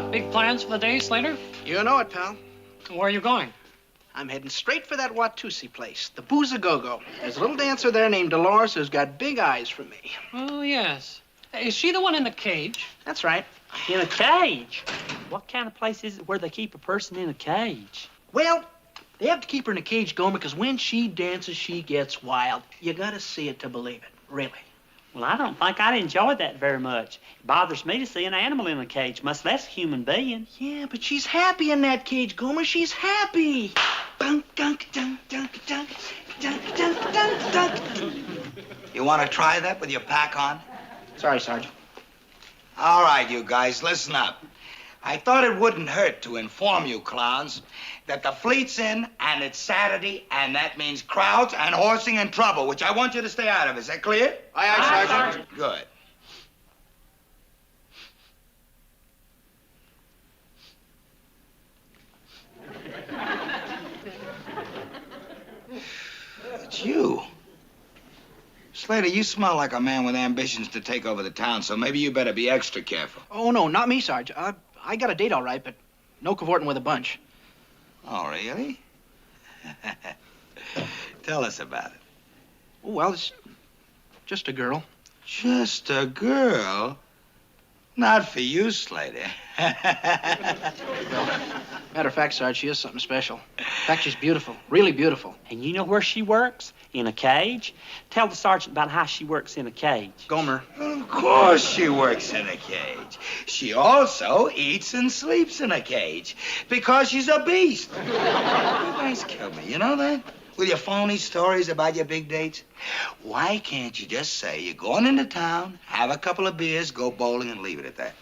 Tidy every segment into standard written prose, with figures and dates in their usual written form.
got big plans for the day, Slater? You know it, pal. Where are you going? I'm heading straight for that Watusi place, the Boozagogo. There's a little dancer there named Dolores who's got big eyes for me. Oh, yes. Is she the one in the cage? That's right. In a cage? What kind of place is it where they keep a person in a cage? Well, they have to keep her in a cage, Gomer, because when she dances, she gets wild. You gotta see it to believe it, really. Well, I don't think I'd enjoy that very much. It bothers me to see an animal in a cage, much less a human being. Yeah, but she's happy in that cage, Gomer. She's happy. Dunk, dunk, dunk, dunk, dunk, dunk, dunk, dunk, dunk. You want to try that with your pack on? Sorry, Sergeant. All right, you guys, listen up. I thought it wouldn't hurt to inform you clowns that the fleet's in and it's Saturday, and that means crowds and horsing and trouble, which I want you to stay out of. Is that clear? Aye, aye, Sergeant. Good. It's you. Slater, you smell like a man with ambitions to take over the town, so maybe you better be extra careful. Oh, no, not me, Sarge. I got a date all right, but no cavorting with a bunch. Oh, really? Tell us about it. Oh, well, it's just a girl. Just a girl? Not for you, Slater. Matter of fact, Sarge, she is something special. In fact, she's beautiful, really beautiful. And you know where she works? In a cage? Tell the sergeant about how she works in a cage. Gomer. Of course she works in a cage. She also eats and sleeps in a cage because she's a beast. You guys kill me, you know that? With your phony stories about your big dates. Why can't you just say you're going into town, have a couple of beers, go bowling, and leave it at that?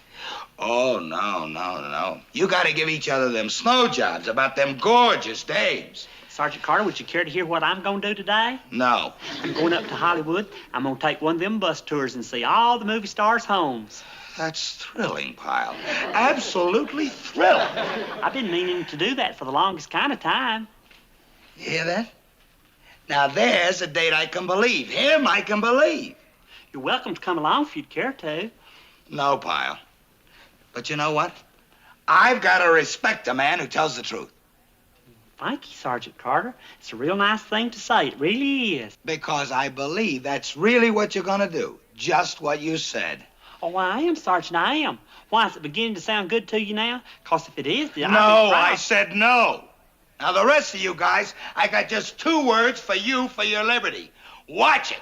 Oh, no. You got to give each other them snow jobs about them gorgeous dames. Sergeant Carter, would you care to hear what I'm going to do today? No. I'm going up to Hollywood. I'm going to take one of them bus tours and see all the movie stars' homes. That's thrilling, Pyle. Absolutely thrilling. I've been meaning to do that for the longest kind of time. You hear that? Now, there's a date I can believe. Him I can believe. You're welcome to come along if you'd care to. No, Pyle. But you know what? I've got to respect a man who tells the truth. Thank you, Sergeant Carter. It's a real nice thing to say. It really is. Because I believe that's really what you're going to do. Just what you said. Oh, I am, Sergeant, I am. Why, is it beginning to sound good to you now? Because if it is, then No, I'll be proud. I said no. Now, the rest of you guys, I got just 2 words for you for your liberty. Watch it.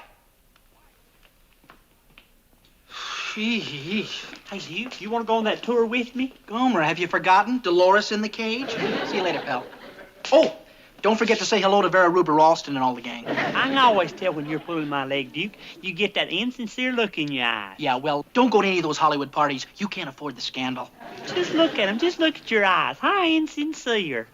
Gee. Hey, you want to go on that tour with me? Gomer, have you forgotten? Dolores in the cage? See you later, pal. Oh, don't forget to say hello to Vera Ruber Ralston and all the gang. I can always tell when you're pulling my leg, Duke. You get that insincere look in your eyes. Yeah, well, don't go to any of those Hollywood parties. You can't afford the scandal. Just look at him. Just look at your eyes. How insincere.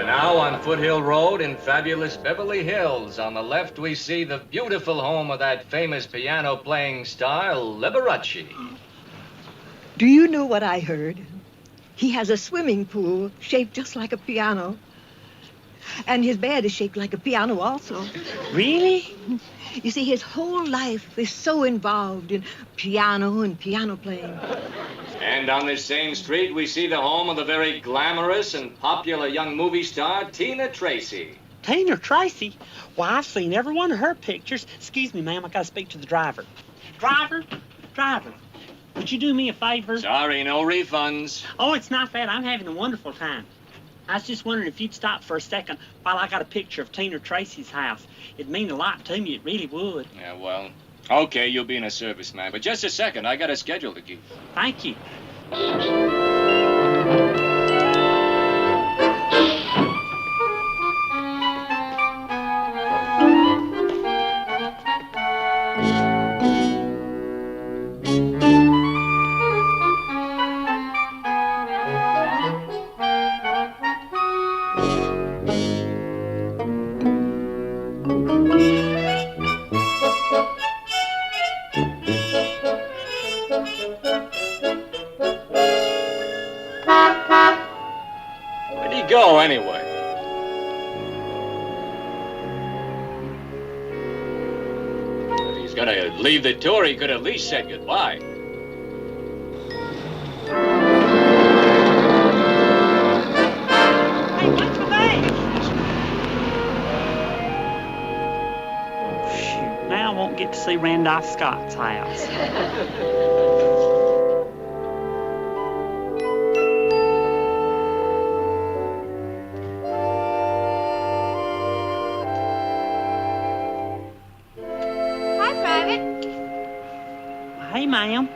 Now on Foothill Road in fabulous Beverly Hills. On the left, we see the beautiful home of that famous piano-playing star, Liberace. Do you know what I heard? He has a swimming pool shaped just like a piano. And his bed is shaped like a piano also. Really? You see, his whole life is so involved in piano and piano playing. And on this same street, we see the home of the very glamorous and popular young movie star, Tina Tracy. Tina Tracy? Why, I've seen every one of her pictures. Excuse me, ma'am, I gotta speak to the driver. Driver, would you do me a favor? Sorry, no refunds. Oh, it's not that. I'm having a wonderful time. I was just wondering if you'd stop for a second while I got a picture of Tina Tracy's house. It'd mean a lot to me, it really would. Yeah, well, okay, you'll be in a service, man. But just a second, I got a schedule to keep. Thank you. gonna leave the tour, he could at least said goodbye. Hey, wait for me! Oh, shoot. Now I won't get to see Randolph Scott's house. Hey, ma'am.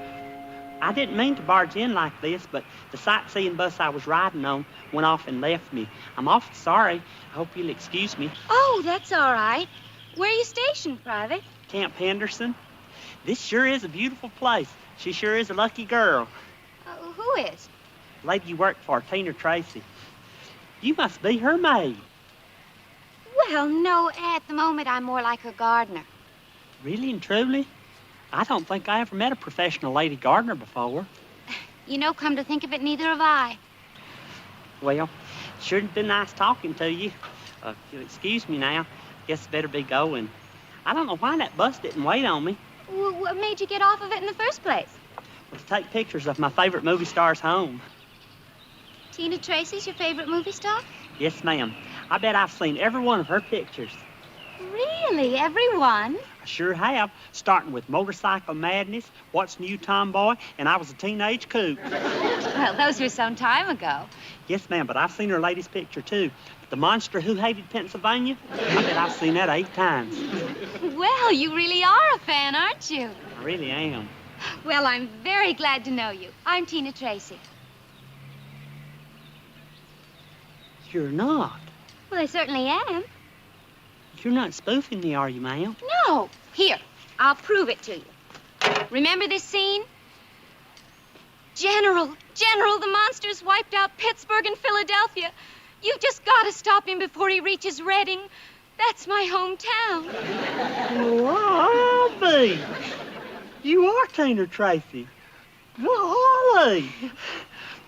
I didn't mean to barge in like this, but the sightseeing bus I was riding on went off and left me. I'm awful sorry. I hope you'll excuse me. Oh, that's all right. Where are you stationed, Private? Camp Henderson. This sure is a beautiful place. She sure is a lucky girl. Who is? Lady you work for, Tina Tracy. You must be her maid. Well, no, at the moment I'm more like her gardener. Really and truly? I don't think I ever met a professional lady gardener before. You know, come to think of it, neither have I. Well, sure been nice talking to you. If you'll excuse me now, guess I better be going. I don't know why that bus didn't wait on me. Well, what made you get off of it in the first place? Well, to take pictures of my favorite movie stars home. Tina Tracy's your favorite movie star? Yes, ma'am. I bet I've seen every one of her pictures. Really? Everyone? I sure have, starting with Motorcycle Madness, What's New Tomboy, and I was a teenage coot. Well, those were some time ago. Yes, ma'am, but I've seen her latest picture, too. The Monster Who Hated Pennsylvania. I bet I've seen that 8 times. Well, you really are a fan, aren't you? I really am. Well, I'm very glad to know you. I'm Tina Tracy. You're not. Well, I certainly am. You're not spoofing me, are you, ma'am? No. Here, I'll prove it to you. Remember this scene? General, the monster's wiped out Pittsburgh and Philadelphia. You've just got to stop him before he reaches Reading. That's my hometown. Oh, I'll be. You are Tina Tracy. Golly.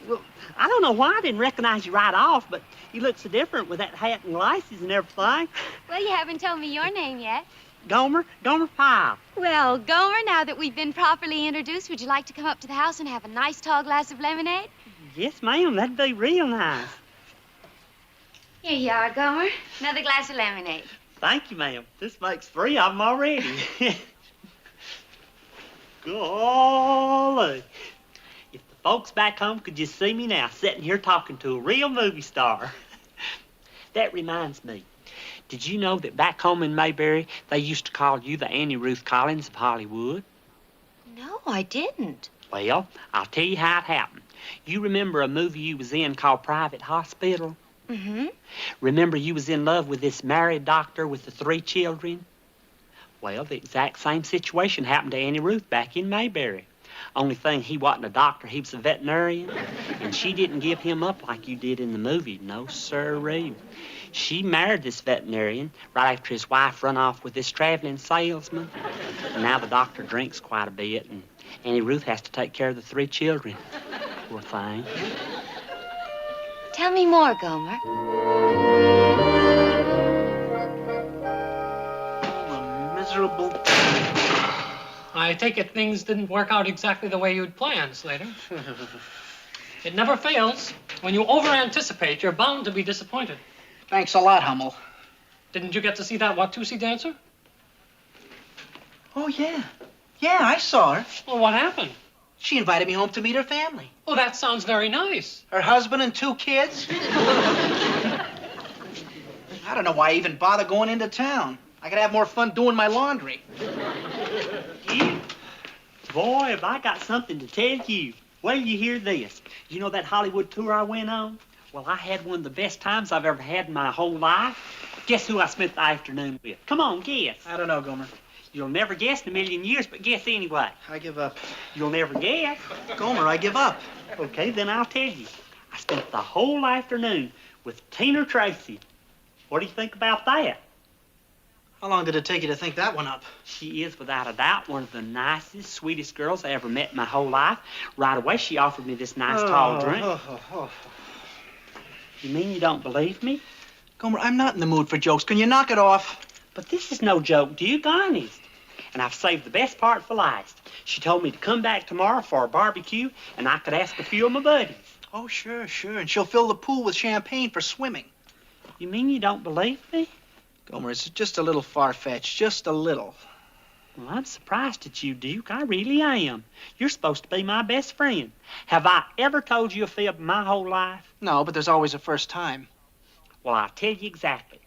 Well, I don't know why I didn't recognize you right off, but you look so different with that hat and glasses and everything. Well, you haven't told me your name yet. Gomer Pyle. Well, Gomer, now that we've been properly introduced, would you like to come up to the house and have a nice tall glass of lemonade? Yes, ma'am, that'd be real nice. Here you are, Gomer. Another glass of lemonade. Thank you, ma'am. This makes 3 of them already. Golly. If the folks back home could just see me now, sitting here talking to a real movie star. That reminds me. Did you know that back home in Mayberry, they used to call you the Annie Ruth Collins of Hollywood? No, I didn't. Well, I'll tell you how it happened. You remember a movie you was in called Private Hospital? Mm-hmm. Remember you was in love with this married doctor with the 3 children? Well, the exact same situation happened to Annie Ruth back in Mayberry. Only thing, he wasn't a doctor, he was a veterinarian. And she didn't give him up like you did in the movie. No, sirree. She married this veterinarian right after his wife run off with this traveling salesman. And now the doctor drinks quite a bit, and Annie Ruth has to take care of the 3 children. Poor thing. Tell me more, Gomer. Oh, miserable. I take it things didn't work out exactly the way you'd planned, Slater. It never fails. When you over-anticipate, you're bound to be disappointed. Thanks a lot, Hummel. Didn't you get to see that Watusi dancer? Oh, yeah. Yeah, I saw her. Well, what happened? She invited me home to meet her family. Oh, that sounds very nice. Her husband and 2 kids. I don't know why I even bother going into town. I could have more fun doing my laundry. You? Boy, have I got something to tell you. Well, you hear this. You know that Hollywood tour I went on? Well, I had one of the best times I've ever had in my whole life. Guess who I spent the afternoon with? Come on, guess. I don't know, Gomer. You'll never guess in a million years, but guess anyway. I give up. You'll never guess. Gomer, I give up. Okay, then I'll tell you. I spent the whole afternoon with Tina Tracy. What do you think about that? How long did it take you to think that one up? She is, without a doubt, one of the nicest, sweetest girls I ever met in my whole life. Right away, she offered me this nice tall drink. You mean you don't believe me? Gomer, I'm not in the mood for jokes. Can you knock it off? But this is no joke, Duke, honest. and I've saved the best part for last. She told me to come back tomorrow for a barbecue, and I could ask a few of my buddies. Oh, sure. And she'll fill the pool with champagne for swimming. You mean you don't believe me? Gomer, it's just a little far-fetched. Just a little. Well, I'm surprised at you, Duke. I really am. You're supposed to be my best friend. Have I ever told you a fib in my whole life? No, but there's always a first time. Well, I'll tell you exactly.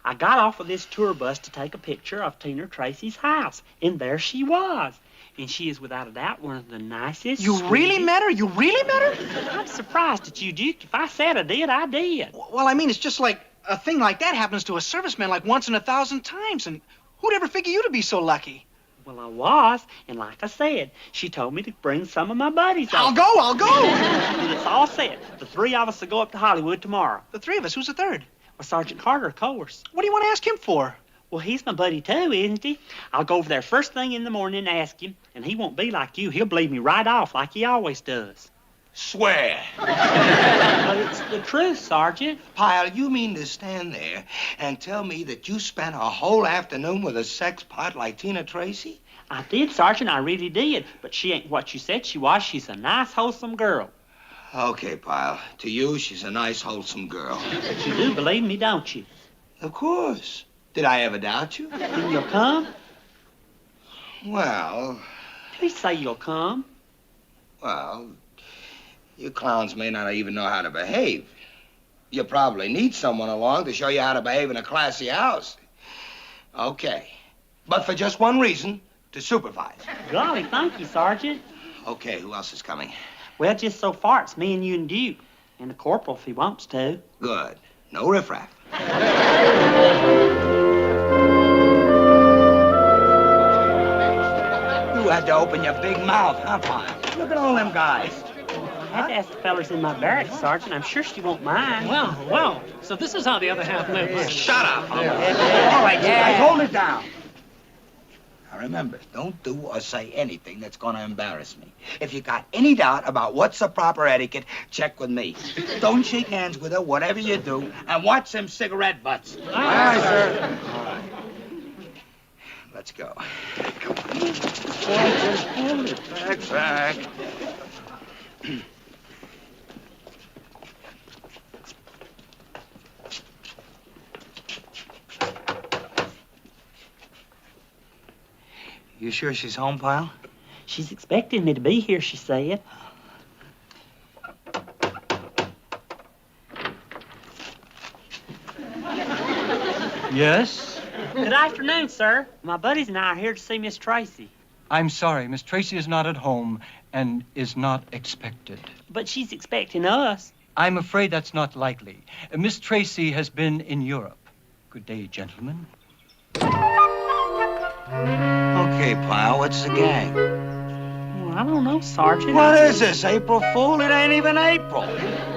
I got off of this tour bus to take a picture of Tina Tracy's house, and there she was. And she is without a doubt one of the nicest. You really met her? You really met her? I'm surprised at you, Duke. If I said I did, I did. Well, I mean, it's just like a thing like that happens to a serviceman like once in 1,000 times. And who'd ever figure you to be so lucky? Well, I was, and like I said, she told me to bring some of my buddies I'll over. go. And it's all set. The three of us will go up to Hollywood tomorrow. The three of us? Who's the third? Well, Sergeant Carter, of course. What do you want to ask him for? Well, he's my buddy, too, isn't he? I'll go over there first thing in the morning and ask him, and he won't be like you. He'll believe me right off like he always does. Swear. But it's the truth, Sergeant. Pyle, you mean to stand there and tell me that you spent a whole afternoon with a sex pot like Tina Tracy? I did, Sergeant, I really did. But she ain't what you said she was. She's a nice, wholesome girl. Okay, Pyle. To you, she's a nice, wholesome girl. But you do believe me, don't you? Of course. Did I ever doubt you? Then you'll come? Well, Please say you'll come. well, you clowns may not even know how to behave. You probably need someone along to show you how to behave in a classy house. Okay. But for just one reason, to supervise. Golly, thank you, Sergeant. Okay, who else is coming? Well, just so far, it's me and you and Duke. And the corporal, if he wants to. Good. No riffraff. You had to open your big mouth, huh, Pyle? Look at all them guys. I had to ask the fellers in my barracks, Sergeant. I'm sure she won't mind. Well, so this is how the other half lives. Shut up. Yeah. All right, you Yeah. guys, hold it down. Now remember, don't do or say anything that's going to embarrass me. If you got any doubt about what's the proper etiquette, check with me. Don't shake hands with her, whatever you do, and watch them cigarette butts. All right, sir. All right. Let's go. Come on. Hold it back. You sure she's home, Pyle? She's expecting me to be here, she said. Yes? Good afternoon, sir. My buddies and I are here to see Miss Tracy. I'm sorry, Miss Tracy is not at home and is not expected. But she's expecting us. I'm afraid that's not likely. Miss Tracy has been in Europe. Good day, gentlemen. Okay, Pyle, what's the gang? Well, I don't know, Sergeant. What is this, April Fool? It ain't even April.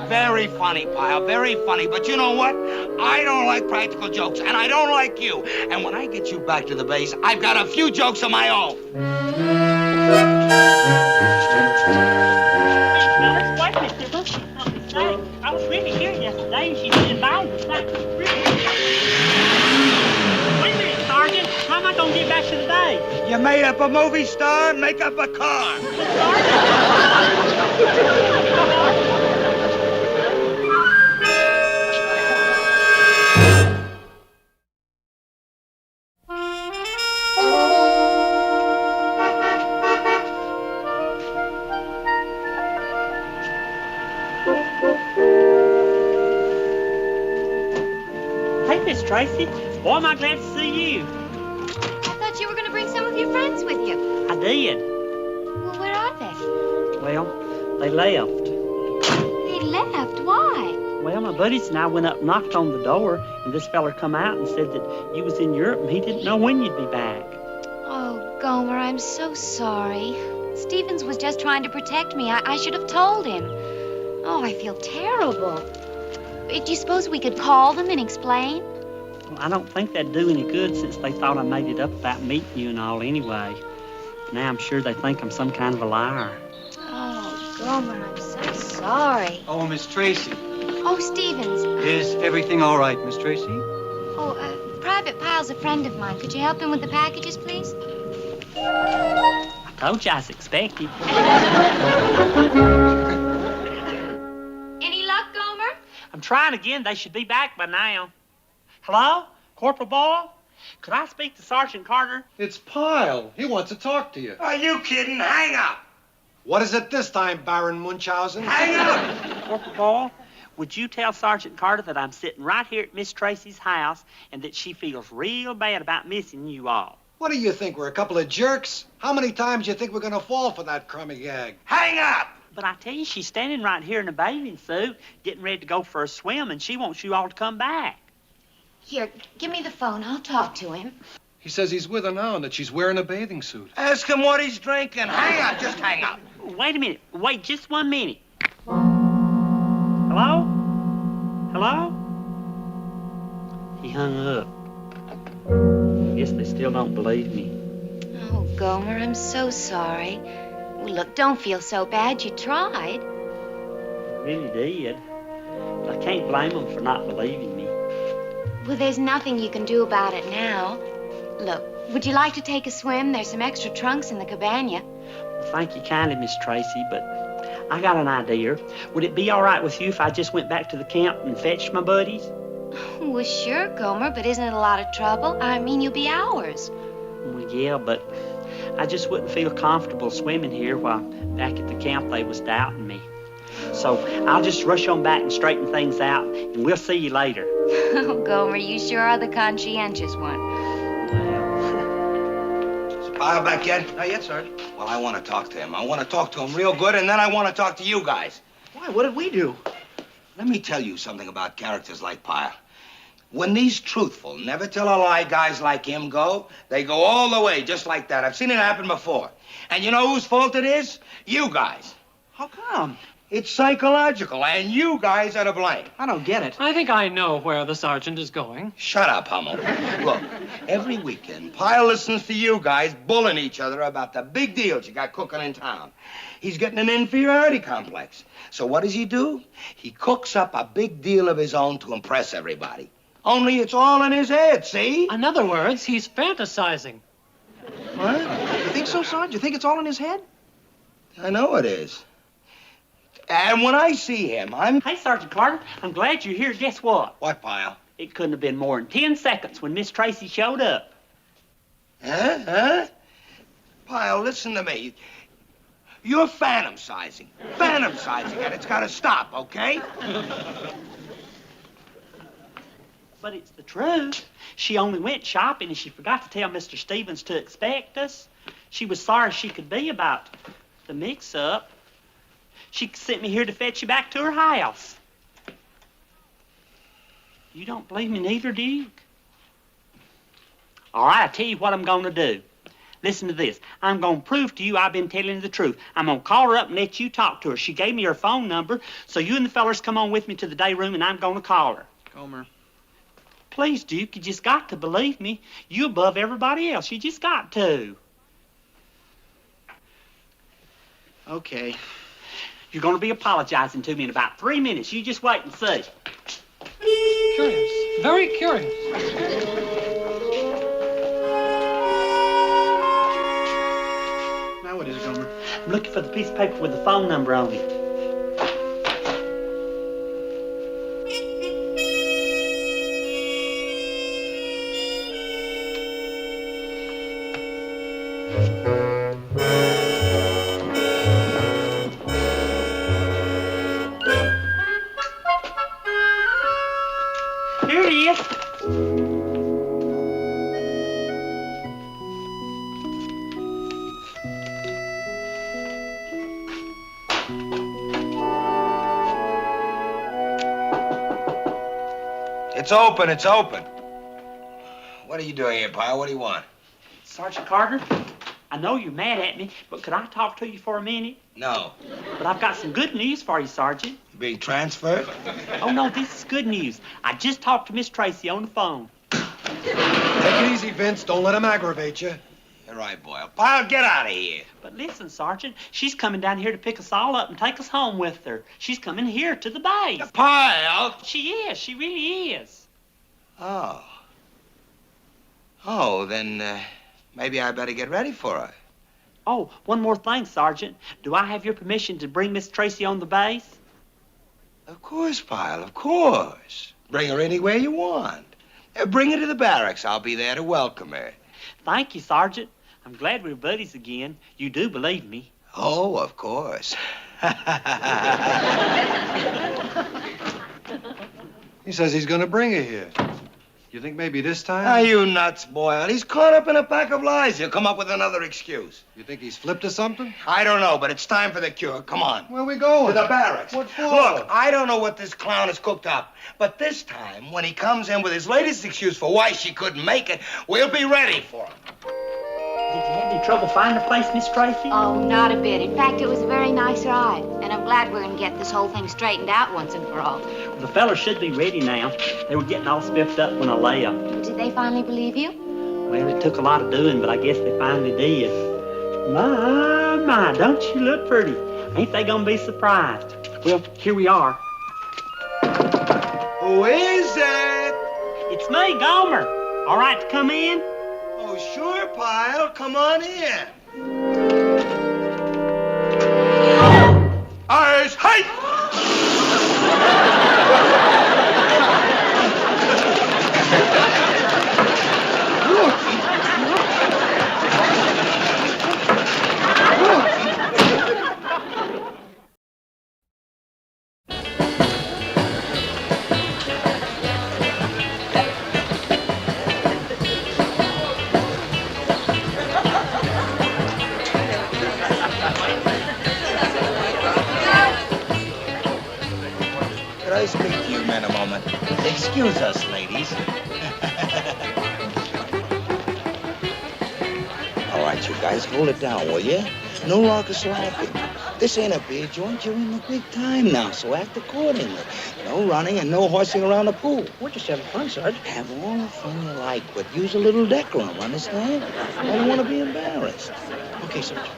Very funny, Pyle, very funny. But you know what? I don't like practical jokes, and I don't like you. And when I get you back to the base, I've got a few jokes of my own. Now, let's wait, Mr. Bush. I was really here yesterday, and she didn't buy the thing. Wait a minute, Sergeant. How am I going to get back to the base? You made up a movie star and make up a car. Hey, Miss Tracy. Boy, am I glad to see you. I thought you were going to bring some of your friends with you. I did. Well, where are they? Well, they left. They left. Why? Well, my buddies and I went up and knocked on the door, and this feller come out and said that you was in Europe and he didn't know when you'd be back. Oh, Gomer, I'm so sorry. Stevens was just trying to protect me. I should have told him. Oh, I feel terrible. Do you suppose we could call them and explain? Well, I don't think that'd do any good since they thought I made it up about meeting you and all anyway. Now I'm sure they think I'm some kind of a liar. Oh, Gomer, I'm so sorry. Oh, Miss Tracy. Oh, Stevens. Is everything all right, Miss Tracy? Oh, Private Pyle's a friend of mine. Could you help him with the packages, please? I told you I was expecting. Any luck, Gomer? I'm trying again. They should be back by now. Hello? Corporal Boyle? Could I speak to Sergeant Carter? It's Pyle. He wants to talk to you. Are you kidding? Hang up. What is it this time, Baron Munchausen? Hang up. Corporal Boyle, would you tell Sergeant Carter that I'm sitting right here at Miss Tracy's house and that she feels real bad about missing you all? What do you think? We're a couple of jerks? How many times do you think we're going to fall for that crummy gag? Hang up. But I tell you, she's standing right here in a bathing suit, getting ready to go for a swim, and she wants you all to come back. Here, give me the phone. I'll talk to him. He says he's with her now and that she's wearing a bathing suit. Ask him what he's drinking. Hang up. Just hang up. Wait a minute. Wait just 1 minute. Hello? Hello? He hung up. Guess they still don't believe me. Oh, Gomer, I'm so sorry. Well, look, don't feel so bad. You tried. I really did. But I can't blame them for not believing me. Well, there's nothing you can do about it now. Look, would you like to take a swim? There's some extra trunks in the cabana. Well, thank you kindly, Miss Tracy, but I got an idea. Would it be all right with you if I just went back to the camp and fetched my buddies? Well, sure, Gomer, but isn't it a lot of trouble? I mean, you'll be hours. Well, yeah, but I just wouldn't feel comfortable swimming here while back at the camp they was doubting me. So I'll just rush on back and straighten things out, and we'll see you later. Oh, Gomer, you sure are the conscientious one. Is Pyle back yet? Not yet, Sergeant. Well, I want to talk to him. I want to talk to him real good, and then I want to talk to you guys. Why? What did we do? Let me tell you something about characters like Pyle. When these truthful, never tell a lie guys like him go, they go all the way just like that. I've seen it happen before. And you know whose fault it is? You guys. How come? It's psychological, and you guys are to blame. I don't get it. I think I know where the sergeant is going. Shut up, Hummel. Look, every weekend, Pyle listens to you guys bullying each other about the big deals you got cooking in town. He's getting an inferiority complex. So what does he do? He cooks up a big deal of his own to impress everybody. Only it's all in his head, see? In other words, he's fantasizing. What? You think so, Sergeant? You think it's all in his head? I know it is. And when I see him, I'm... Hey, Sergeant Carter, I'm glad you're here. Guess what? What, Pyle? It couldn't have been more than 10 seconds when Miss Tracy showed up. Huh? Pyle, listen to me. You're fantasizing, and it's got to stop, okay? But it's the truth. She only went shopping and she forgot to tell Mr. Stevens to expect us. She was sorry she could be about the mix-up. She sent me here to fetch you back to her house. You don't believe me neither, do you? All right, I'll tell you what I'm going to do. Listen to this. I'm going to prove to you I've been telling you the truth. I'm going to call her up and let you talk to her. She gave me her phone number, so you and the fellers come on with me to the day room, and I'm going to call her. Gomer. Please, Duke, you just got to believe me. You above everybody else. You just got to. Okay. You're going to be apologizing to me in about 3 minutes. You just wait and see. Curious. Very curious. Now what is it, Gomer? I'm looking for the piece of paper with the phone number on it. Here it is. It's open, it's open. What are you doing here, Pyle? What do you want? Sergeant Carter, I know you're mad at me, but could I talk to you for a minute? No. But I've got some good news for you, Sergeant. You being transferred? Oh, no, this is good news. I just talked to Miss Tracy on the phone. Take it easy, Vince. Don't let him aggravate you. You're right, Boyle. Pyle, get out of here. But listen, Sergeant, she's coming down here to pick us all up and take us home with her. She's coming here to the base. Pyle! She is. She really is. Oh. Oh, then, Maybe I better get ready for her. Oh, one more thing, Sergeant. Do I have your permission to bring Miss Tracy on the base? Of course, Pyle, of course. Bring her anywhere you want. Bring her to the barracks. I'll be there to welcome her. Thank you, Sergeant. I'm glad we're buddies again. You do believe me. Oh, of course. He says he's going to bring her here. You think maybe this time? Are you nuts, boy? He's caught up in a pack of lies. He'll come up with another excuse. You think he's flipped or something? I don't know, but it's time for the cure. Come on. Where are we going? To the barracks. What for? Look, I don't know what this clown has cooked up, but this time, when he comes in with his latest excuse for why she couldn't make it, we'll be ready for him. Did you have any trouble finding a place, Miss Tracy? Oh, not a bit. In fact, it was a very nice ride. And I'm glad we're going to get this whole thing straightened out once and for all. The fellas should be ready now. They were getting all spiffed up when I left. Did they finally believe you? Well, it took a lot of doing, but I guess they finally did. My, don't you look pretty? Ain't they gonna be surprised? Well, here we are. Who is it? It's me, Gomer. All right to come in? Oh, sure, Pyle. Come on in. Eyes, height! Could I speak to you men a moment? Excuse us, ladies. All right, you guys, hold it down, will you? No raucous laughing. This ain't a beer joint. You're in the big time now, so act accordingly. No running and no horsing around the pool. We're just having fun, Sergeant. Have all the fun you like, but use a little decorum, understand? I don't want to be embarrassed. Okay, Sergeant.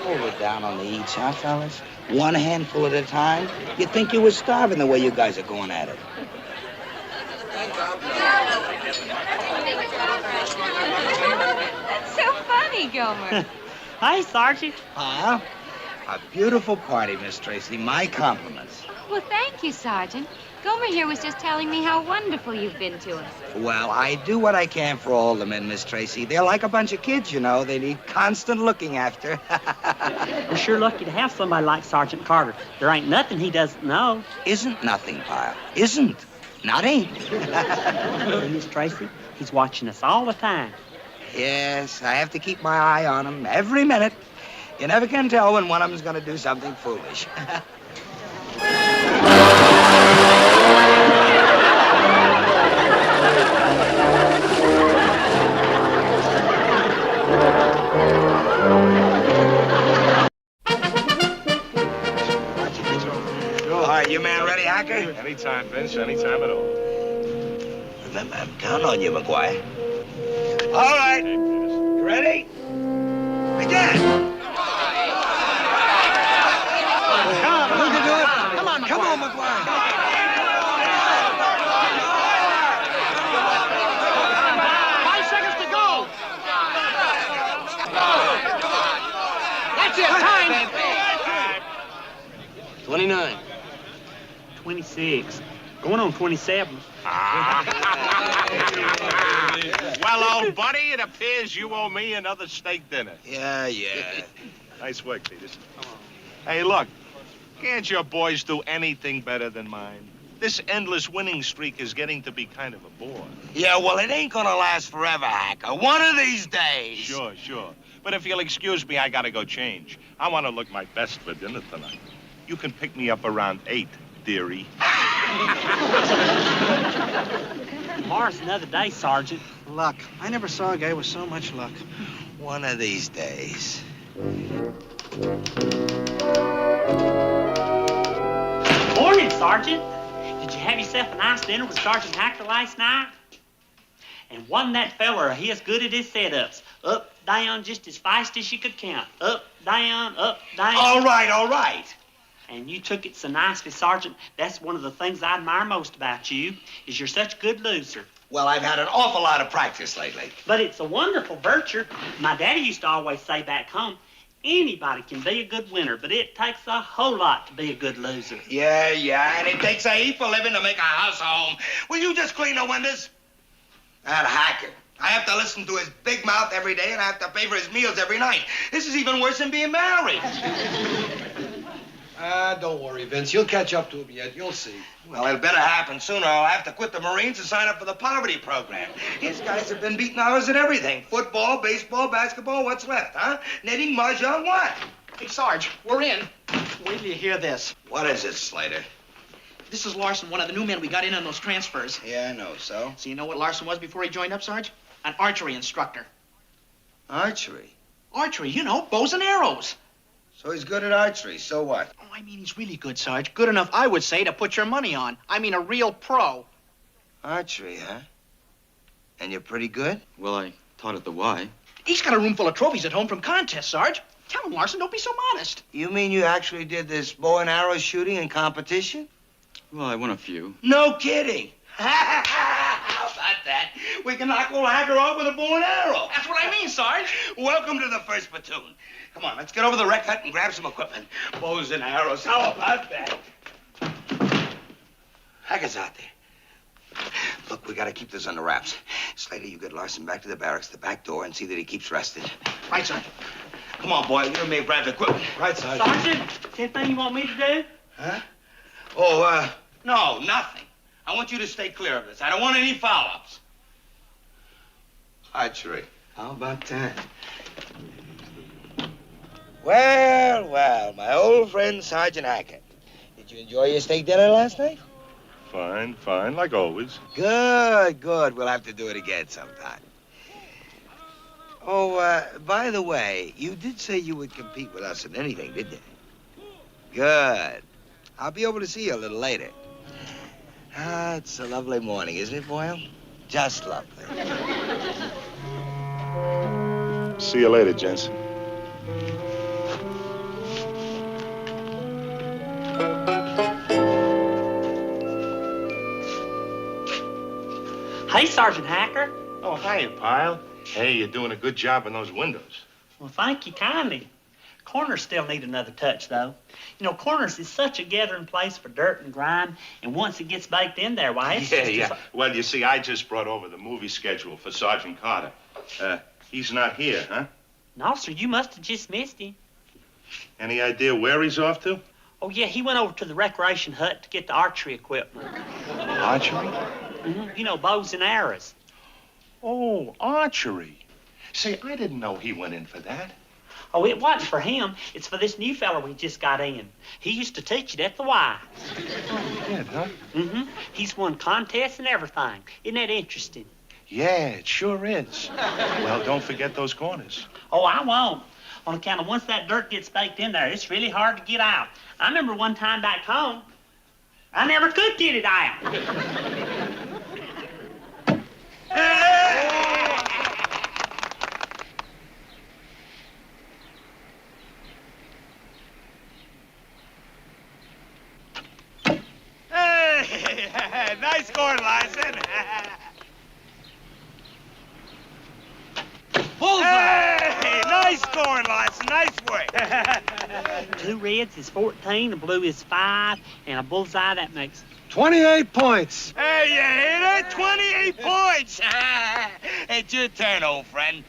Hold it down on the eats, huh, fellas? One handful at a time. You'd think you were starving the way you guys are going at it. That's so funny, Gomer. Hey, Sergeant. Huh? A beautiful party, Miss Tracy. My compliments. Well, thank you, Sergeant. Gomer here was just telling me how wonderful you've been to us. Well, I do what I can for all the men, Miss Tracy. They're like a bunch of kids, you know. They need constant looking after. We're sure lucky to have somebody like Sergeant Carter. There ain't nothing he doesn't know. Isn't nothing, Pyle. Isn't. Not ain't. Miss Tracy, he's watching us all the time. Yes, I have to keep my eye on him every minute. You never can tell when one of them's going to do something foolish. All right, you man ready, Hacker? Anytime, Vince, anytime at all. Remember, I'm counting on you, McGuire. All right. You ready? Begin. Come on, McGuire. 5 seconds to go. That's it. Time. 29. 26. Going on 27. Well, old buddy, it appears you owe me another steak dinner. Yeah. Nice work, Peters. Hey, look, can't your boys do anything better than mine? This endless winning streak is getting to be kind of a bore. Yeah, well, it ain't gonna last forever, Hacker. One of these days. Sure. But if you'll excuse me, I gotta go change. I want to look my best for dinner tonight. You can pick me up around 8, dearie. Tomorrow's another day, Sergeant. Luck. I never saw a guy with so much luck. One of these days. Morning, Sergeant. Did you have yourself a nice dinner with Sergeant Hacker last night? And wasn't that feller of his good at his setups? Up, down, just as fast as you could count. Up, down, up, down. All right. And you took it so nicely, Sergeant. That's one of the things I admire most about you, is you're such a good loser. Well, I've had an awful lot of practice lately. But it's a wonderful virtue. My daddy used to always say back home, anybody can be a good winner, but it takes a whole lot to be a good loser. Yeah, and it takes a heap of living to make a house a home. Will you just clean the windows? That hacker. I have to listen to his big mouth every day, and I have to pay for his meals every night. This is even worse than being married. Don't worry, Vince. You'll catch up to him yet. You'll see. Well, it better happen sooner, or I'll have to quit the Marines and sign up for the poverty program. These guys have been beating hours at everything. Football, baseball, basketball, what's left, huh? Knitting, mahjong, what? Hey, Sarge, we're in. Wait till you hear this. What is it, Slater? This is Larson, one of the new men we got in on those transfers. Yeah, I know, so? So you know what Larson was before he joined up, Sarge? An archery instructor. Archery? Archery, you know, bows and arrows. So he's good at archery, so what? Oh, I mean, he's really good, Sarge. Good enough, I would say, to put your money on. I mean, a real pro. Archery, huh? And you're pretty good? Well, I taught at the Y. He's got a room full of trophies at home from contests, Sarge. Tell him, Larson, don't be so modest. You mean you actually did this bow and arrow shooting in competition? Well, I won a few. No kidding. How about that? We can knock old Hacker off with a bow and arrow. That's what I mean, Sarge. Welcome to the 1st Platoon. Come on, let's get over the rec hut and grab some equipment. Bows and arrows. How about that? Hacker's out there. Look, we gotta keep this under wraps. Slater, you get Larson back to the barracks, the back door, and see that he keeps rested. Right, Sarge. Come on, boy. You and me grab the equipment. Right, Sergeant. Sergeant, anything you want me to do? Huh? Oh, no, nothing. I want you to stay clear of this. I don't want any foul-ups. Archery. How about that? Well, my old friend Sergeant Hackett. Did you enjoy your steak dinner last night? Fine, like always. Good. We'll have to do it again sometime. Oh, by the way, you did say you would compete with us in anything, didn't you? Good. I'll be able to see you a little later. Ah, it's a lovely morning, isn't it, Boyle? Just lovely. See you later, Jensen. Hey, Sergeant Hacker. Oh, hiya, Pyle. Hey, you're doing a good job on those windows. Well, thank you kindly. Corners still need another touch, though. You know, corners is such a gathering place for dirt and grime, and once it gets baked in there, why, it's Yeah. Well, you see, I just brought over the movie schedule for Sergeant Carter. He's not here, huh? No, sir, you must have just missed him. Any idea where he's off to? Oh, yeah, he went over to the recreation hut to get the archery equipment. Archery? Mm-hmm. You know, bows and arrows. Oh, archery. Say, I didn't know he went in for that. Oh, it wasn't for him. It's for this new fella we just got in. He used to teach it at the Y. Oh, he did, huh? Mm-hmm. He's won contests and everything. Isn't that interesting? Yeah, it sure is. Well, don't forget those corners. Oh, I won't. On account of once that dirt gets baked in there, it's really hard to get out. I remember one time back home, I never could get it out. Hey, nice score, Larson. Hey, nice scoring, Larson. Nice work. 2 reds is 14, a blue is 5, and a bullseye, that makes 28 points. Hey, you hear that? 28 points. It's your turn, old friend.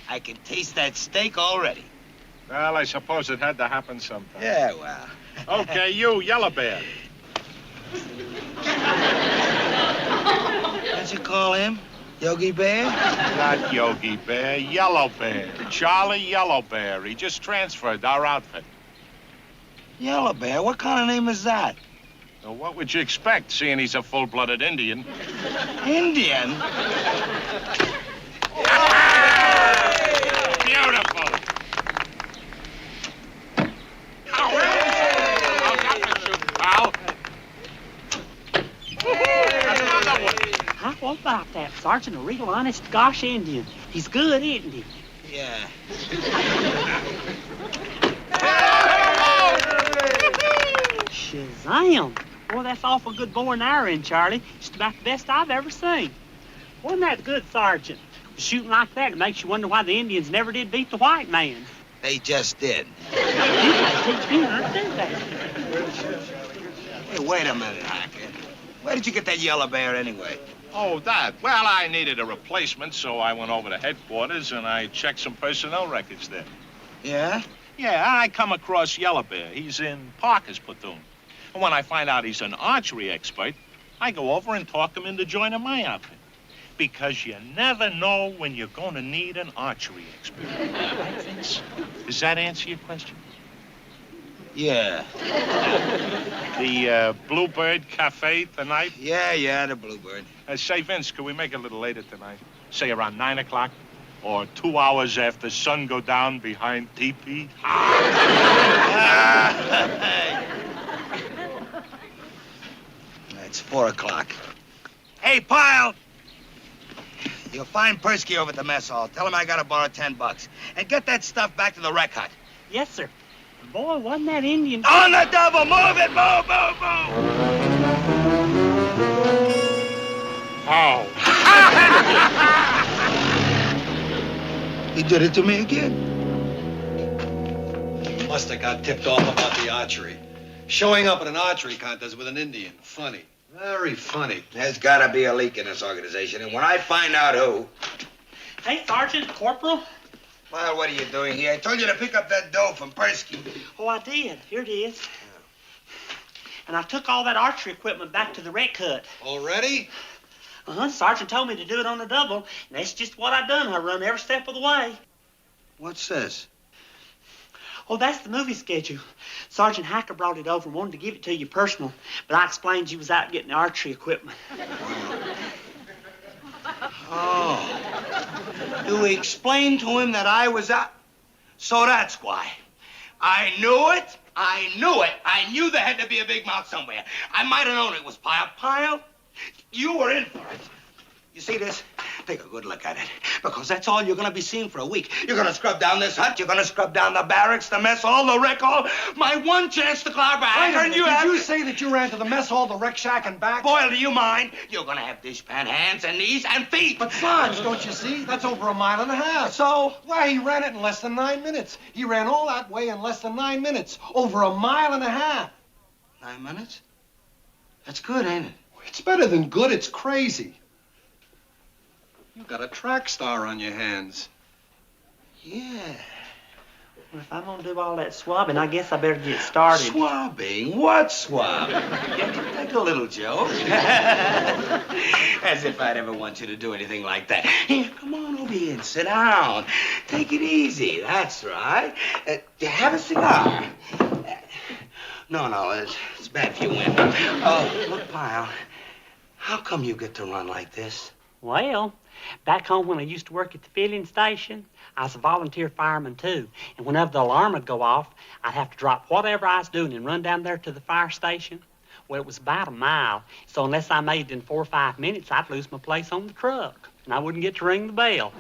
I can taste that steak already. Well, I suppose it had to happen sometime. Yeah, well. Okay, you, Yellow Bear. What'd you call him? Yogi Bear? Not Yogi Bear, Yellow Bear. Charlie Yellow Bear. He just transferred our outfit. Yellow Bear? What kind of name is that? Well, what would you expect, seeing he's a full-blooded Indian? Indian? Beautiful. How about that, Sergeant? A real honest gosh Indian. He's good, isn't he? Shazam! Boy, that's awful good bow and arrowing, Charlie. Just about the best I've ever seen. Wasn't that good, Sergeant? Shooting like that, it makes you wonder why the Indians never did beat the white man. They just did. You gotta teach me how to do that. Hey, wait a minute, Hacker. Where did you get that yellow bear anyway? Oh, that. Well, I needed a replacement, so I went over to headquarters and I checked some personnel records there. Yeah? Yeah, I come across Yellow Bear. He's in Parker's platoon. And when I find out he's an archery expert, I go over and talk him into joining my outfit. Because you never know when you're going to need an archery expert. Right, Vince? Does that answer your question? Yeah. The Bluebird Cafe tonight? Yeah, the Bluebird. Say, Vince, could we make it a little later tonight? Say around 9 o'clock? Or 2 hours after sun go down behind TP? It's 4 o'clock. Hey, Pyle! You'll find Persky over at the mess hall. Tell him I gotta borrow $10. And get that stuff back to the rec hut. Yes, sir. Boy, wasn't that Indian... On the double! Move it! Move! Oh. He did it to me again. Must have got tipped off about the archery. Showing up at an archery contest with an Indian. Funny. Very funny. There's gotta be a leak in this organization, and when I find out who... Hey, Sergeant, Corporal. Well, what are you doing here? I told you to pick up that dough from Persky. Oh, I did. Here it is. And I took all that archery equipment back to the rec hut. Already? Sergeant told me to do it on the double, and that's just what I done. I run every step of the way. What's this? Oh, that's the movie schedule. Sergeant Hacker brought it over and wanted to give it to you personal, but I explained you was out getting the archery equipment. Oh. You explained to him that I was out? So that's why. I knew it. I knew there had to be a big mouth somewhere. I might have known it was Pyle. Pyle, you were in for it. You see this? Take a good look at it, because that's all you're going to be seeing for a week. You're going to scrub down this hut. You're going to scrub down the barracks, the mess hall, the rec hall. My one chance to climb back. Did you say that you ran to the mess hall, the rec shack, and back? Boyle, do you mind? You're going to have dishpan hands and knees and feet. But, Sarge, don't you see? That's over 1.5 miles. So? Why, he ran it in less than 9 minutes. He ran all that way in less than 9 minutes. Over 1.5 miles. 9 minutes? That's good, ain't it? It's better than good. It's crazy. You've got a track star on your hands. Yeah. Well, if I'm going to do all that swabbing, I guess I better get started. Swabbing? What swabbing? Take a little joke. As if I'd ever want you to do anything like that. Here, come on over here and sit down. Take it easy. That's right. Have a cigar. No, it's bad for you, Win. Oh, look, Pyle, how come you get to run like this? Well, back home when I used to work at the filling station, I was a volunteer fireman, too. And whenever the alarm would go off, I'd have to drop whatever I was doing and run down there to the fire station. Well, it was about 1 mile, so unless I made it in 4 or 5 minutes, I'd lose my place on the truck, and I wouldn't get to ring the bell.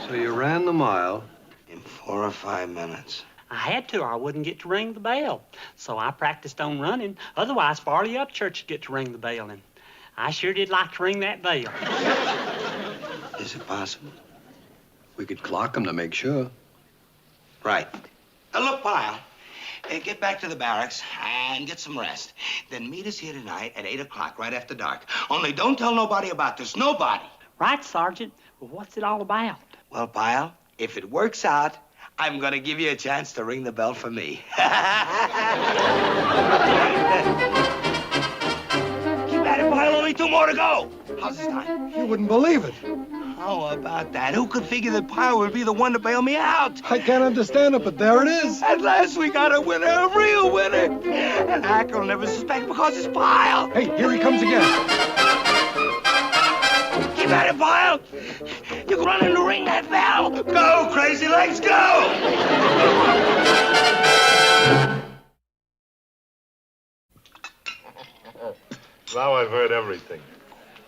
So you ran the mile? In 4 or 5 minutes. I had to, or I wouldn't get to ring the bell. So I practiced on running. Otherwise, Farley Upchurch would get to ring the bell, and I sure did like to ring that bell. Is it possible? We could clock him to make sure. Right. Now, look, Pyle, get back to the barracks and get some rest. Then meet us here tonight at 8 o'clock, right after dark. Only don't tell nobody about this. Nobody. Right, Sergeant. Well, what's it all about? Well, Pyle, if it works out, I'm going to give you a chance to ring the bell for me. Keep at it, Pyle. Only 2 more to go. How's this time? You wouldn't believe it. How about that? Who could figure that Pyle would be the one to bail me out? I can't understand it, but there it is. At last we got a winner, a real winner. And Hacker will never suspect because it's Pyle. Hey, here he comes again. Keep at it, Pyle. You can run in the ring that bell. Go, crazy legs, go! Now I've heard everything.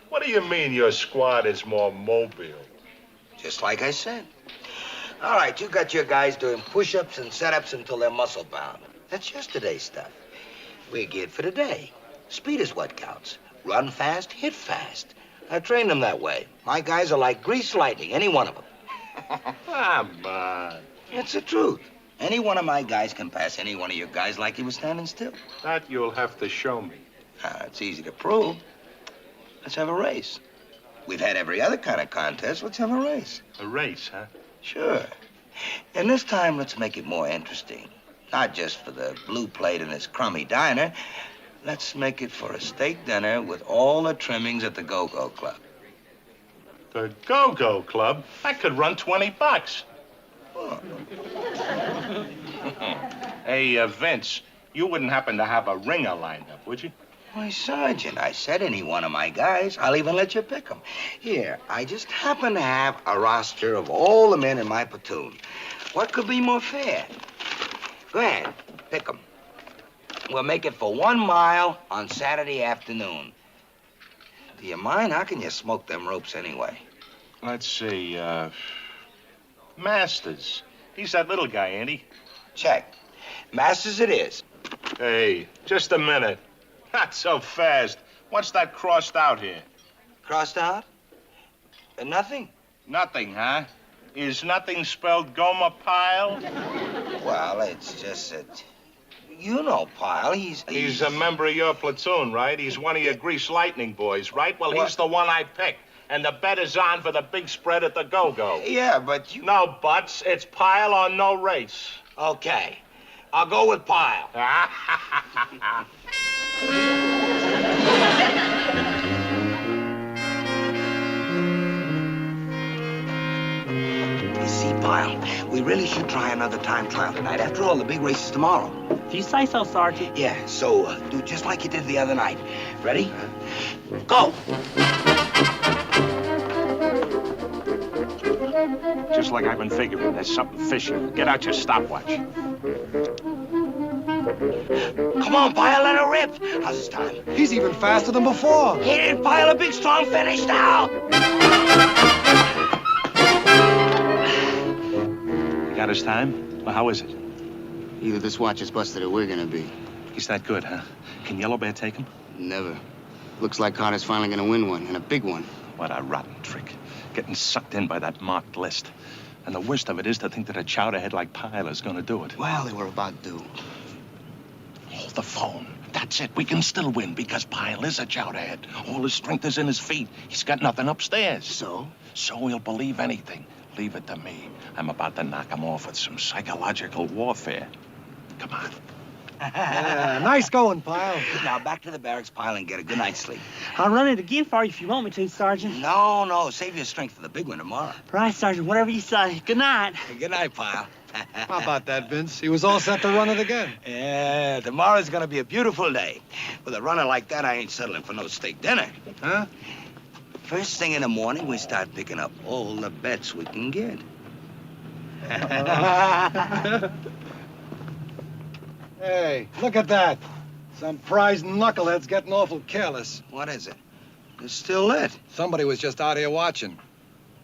What do you mean your squad is more mobile? Just like I said. All right, you got your guys doing push-ups and set-ups until they're muscle-bound. That's yesterday's stuff. We're geared for today. Speed is what counts. Run fast, hit fast. I trained them that way. My guys are like greased lightning, any one of them. Come on. It's the truth. Any one of my guys can pass any one of your guys like he was standing still. That you'll have to show me. It's easy to prove. Let's have a race. We've had every other kind of contest. Let's have a race. A race, huh? Sure. And this time, let's make it more interesting. Not just for the blue plate in this crummy diner. Let's make it for a steak dinner with all the trimmings at the Go-Go Club. The Go-Go Club? I could run $20. Oh. Hey, Vince, you wouldn't happen to have a ringer lined up, would you? Why, Sergeant, I said any one of my guys. I'll even let you pick them. Here, I just happen to have a roster of all the men in my platoon. What could be more fair? Go ahead, pick them. We'll make it for 1 mile on Saturday afternoon. Do you mind? How can you smoke them ropes anyway? Let's see, Masters. He's that little guy, ain't he? Check. Masters it is. Hey, just a minute. Not so fast. What's that crossed out here? Crossed out? Nothing. Nothing, huh? Is nothing spelled Gomer Pyle? Well, it's just that... You know Pyle. He's a member of your platoon, right? He's one of your grease lightning boys, right? Well, What? he's the one I picked. And the bet is on for the big spread at the Go-Go. Yeah, but you... No buts. It's Pyle or no race. Okay. I'll go with Pyle. You see, Pyle, we really should try another time trial tonight. After all, the big race is tomorrow. If you say so, Sergeant. Yeah, so do just like you did the other night. Ready? Go! Just like I've been figuring, there's something fishy. Get out your stopwatch. Come on, Pyle, let her rip. How's his time? He's even faster than before. Hit it, Pyle, a big, strong finish now. You got his time? Well, how is it? Either this watch is busted or we're gonna be. He's that good, huh? Can Yellow Bear take him? Never. Looks like Carter's finally gonna win one, and a big one. What a rotten trick. Getting sucked in by that marked list. And the worst of it is to think that a chowderhead like Pyle is gonna do it. Well, they were about due. Hold the phone. That's it. We can still win because Pyle is a chowderhead. All his strength is in his feet. He's got nothing upstairs. So? So he'll believe anything. Leave it to me. I'm about to knock him off with some psychological warfare. Come on. Yeah, nice going, Pyle. Now, back to the barracks, Pyle, and get a good night's sleep. I'll run it again for you if you want me to, Sergeant. No, save your strength for the big one tomorrow. Right, Sergeant, whatever you say. Good night. Good night, Pyle. How about that, Vince? He was all set to run it again. Yeah, tomorrow's gonna be a beautiful day. With a runner like that, I ain't settling for no steak dinner. Huh? First thing in the morning, we start picking up all the bets we can get. Hey, look at that. Some prize knucklehead's getting awful careless. What is it? It's still lit. Somebody was just out here watching.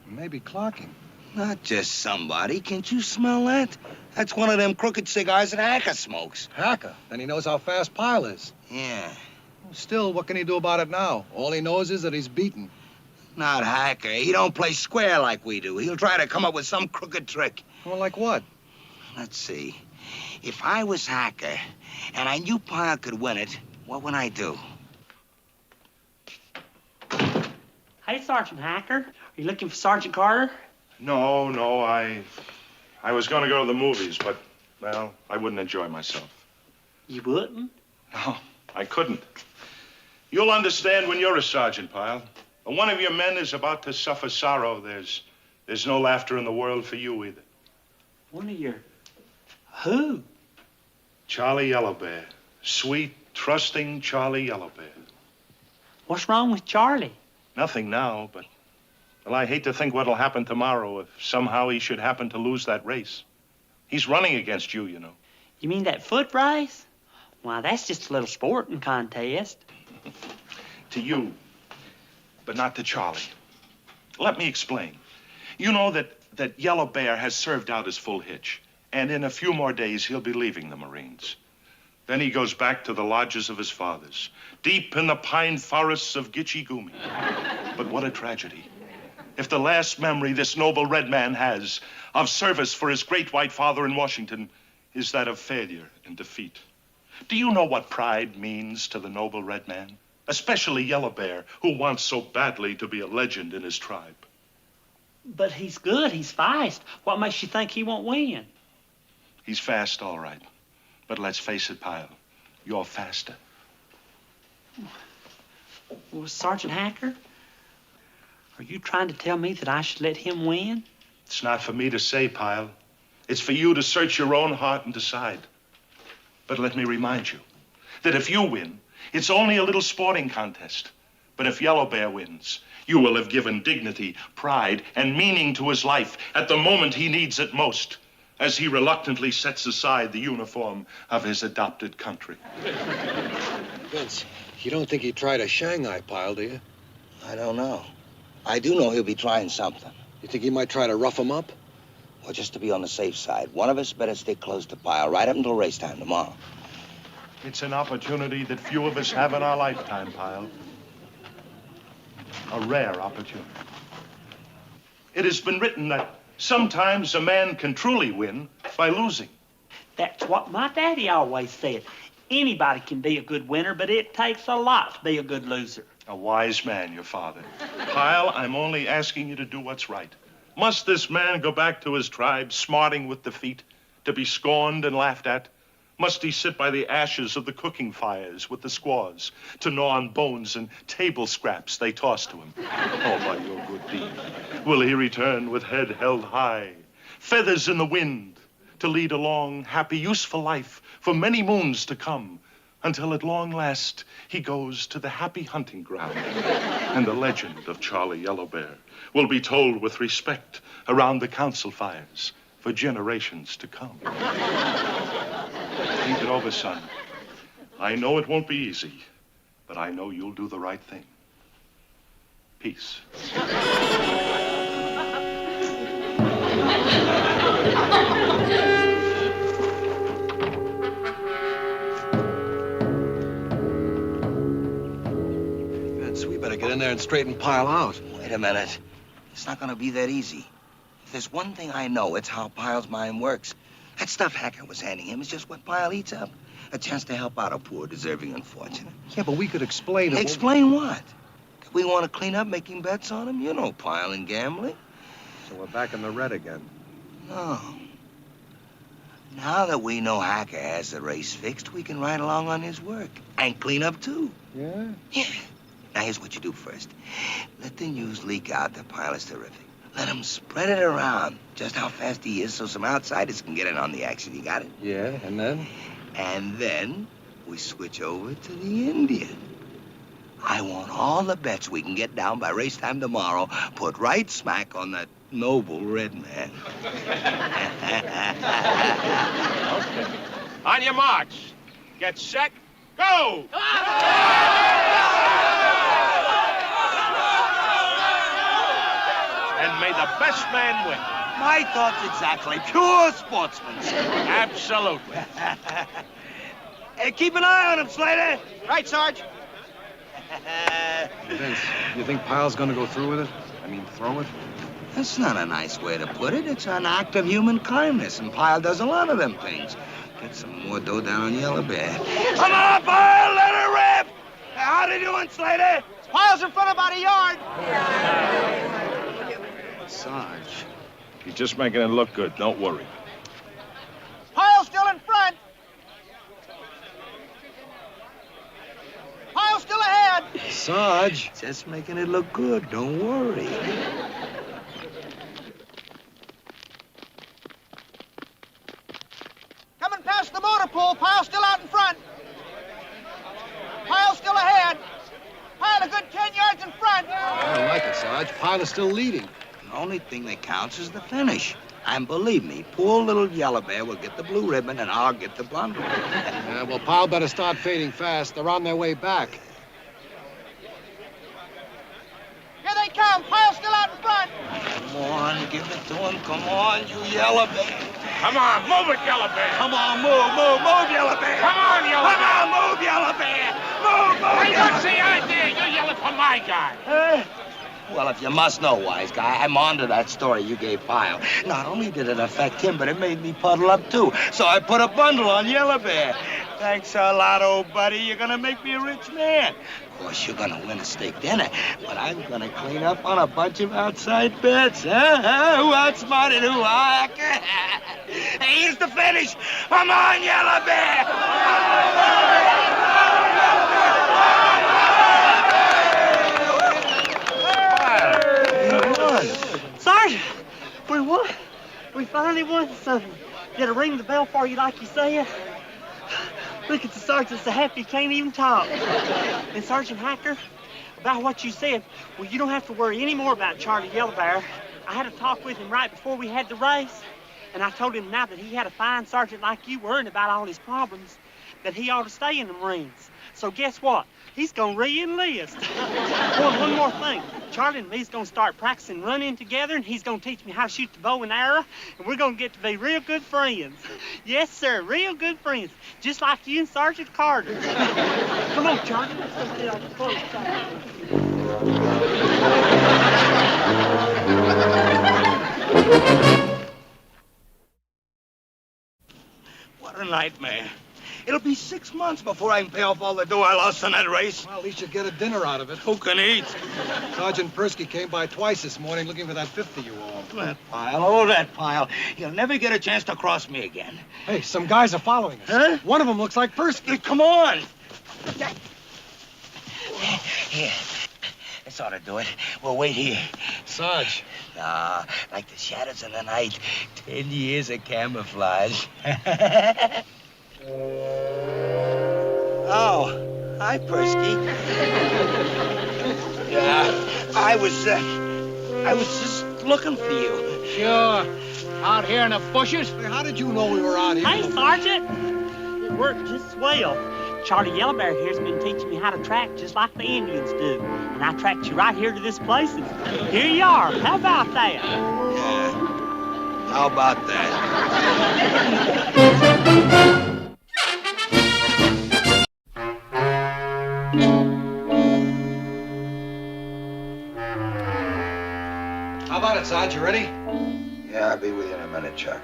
Maybe clocking. Not just somebody. Can't you smell that? That's one of them crooked cigars that Hacker smokes. Hacker? Then he knows how fast Pyle is. Yeah. Still, what can he do about it now? All he knows is that he's beaten. Not Hacker. He don't play square like we do. He'll try to come up with some crooked trick. Well, like what? Let's see. If I was Hacker and I knew Pyle could win it, what would I do? Hey, Sergeant Hacker. Are you looking for Sergeant Carter? No, I was gonna go to the movies, but, well, I wouldn't enjoy myself. You wouldn't? No, I couldn't. You'll understand when you're a sergeant, Pyle. When one of your men is about to suffer sorrow, there's no laughter in the world for you either. One of your... Who? Charlie Yellowbear. Sweet, trusting Charlie Yellowbear. What's wrong with Charlie? Nothing now, but, well, I hate to think what'll happen tomorrow if somehow he should happen to lose that race. He's running against you, you know. You mean that foot race? Why, that's just a little sporting contest. To you, but not to Charlie. Let me explain. You know that Yellow Bear has served out his full hitch, and in a few more days he'll be leaving the Marines. Then he goes back to the lodges of his fathers, deep in the pine forests of Gitche Gumee. But what a tragedy. If the last memory this noble red man has of service for his great white father in Washington is that of failure and defeat. Do you know what pride means to the noble red man? Especially Yellow Bear, who wants so badly to be a legend in his tribe. But he's good. He's fast. What makes you think he won't win? He's fast, all right. But let's face it, Pyle, you're faster. Well, Sergeant Hacker, are you trying to tell me that I should let him win? It's not for me to say, Pyle. It's for you to search your own heart and decide. But let me remind you that if you win, it's only a little sporting contest. But if Yellow Bear wins, you will have given dignity, pride, and meaning to his life at the moment he needs it most, as he reluctantly sets aside the uniform of his adopted country. Vince, you don't think he'd try to Shanghai Pyle, do you? I don't know. I do know he'll be trying something. You think he might try to rough him up? Well, just to be on the safe side, one of us better stay close to Pyle right up until race time tomorrow. It's an opportunity that few of us have in our lifetime, Pyle. A rare opportunity. It has been written that sometimes a man can truly win by losing. That's what my daddy always said. Anybody can be a good winner, but it takes a lot to be a good loser. A wise man, your father. Pyle, I'm only asking you to do what's right. Must this man go back to his tribe, smarting with defeat, to be scorned and laughed at? Must he sit by the ashes of the cooking fires with the squaws, to gnaw on bones and table scraps they toss to him? Oh, by your good deed, will he return with head held high, feathers in the wind, to lead a long, happy, useful life for many moons to come, until at long last he goes to the happy hunting ground, and the legend of Charlie Yellow Bear will be told with respect around the council fires for generations to come. Think it over, son. I know it won't be easy, but I know you'll do the right thing. Peace. Vince, we better get in there and straighten Pyle out. Wait a minute. It's not going to be that easy. If there's one thing I know, it's how Pyle's mind works. That stuff Hacker was handing him is just what Pyle eats up. A chance to help out a poor, deserving unfortunate. Yeah, but we could explain it. Explain what? That we want to clean up making bets on him? You know Pyle and gambling. So we're back in the red again. No. Now that we know Hacker has the race fixed, we can ride along on his work. And clean up, too. Yeah? Yeah. Now, here's what you do first. Let the news leak out that Pyle is terrific. Let him spread it around, just how fast he is, so some outsiders can get in on the action. You got it? Yeah, and then? And then we switch over to the Indian. I want all the bets we can get down by race time tomorrow put right smack on that noble red man. Okay. On your march. Get set. Go! And may the best man win. My thoughts exactly. Pure sportsmanship. Absolutely. Hey, keep an eye on him, Slater. Right, Sarge. Vince, you think Pyle's gonna go through with it? I mean, throw it? That's not a nice way to put it. It's an act of human kindness, and Pyle does a lot of them things. Get some more dough down on Yellow Bear. Come on, Pyle, let her rip! How they doing, Slater? Pyle's in front about a yard. Sarge. He's just making it look good. Don't worry. Pyle's still in front. Pyle's still ahead. Sarge. Just making it look good. Don't worry. Coming past the motor pool. Pyle's still out in front. Pyle's still ahead. Pyle a good 10 yards in front. I don't like it, Sarge. Pyle is still leading. The only thing that counts is the finish. And believe me, poor little Yellow Bear will get the blue ribbon and I'll get the bundle. Yeah, well, Pyle better start fading fast. They're on their way back. Here they come. Pyle's still out in front. Come on, give it to him. Come on, you Yellow Bear. Come on, move it, Yellow Bear. Come on, move, Yellow Bear. Come on, Yellow Bear. Come on, move, Yellow Bear. Move, Hey, Yellow what's the idea? You're yelling for my guy. Well, if you must know, wise guy, I'm on to that story you gave Pyle. Not only did it affect him, but it made me puddle up, too. So I put a bundle on Yellow Bear. Thanks a lot, old buddy. You're gonna make me a rich man. Of course, you're gonna win a steak dinner, but I'm gonna clean up on a bunch of outside bets, huh? Who outsmarted who, huh? Hey, here's the finish. Come on, Yellow Bear! Sergeant, we won. We finally won something. Did I ring the bell for you like you said? Look at the sergeant so happy he can't even talk. And Sergeant Hacker, about what you said, well, you don't have to worry any more about Charlie Yellow Bear. I had a talk with him right before we had the race, and I told him now that he had a fine sergeant like you worrying about all his problems, that he ought to stay in the Marines. So guess what? He's gonna re-enlist. Oh, one more thing. Charlie and me's gonna start practicing running together, and he's gonna teach me how to shoot the bow and arrow, and we're gonna get to be real good friends. Yes, sir, real good friends. Just like you and Sergeant Carter. Come on, Charlie. Let's go get our clothes. What a nightmare. It'll be 6 months before I can pay off all the dough I lost in that race. Well, at least you get a dinner out of it. Who can eat? Sergeant Persky came by twice this morning looking for that 50 you owe. That Pyle, oh, that Pyle. He'll never get a chance to cross me again. Hey, some guys are following us. Huh? One of them looks like Persky. Come on. Here. This ought to do it. We'll wait here. Sarge. Nah, like the shadows in the night. 10 years of camouflage. Oh, hi, Persky. Yeah, I was just looking for you. Sure. Out here in the bushes? Hey, how did you know we were out here? Hey, Sergeant. It worked just swell. Charlie Yellow Bear here's been teaching me how to track just like the Indians do. And I tracked you right here to this place, and here you are. How about that? Yeah. How about that? How about it, Sarge? You ready? Yeah, I'll be with you in a minute, Chuck.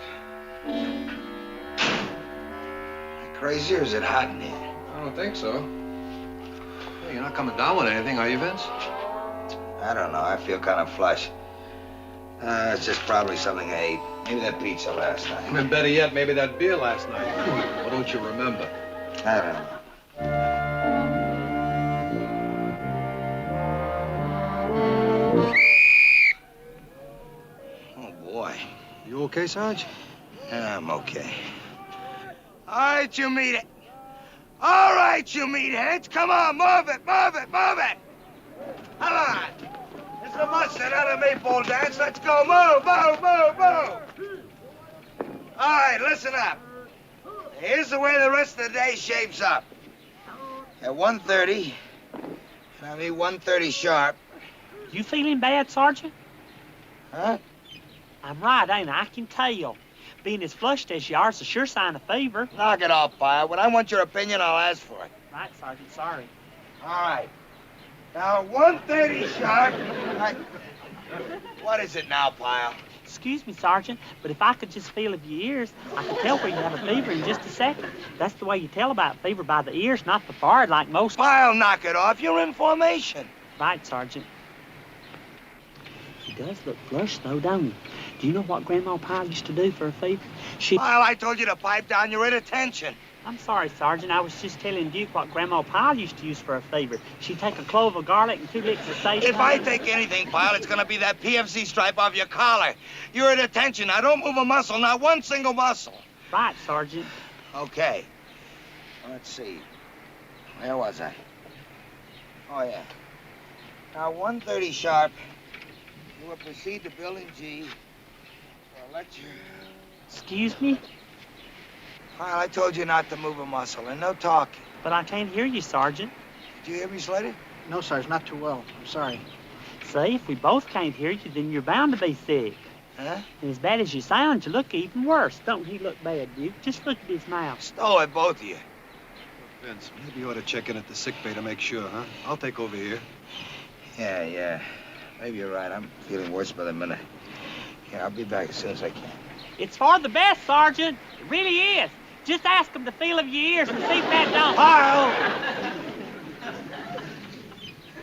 Crazy, or is it hot in here? I don't think so. Hey, you're not coming down with anything, are you, Vince? I don't know. I feel kind of flush. It's just probably something I ate. Maybe that pizza last night. And better yet, maybe that beer last night. What don't you remember? I don't know. Oh, boy. You okay, Sarge? Yeah, I'm okay. All right, you meat it. All right, you meatheads. Come on, move it, move it, move it. Come on. It's a mustard, not a maypole dance. Let's go. Move, move, move, move. All right, listen up. Here's the way the rest of the day shapes up. At 1:30, and I mean 1:30 sharp. You feeling bad, Sergeant? Huh? I'm right, ain't I? I can tell. Being as flushed as you are is a sure sign of fever. Knock it off, Pyle. When I want your opinion, I'll ask for it. Right, Sergeant, sorry. All right. Now, 1:30 sharp. What is it now, Pyle? Excuse me, Sergeant, but if I could just feel of your ears, I could tell where you have a fever in just a second. That's the way you tell about fever, by the ears, not the forehead like most. Pyle, knock it off. You're in formation. Right, Sergeant. He does look flushed, though, don't he? Do you know what Grandma Pyle used to do for a fever? Pyle, I told you to pipe down your inattention. I'm sorry, Sergeant. I was just telling Duke what Grandma Pyle used to use for a fever. She'd take a clove of garlic and 2 licks of sage. If I take anything, Pyle, it's gonna be that PFC stripe off your collar. You're at attention. I don't move a muscle, not one single muscle. Right, Sergeant. Okay. Let's see. Where was I? Oh, yeah. Now, 1:30 sharp, you will proceed to Building G for a lecture. Excuse me? Pyle, I told you not to move a muscle and no talking. But I can't hear you, Sergeant. Did you hear me, Slater? No, Sarge, not too well. I'm sorry. See, if we both can't hear you, then you're bound to be sick. Huh? And as bad as you sound, you look even worse. Don't he look bad, Duke? Just look at his mouth. Stow it, both of you. Vince, maybe you ought to check in at the sick bay to make sure, huh? I'll take over here. Yeah. Maybe you're right. I'm feeling worse by the minute. Yeah, I'll be back as soon as I can. It's for the best, Sergeant. It really is. Just ask him the feel of your ears and see if that don't. Pyle!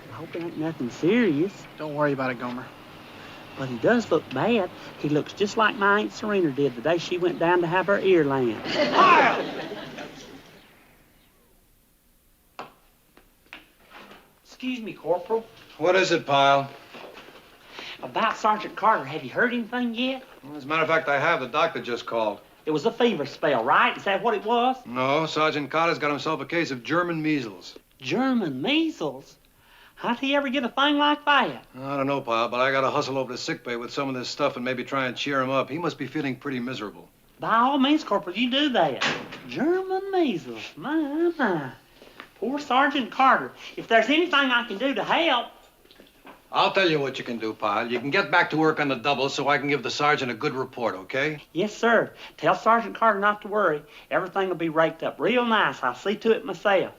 I hope it ain't nothing serious. Don't worry about it, Gomer. But he does look bad. He looks just like my Aunt Serena did the day she went down to have her ear lanced. Pyle! Excuse me, Corporal. What is it, Pyle? About Sergeant Carter, have you heard anything yet? Well, as a matter of fact, I have. The doctor just called. It was a fever spell, right? Is that what it was? No, Sergeant Carter's got himself a case of German measles. German measles? How'd he ever get a thing like that? I don't know, Pyle, but I gotta hustle over to sick bay with some of this stuff and maybe try and cheer him up. He must be feeling pretty miserable. By all means, Corporal, you do that. German measles. My. Poor Sergeant Carter. If there's anything I can do to help. I'll tell you what you can do, Pyle. You can get back to work on the double so I can give the sergeant a good report, okay? Yes, sir. Tell Sergeant Carter not to worry. Everything will be raked up real nice. I'll see to it myself.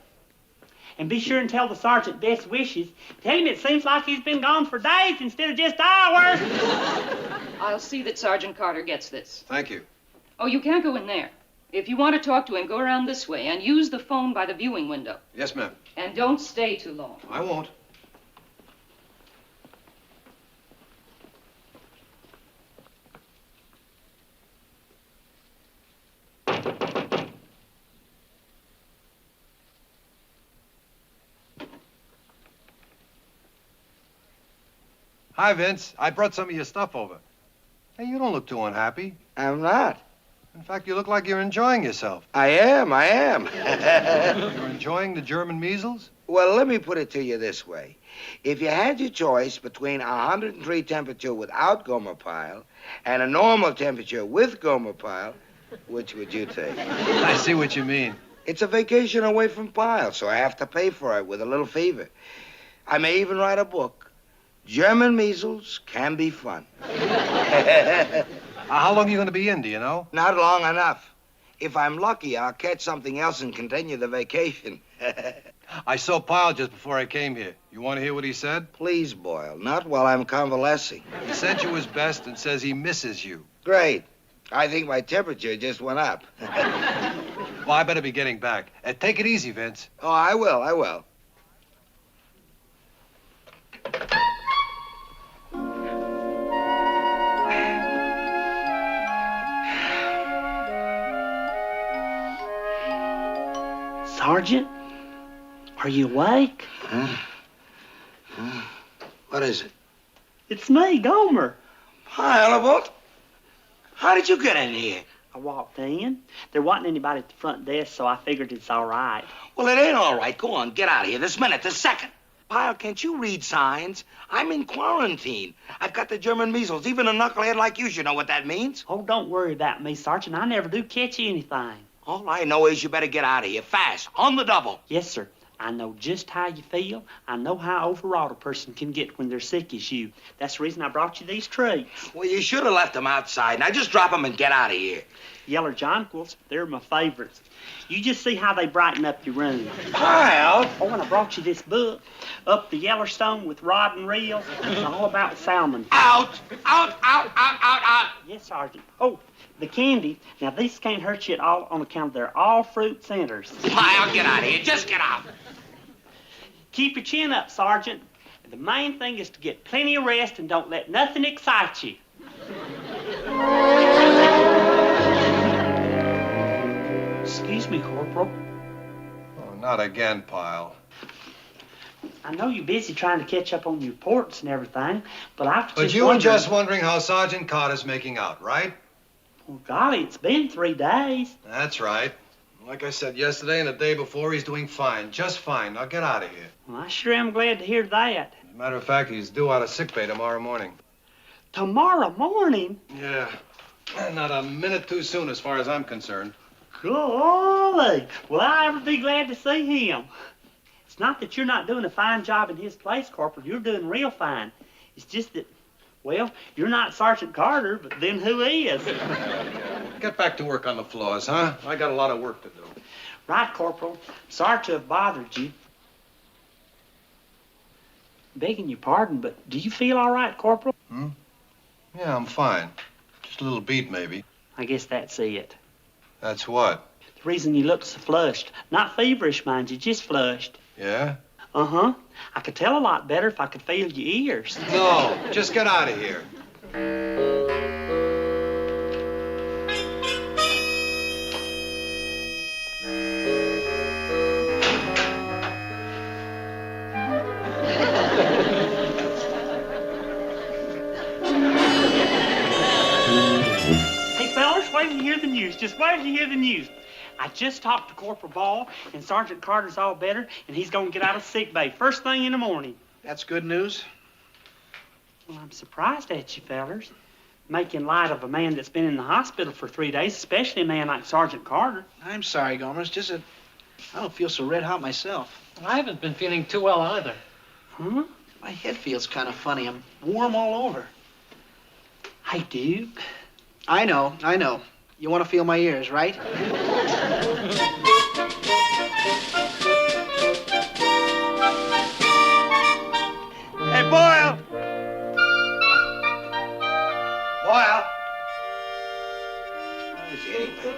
And be sure and tell the sergeant best wishes. Tell him it seems like he's been gone for days instead of just hours. I'll see that Sergeant Carter gets this. Thank you. Oh, you can't go in there. If you want to talk to him, go around this way and use the phone by the viewing window. Yes, ma'am. And don't stay too long. I won't. Hi, Vince. I brought some of your stuff over. Hey, you don't look too unhappy. I'm not. In fact, you look like you're enjoying yourself. I am. You're enjoying the German measles? Well, let me put it to you this way. If you had your choice between a 103 temperature without Gomer Pyle and a normal temperature with Gomer Pyle, which would you take? I see what you mean. It's a vacation away from Pyle, so I have to pay for it with a little fever. I may even write a book. German measles can be fun. How long are you going to be in, do you know? Not long enough. If I'm lucky, I'll catch something else and continue the vacation. I saw Pyle just before I came here. You want to hear what he said? Please, Boyle, not while I'm convalescing. He sent you his best and says he misses you. Great. I think my temperature just went up. Well, I better be getting back. Take it easy, Vince. Oh, I will. Sergeant, are you awake? What is it? It's me, Gomer. Pyle, what? How did you get in here? I walked in. There wasn't anybody at the front desk, so I figured it's all right. Well, it ain't all right. Go on, get out of here this minute, this second. Pyle, can't you read signs? I'm in quarantine. I've got the German measles. Even a knucklehead like you should know what that means. Oh, don't worry about me, Sergeant. I never do catch anything. All I know is you better get out of here fast, on the double. Yes, sir. I know just how you feel. I know how overwrought a person can get when they're sick as you. That's the reason I brought you these treats. Well, you should have left them outside. Now just drop them and get out of here. Yeller jonquils, they're my favorites. You just see how they brighten up your room. Pyle! Oh, and I brought you this book, Up the Yellowstone with Rod and Reel. It's all about salmon. Out! Yes, Sergeant. Oh, the candy. Now, these can't hurt you at all on account of they're all fruit centers. Pyle, get out of here. Just get out. Keep your chin up, Sergeant. The main thing is to get plenty of rest and don't let nothing excite you. Excuse me, Corporal. Oh, not again, Pyle. I know you're busy trying to catch up on your reports and everything, but I was But just you were wondering... just wondering how Sergeant Carter's making out, right? Well, golly, it's been 3 days. That's right. Like I said yesterday and the day before, he's doing fine. Just fine. Now get out of here. Well, I sure am glad to hear that. As a matter of fact, he's due out of sickbay tomorrow morning. Tomorrow morning? Yeah. Not a minute too soon as far as I'm concerned. Golly, will I ever be glad to see him? It's not that you're not doing a fine job in his place, Corporal. You're doing real fine. It's just that, Well, you're not Sergeant Carter, but then who is? Get back to work on the floors, huh? I got a lot of work to do. Right, Corporal. Sorry to have bothered you. Begging your pardon, but do you feel all right, Corporal? Yeah, I'm fine. Just a little beat, maybe. I guess that's it. That's what? The reason you look so flushed. Not feverish, mind you, just flushed. Yeah? Uh-huh. I could tell a lot better if I could feel your ears. No, just get out of here. Hey, fellas, wait till you hear the news. Just wait till you hear the news. I just talked to Corporal Ball, and Sergeant Carter's all better, and he's going to get out of sick bay first thing in the morning. That's good news. Well, I'm surprised at you, fellers. Making light of a man that's been in the hospital for 3 days, especially a man like Sergeant Carter. I'm sorry, Gomer. It's just that I don't feel so red hot myself. I haven't been feeling too well either. Huh? My head feels kind of funny. I'm warm all over. Hey, Duke. I know. You want to feel my ears, right? Hey, Boyle! Boyle! Where is he anyway?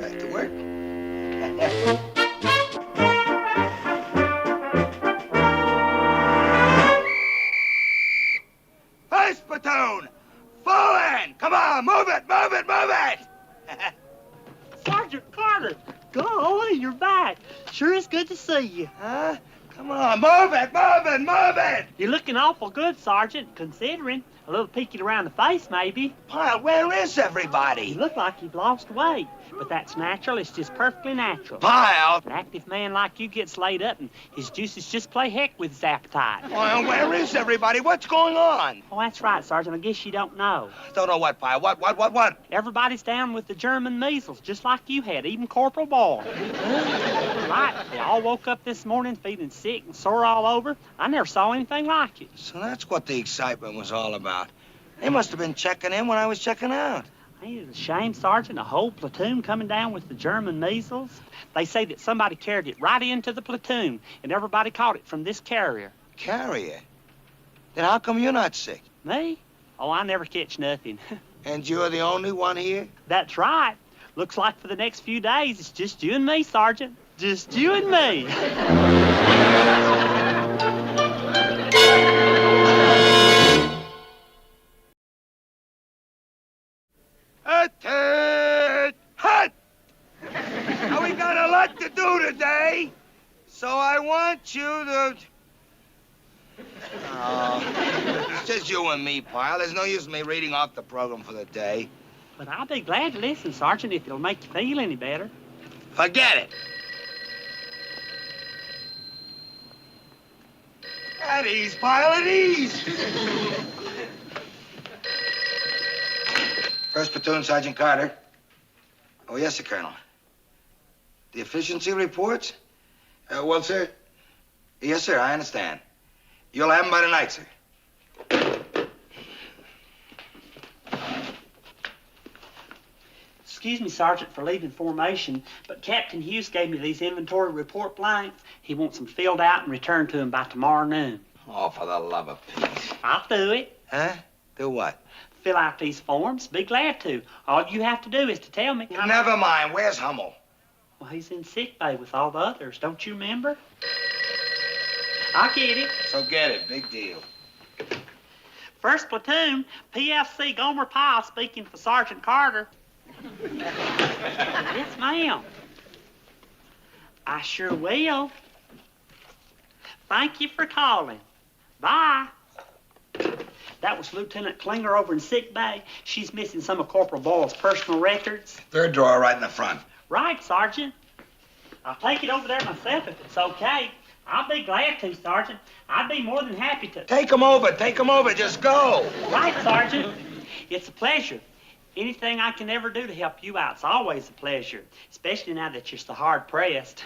Back to work. First platoon! Fall in! Come on, move it! Sergeant Carter! Golly, you're back. Sure is good to see you. Huh? Come on, move it! You're looking awful good, Sergeant, considering. A little peeking around the face, maybe. Pyle, where is everybody? You look like you've lost weight. But that's natural. It's just perfectly natural. Pyle! An active man like you gets laid up, and his juices just play heck with his appetite. Well, where is everybody? What's going on? Oh, that's right, Sergeant. I guess you don't know. Don't know what, Pyle? What? Everybody's down with the German measles, just like you had, even Corporal Ball. Right. They all woke up this morning feeling sick and sore all over. I never saw anything like it. So that's what the excitement was all about. They must have been checking in when I was checking out. Ain't it a shame, Sergeant, a whole platoon coming down with the German measles? They say that somebody carried it right into the platoon, and everybody caught it from this carrier. Carrier? Then how come you're not sick? Me? Oh, I never catch nothing. And you're the only one here? That's right. Looks like for the next few days, it's just you and me, Sergeant. Just you and me. Hut! Now, we got a lot to do today, so I want you to... Oh, it's just you and me, Pyle. There's no use in me reading off the program for the day. But I'll be glad to listen, Sergeant, if it'll make you feel any better. Forget it. At ease, Pyle, at ease. First platoon, Sergeant Carter. Oh, yes, sir, Colonel. The efficiency reports? Well, sir. Yes, sir, I understand. You'll have them by tonight, sir. Excuse me, Sergeant, for leaving formation, but Captain Hughes gave me these inventory report blanks. He wants them filled out and returned to him by tomorrow noon. Oh, for the love of Pete. I'll do it. Huh? Do what? Fill out these forms. Be glad to. All you have to do is to tell me. Never mind. Where's Hummel? Well, he's in sick bay with all the others. Don't you remember? I'll get it. So get it. Big deal. First platoon, PFC Gomer Pyle speaking for Sergeant Carter. Yes, ma'am. I sure will. Thank you for calling. Bye. That was Lieutenant Klinger over in sick bay. She's missing some of Corporal Ball's personal records. Third drawer right in the front. Right, Sergeant. I'll take it over there myself if it's okay. I'll be glad to, Sergeant. I'd be more than happy to. Take 'em over. Just go. Right, Sergeant. It's a pleasure. Anything I can ever do to help you out's always a pleasure, especially now that you're so hard-pressed.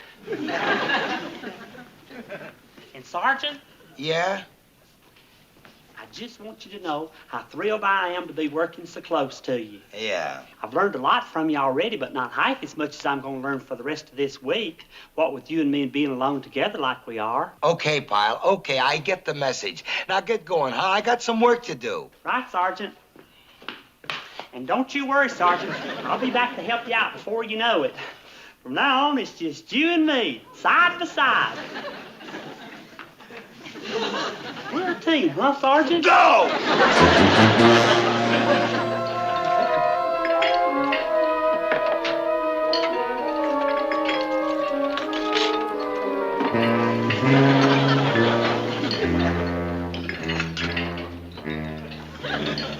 And, Sergeant? Yeah? I just want you to know how thrilled I am to be working so close to you. Yeah. I've learned a lot from you already, but not half as much as I'm going to learn for the rest of this week. What with you and me being alone together like we are. Okay, Pyle. Okay, I get the message. Now get going, huh? I got some work to do. Right, Sergeant. And don't you worry, Sergeant. I'll be back to help you out before you know it. From now on, it's just you and me, side by side. We're a team, huh, Sergeant? Go!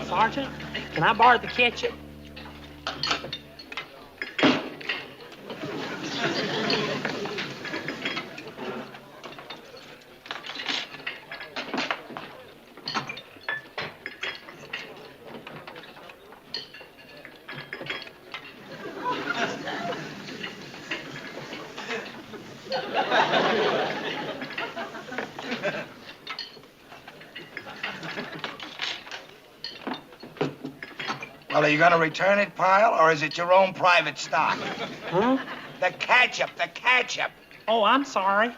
Sergeant, can I borrow the ketchup? Well, are you going to return it, Pyle, or is it your own private stock? Huh? The ketchup, the ketchup. Oh, I'm sorry.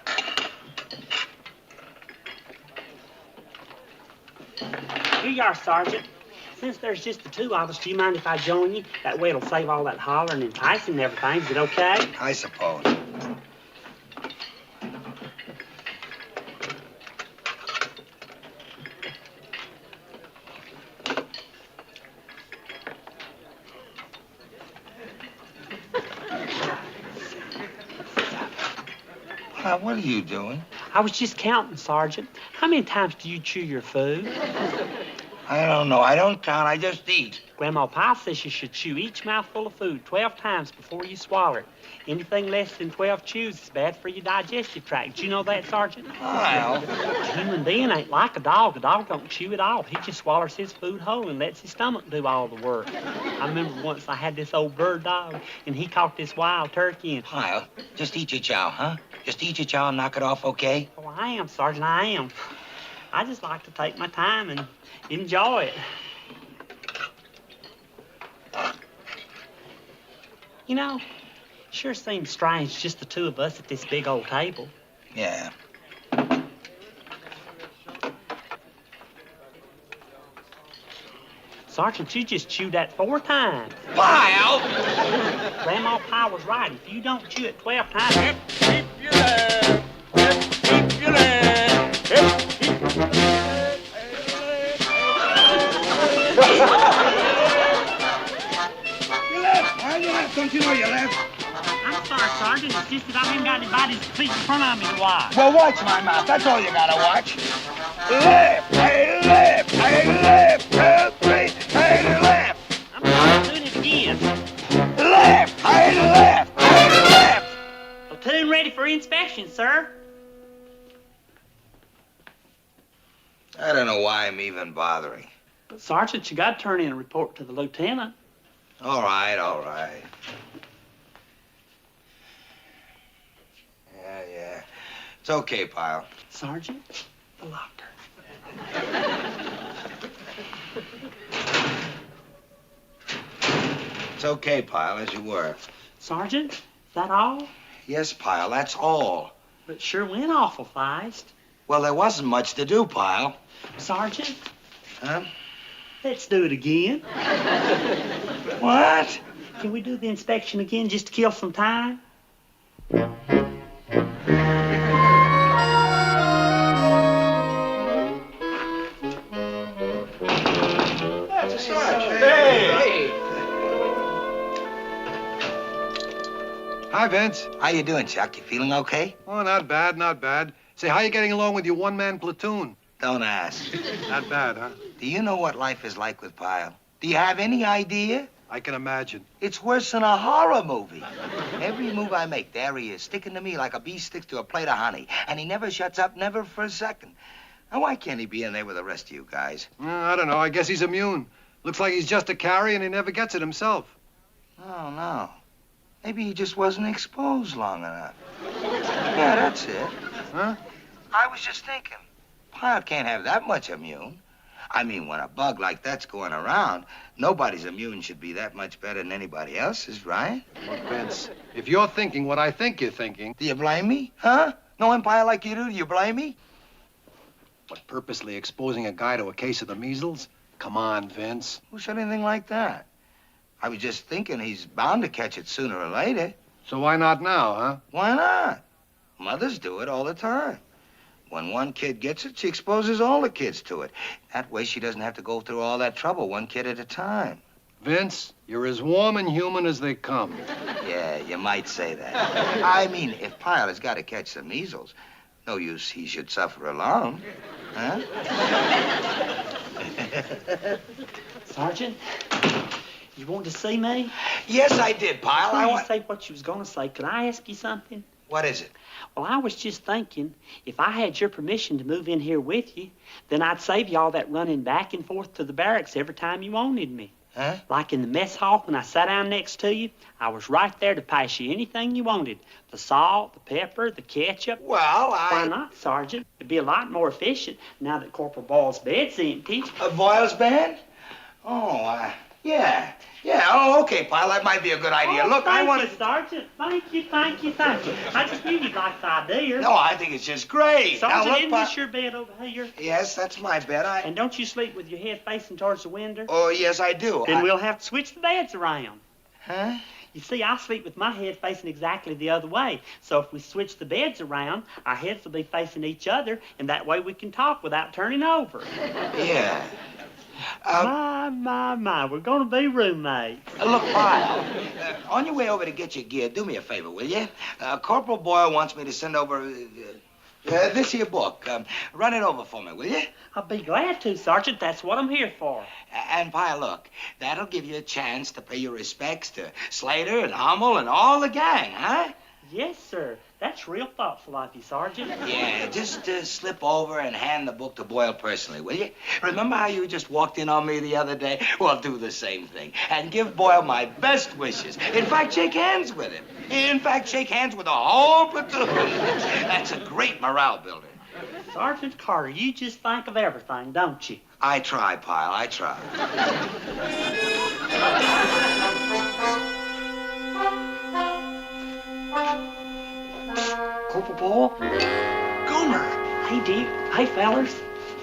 Here you are, Sergeant. Since there's just the two of us, do you mind if I join you? That way it'll save all that hollering and enticing and everything. Is it okay? I suppose. What are you doing? I was just counting, Sergeant. How many times do you chew your food? I don't know. I don't count. I just eat. Grandma Pyle says you should chew each mouthful of food 12 times before you swallow it. Anything less than 12 chews is bad for your digestive tract. Do you know that, Sergeant? Pyle. A human being ain't like a dog. A dog don't chew at all. He just swallows his food whole and lets his stomach do all the work. I remember once I had this old bird dog, and he caught this wild turkey and... Pyle, just eat your chow, huh? Just eat your chow and knock it off, okay? Oh, I am, Sergeant, I am. I just like to take my time and enjoy it. You know, sure seems strange just the two of us at this big old table. Yeah. Sergeant, you just chewed that 4 times. Pyle! Grandma Pyle was right. If you don't chew it 12 times... Keep your left. Keep your left. You left. Why you left? Don't you know you left? I'm sorry, Sergeant. It's just that I haven't got anybody's feet in front of me to watch. Well, watch my mouth. That's all you gotta watch. Left, hey, left, hey, left, hey, hey, left. I'm not doing it again. Left, hey, left, hey, left. Platoon ready for inspection, sir. I don't know why I'm even bothering. But, Sergeant, you got to turn in a report to the lieutenant. All right, all right. Yeah. It's okay, Pyle. Sergeant, the locker. It's okay, Pyle, as you were. Sergeant, is that all? Yes, Pyle, that's all. But sure went awful fast. Well, there wasn't much to do, Pyle. Sergeant? Huh? Let's do it again. What? Can we do the inspection again just to kill some time? Hey! Hi, Vince. How you doing, Chuck? You feeling okay? Oh, not bad, not bad. Say, how you getting along with your one-man platoon? Don't ask. Not bad, huh? Do you know what life is like with Pyle? Do you have any idea? I can imagine. It's worse than a horror movie. Every move I make, there he is, sticking to me like a bee sticks to a plate of honey. And he never shuts up, never for a second. Now, why can't he be in there with the rest of you guys? I don't know. I guess he's immune. Looks like he's just a carry and he never gets it himself. Oh, no. Maybe he just wasn't exposed long enough. Yeah, that's it. Huh? I was just thinking. Pyle can't have that much immune. I mean, when a bug like that's going around, nobody's immune should be that much better than anybody else's, right? Look, Vince, if you're thinking what I think you're thinking... Do you blame me? Huh? Knowing Pyle like you do you blame me? What, purposely exposing a guy to a case of the measles? Come on, Vince. Who said anything like that? I was just thinking he's bound to catch it sooner or later. So why not now, huh? Why not? Mothers do it all the time. When one kid gets it, she exposes all the kids to it. That way she doesn't have to go through all that trouble, one kid at a time. Vince, you're as warm and human as they come. Yeah, you might say that. I mean, if Pyle has got to catch the measles, no use he should suffer alone. Huh? Sergeant, you wanted to see me? Yes, I did, Pyle. Before you say what you was going to say, could I ask you something? What is it? Well, I was just thinking, if I had your permission to move in here with you, then I'd save you all that running back and forth to the barracks every time you wanted me. Huh? Like in the mess hall, when I sat down next to you, I was right there to pass you anything you wanted. The salt, the pepper, the ketchup. Well, Why not, Sergeant? It'd be a lot more efficient now that Corporal Boyle's bed's empty. Boyle's bed? Oh, yeah. Yeah, oh, okay, Pyle, that might be a good idea. Oh, Look, I want to... Sergeant. Thank you. I just knew you'd like the idea. No, I think it's just great. Sergeant, now, look, isn't this your bed over here? Yes, that's my bed. And don't you sleep with your head facing towards the window? Oh, yes, I do. Then we'll have to switch the beds around. Huh? You see, I sleep with my head facing exactly the other way. So if we switch the beds around, our heads will be facing each other, and that way we can talk without turning over. Yeah. My, we're going to be roommates. Look, Pyle, on your way over to get your gear, do me a favor, will you? Corporal Boyle wants me to send over this here book. Run it over for me, will you? I'll be glad to, Sergeant. That's what I'm here for. And, Pyle, look, that'll give you a chance to pay your respects to Slater and Hummel and all the gang, huh? Yes, sir. That's real thoughtful of you, Sergeant. Yeah, just slip over and hand the book to Boyle personally, will you? Remember how you just walked in on me the other day? Well, do the same thing. And give Boyle my best wishes. In fact, shake hands with him. In fact, shake hands with the whole platoon. That's a great morale builder. Sergeant Carter, you just think of everything, don't you? I try, Pyle, I try. Corporal Boyle? Gomer! Hey, Dick. Hey, fellers.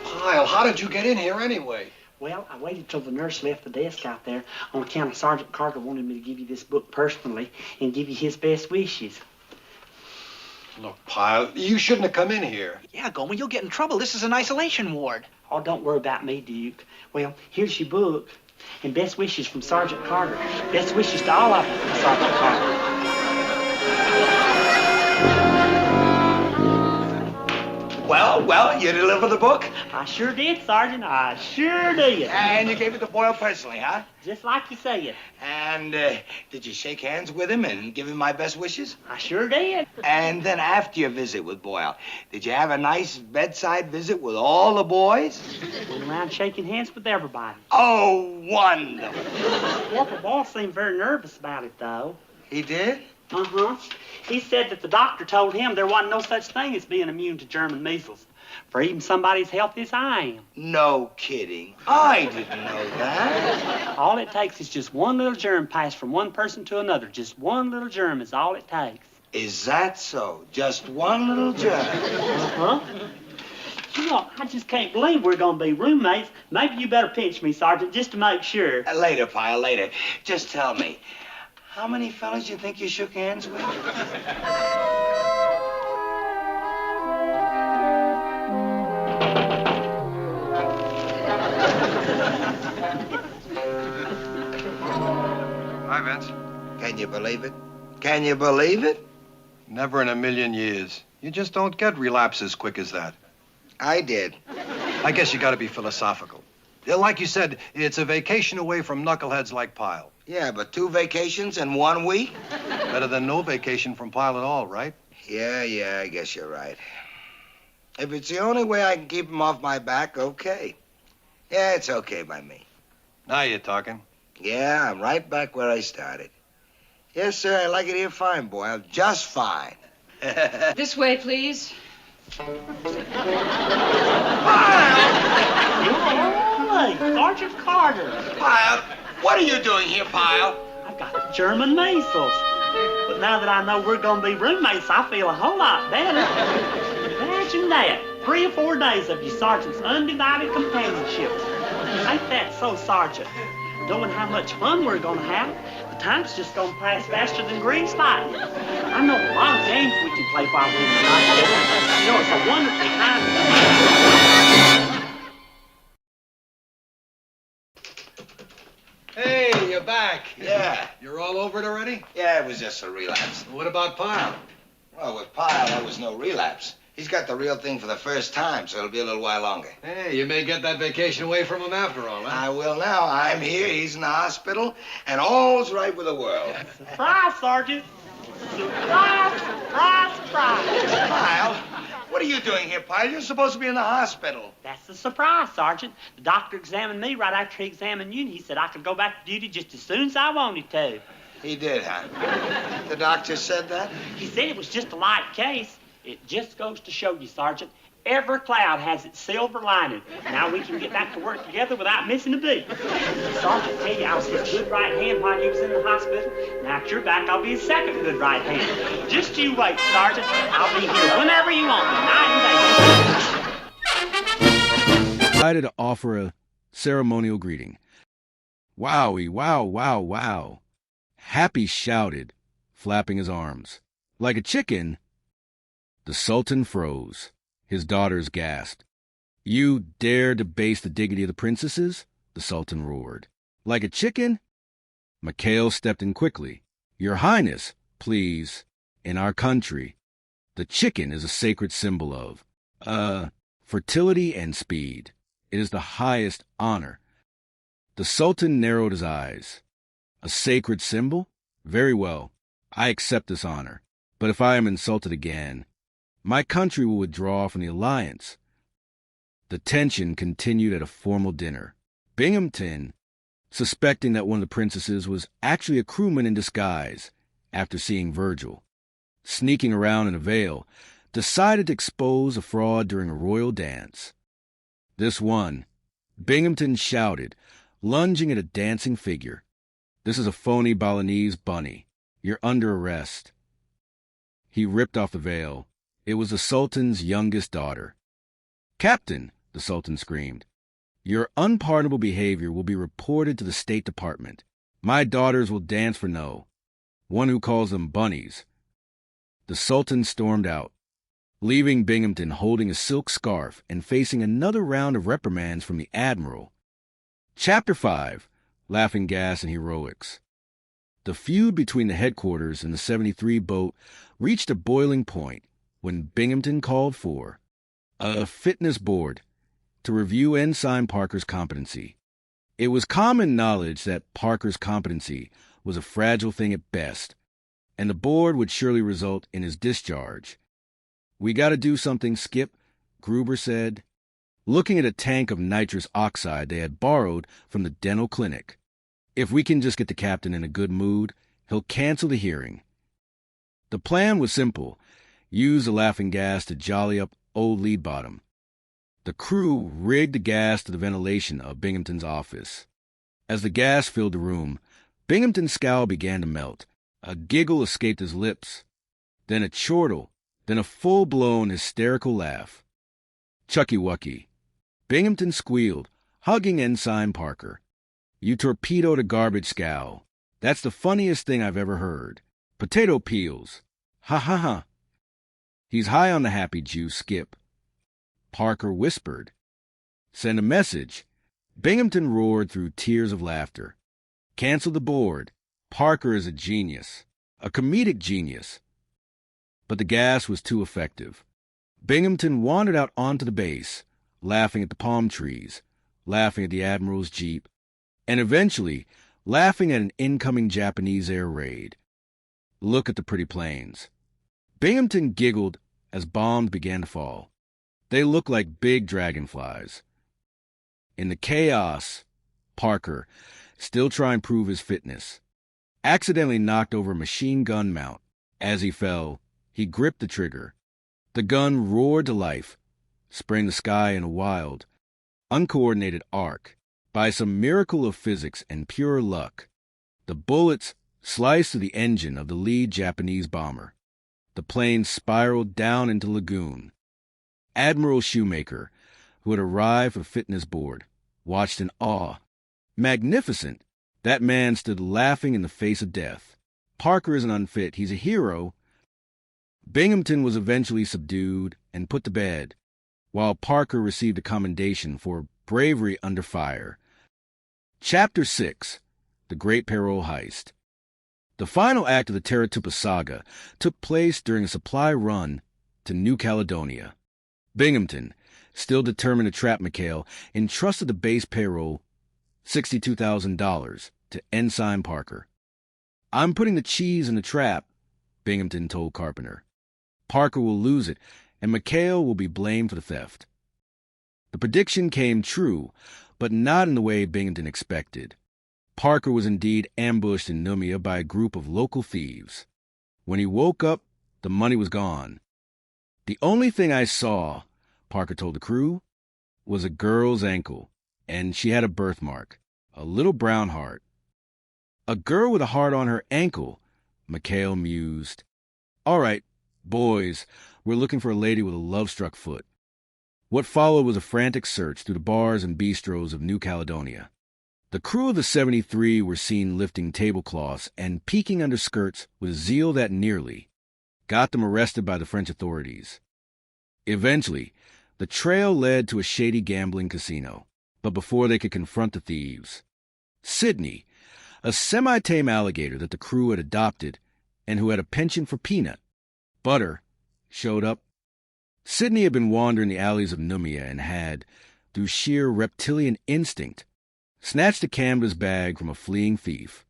Pyle, how did you get in here anyway? Well, I waited till the nurse left the desk out there on account of Sergeant Carter wanted me to give you this book personally and give you his best wishes. Look, Pyle, you shouldn't have come in here. Yeah, Gomer, you'll get in trouble. This is an isolation ward. Oh, don't worry about me, Duke. Well, here's your book. And best wishes from Sergeant Carter. Best wishes to all of you from Sergeant Carter. Well, you deliver the book? I sure did, Sergeant. I sure did. And you gave it to Boyle personally, huh? Just like you say it. And did you shake hands with him and give him my best wishes? I sure did. And then after your visit with Boyle, did you have a nice bedside visit with all the boys? Went around shaking hands with everybody. Oh, wonderful. Corporal Boyle seemed very nervous about it, though. He did? Uh-huh. He said that the doctor told him there wasn't no such thing as being immune to German measles. For even somebody as healthy as I am. No kidding. I didn't know that. All it takes is just one little germ passed from one person to another. Just one little germ is all it takes. Is that so? Just one little germ? Uh-huh. You know, I just can't believe we're going to be roommates. Maybe you better pinch me, Sergeant, just to make sure. Later, Pyle, later. Just tell me, how many fellas you think you shook hands with? Hi, Vince. Can you believe it? Can you believe it? Never in a million years. You just don't get relapses quick as that. I did. I guess you got to be philosophical. Like you said, it's a vacation away from knuckleheads like Pyle. Yeah, but 2 vacations in 1 week? Better than no vacation from Pyle at all, right? Yeah, I guess you're right. If it's the only way I can keep him off my back, okay. Yeah, it's okay by me. Now you're talking. Yeah, I'm right back where I started. Yes, sir, I like it here fine, boy. I'm just fine. This way, please. Hey, Sergeant Carter. Pyle, what are you doing here, Pyle? I've got the German measles. But now that I know we're going to be roommates, I feel a whole lot better. Imagine that. 3 or 4 days of your sergeant's undivided companionship. Ain't that so, Sergeant? Knowing how much fun we're going to have, the time's just going to pass faster than grease lightning. I know a lot of games we can play while we're in the hospital. You know, it's a wonderful time. Hey, you're back. Yeah. You're all over it already? Yeah, it was just a relapse. What about Pyle? Well, with Pyle, that was no relapse. He's got the real thing for the first time, so it'll be a little while longer. Hey, you may get that vacation away from him after all, huh? I will now. I'm here, he's in the hospital, and all's right with the world. Surprise, Sergeant. Surprise, surprise, surprise. Pyle, what are you doing here, Pyle? You're supposed to be in the hospital. That's the surprise, Sergeant. The doctor examined me right after he examined you, and he said I could go back to duty just as soon as I wanted to. He did, huh? The doctor said that? He said it was just a light case. It just goes to show you, Sergeant, every cloud has its silver lining. Now we can get back to work together without missing a beat. Sergeant, tell you, I was his good right hand while he was in the hospital. Now that you're back, I'll be his second good right hand. Just you wait, Sergeant. I'll be here whenever you want me, night and day. Decided to offer a ceremonial greeting. Wowie, wow, wow, wow. Happy shouted, flapping his arms. Like a chicken, the Sultan froze. His daughters gasped. You dare debase the dignity of the princesses? The Sultan roared. Like a chicken? Mikhail stepped in quickly. Your Highness, please. In our country, the chicken is a sacred symbol of, fertility and speed. It is the highest honor. The Sultan narrowed his eyes. A sacred symbol? Very well. I accept this honor. But if I am insulted again, my country will withdraw from the alliance. The tension continued at a formal dinner. Binghamton, suspecting that one of the princesses was actually a crewman in disguise after seeing Virgil, sneaking around in a veil, decided to expose a fraud during a royal dance. This one, Binghamton shouted, lunging at a dancing figure. This is a phony Balinese bunny. You're under arrest. He ripped off the veil. It was the Sultan's youngest daughter. Captain, the Sultan screamed, your unpardonable behavior will be reported to the State Department. My daughters will dance for no one who calls them bunnies. The Sultan stormed out, leaving Binghamton holding a silk scarf and facing another round of reprimands from the Admiral. Chapter 5, Laughing Gas and Heroics. The feud between the headquarters and the 73 boat reached a boiling point when Binghamton called for a fitness board to review Ensign Parker's competency. It was common knowledge that Parker's competency was a fragile thing at best, and the board would surely result in his discharge. We got to do something, Skip, Gruber said, looking at a tank of nitrous oxide they had borrowed from the dental clinic. If we can just get the captain in a good mood, he'll cancel the hearing. The plan was simple. Use the laughing gas to jolly up old Leadbottom. The crew rigged the gas to the ventilation of Binghamton's office. As the gas filled the room, Binghamton's scowl began to melt. A giggle escaped his lips, then a chortle, then a full-blown hysterical laugh. Chucky-wucky. Binghamton squealed, hugging Ensign Parker. You torpedoed a garbage scowl. That's the funniest thing I've ever heard. Potato peels. Ha ha ha. He's high on the happy juice, Skip. Parker whispered. Send a message. Binghamton roared through tears of laughter. Cancel the board. Parker is a genius. A comedic genius. But the gas was too effective. Binghamton wandered out onto the base, laughing at the palm trees, laughing at the Admiral's jeep, and eventually laughing at an incoming Japanese air raid. Look at the pretty planes. Binghamton giggled as bombs began to fall. They looked like big dragonflies. In the chaos, Parker, still trying to prove his fitness, accidentally knocked over a machine gun mount. As he fell, he gripped the trigger. The gun roared to life, spraying the sky in a wild, uncoordinated arc. By some miracle of physics and pure luck, the bullets sliced through the engine of the lead Japanese bomber. The plane spiraled down into the lagoon. Admiral Shoemaker, who had arrived for the fitness board, watched in awe. Magnificent! That man stood laughing in the face of death. Parker isn't unfit. He's a hero. Binghamton was eventually subdued and put to bed, while Parker received a commendation for bravery under fire. Chapter 6, The Great Peril Heist. The final act of the Taratupa saga took place during a supply run to New Caledonia. Binghamton, still determined to trap McHale, entrusted the base payroll, $62,000, to Ensign Parker. "I'm putting the cheese in the trap," Binghamton told Carpenter. "Parker will lose it, and McHale will be blamed for the theft." The prediction came true, but not in the way Binghamton expected. Parker was indeed ambushed in Numia by a group of local thieves. When he woke up, the money was gone. "The only thing I saw," Parker told the crew, "was a girl's ankle, and she had a birthmark, a little brown heart." "A girl with a heart on her ankle," McHale mused. "All right, boys, we're looking for a lady with a love-struck foot." What followed was a frantic search through the bars and bistros of New Caledonia. The crew of the 73 were seen lifting tablecloths and peeking under skirts with zeal that nearly got them arrested by the French authorities. Eventually, the trail led to a shady gambling casino, but before they could confront the thieves, Sidney, a semi-tame alligator that the crew had adopted and who had a penchant for peanut butter, showed up. Sidney had been wandering the alleys of Numia and had, through sheer reptilian instinct, snatched a canvas bag from a fleeing thief.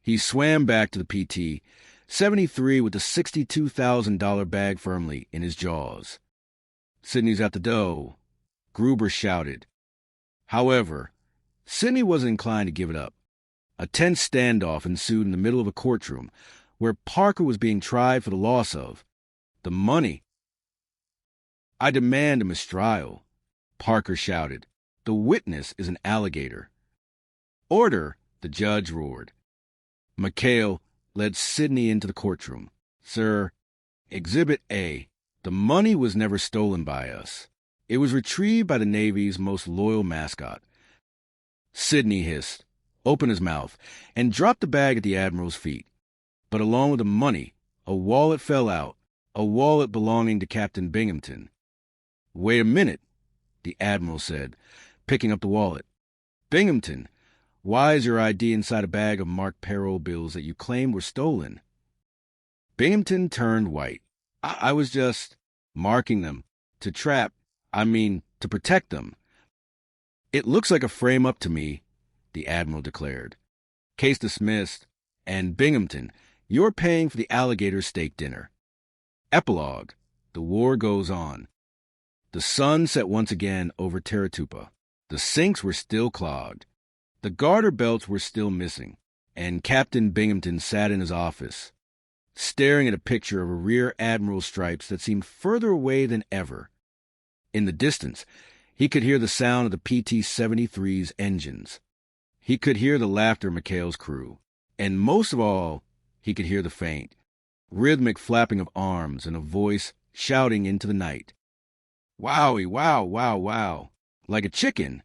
He swam back to the PT, 73 with the $62,000 bag firmly in his jaws. "Sidney's got the dough," Gruber shouted. However, Sidney wasn't inclined to give it up. A tense standoff ensued in the middle of a courtroom where Parker was being tried for the loss of the money. "I demand a mistrial," Parker shouted. "The witness is an alligator." "Order," the judge roared. McHale led Sidney into the courtroom. "Sir, Exhibit A. The money was never stolen by us. It was retrieved by the Navy's most loyal mascot." Sidney hissed, opened his mouth, and dropped the bag at the Admiral's feet. But along with the money, a wallet fell out, a wallet belonging to Captain Binghamton. "Wait a minute," the Admiral said, picking up the wallet. "Binghamton, why is your ID inside a bag of marked payroll bills that you claimed were stolen?" Binghamton turned white. I was just marking them to protect them." "It looks like a frame-up to me," the Admiral declared. "Case dismissed. And Binghamton, you're paying for the alligator steak dinner." Epilogue. The war goes on. The sun set once again over Taratupa. The sinks were still clogged. The garter belts were still missing, and Captain Binghamton sat in his office, staring at a picture of a rear admiral's stripes that seemed further away than ever. In the distance, he could hear the sound of the PT-73's engines. He could hear the laughter of McHale's crew. And most of all, he could hear the faint, rhythmic flapping of arms and a voice shouting into the night. "Wowie, wow, wow, wow. Like a chicken."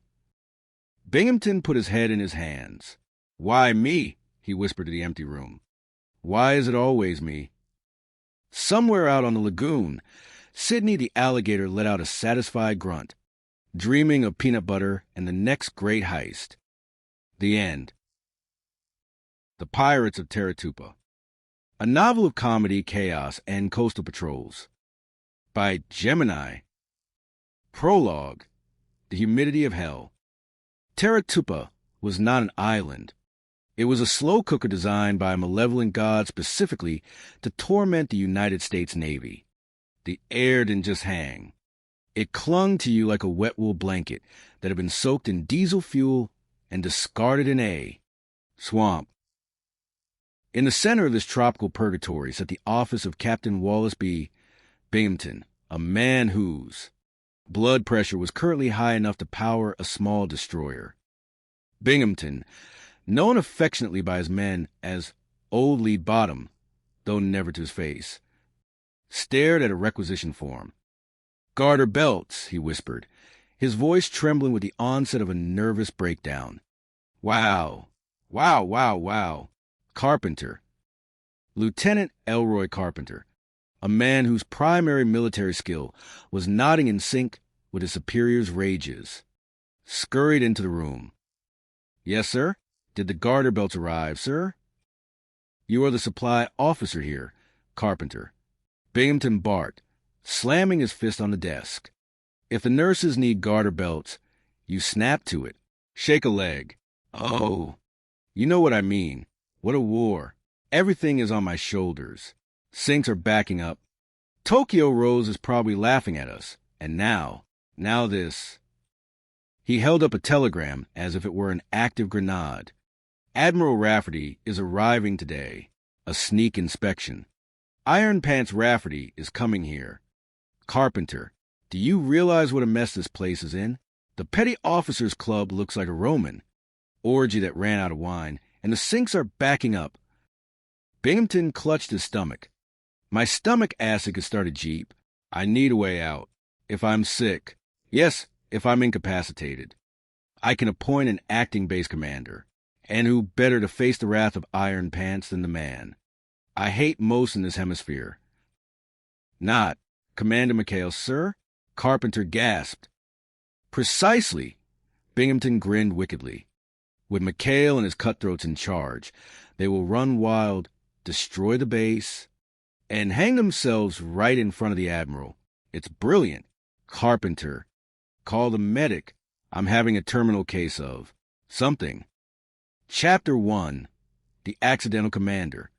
Binghamton put his head in his hands. "Why me?" he whispered to the empty room. "Why is it always me?" Somewhere out on the lagoon, Sidney the alligator let out a satisfied grunt, dreaming of peanut butter and the next great heist. The end. The Pirates of Taratupa. A novel of comedy, chaos, and coastal patrols. By Gemini. Prologue. The Humidity of Hell. Taratupa was not an island. It was a slow cooker designed by a malevolent god specifically to torment the United States Navy. The air didn't just hang. It clung to you like a wet wool blanket that had been soaked in diesel fuel and discarded an A. Swamp. In the center of this tropical purgatory sat the office of Captain Wallace B. Binghamton, a man whose blood pressure was currently high enough to power a small destroyer. Binghamton, known affectionately by his men as Old Lead Bottom, though never to his face, stared at a requisition form. "Garter belts," he whispered, his voice trembling with the onset of a nervous breakdown. "Wow. Wow, wow, wow. Carpenter." Lieutenant Elroy Carpenter, a man whose primary military skill was nodding in sync with his superior's rages, scurried into the room. "Yes, sir? Did the garter belts arrive, sir?" "You are the supply officer here, Carpenter." Binghamton barked, slamming his fist on the desk. "If the nurses need garter belts, you snap to it. Shake a leg. Oh, you know what I mean. What a war. Everything is on my shoulders. Sinks are backing up. Tokyo Rose is probably laughing at us. And now this." He held up a telegram as if it were an active grenade. "Admiral Rafferty is arriving today. A sneak inspection. Iron Pants Rafferty is coming here. Carpenter, do you realize what a mess this place is in? The Petty Officers Club looks like a Roman orgy that ran out of wine, and the sinks are backing up." Binghamton clutched his stomach. "My stomach acid could start a jeep. I need a way out. If I'm sick. Yes, if I'm incapacitated. I can appoint an acting base commander. And who better to face the wrath of Iron Pants than the man I hate most in this hemisphere?" "Not Commander McHale, sir?" Carpenter gasped. "Precisely." Binghamton grinned wickedly. "With McHale and his cutthroats in charge, they will run wild, destroy the base, and hang themselves right in front of the Admiral. It's brilliant. Carpenter, call the medic. I'm having a terminal case of something." Chapter 1. The Accidental Commander.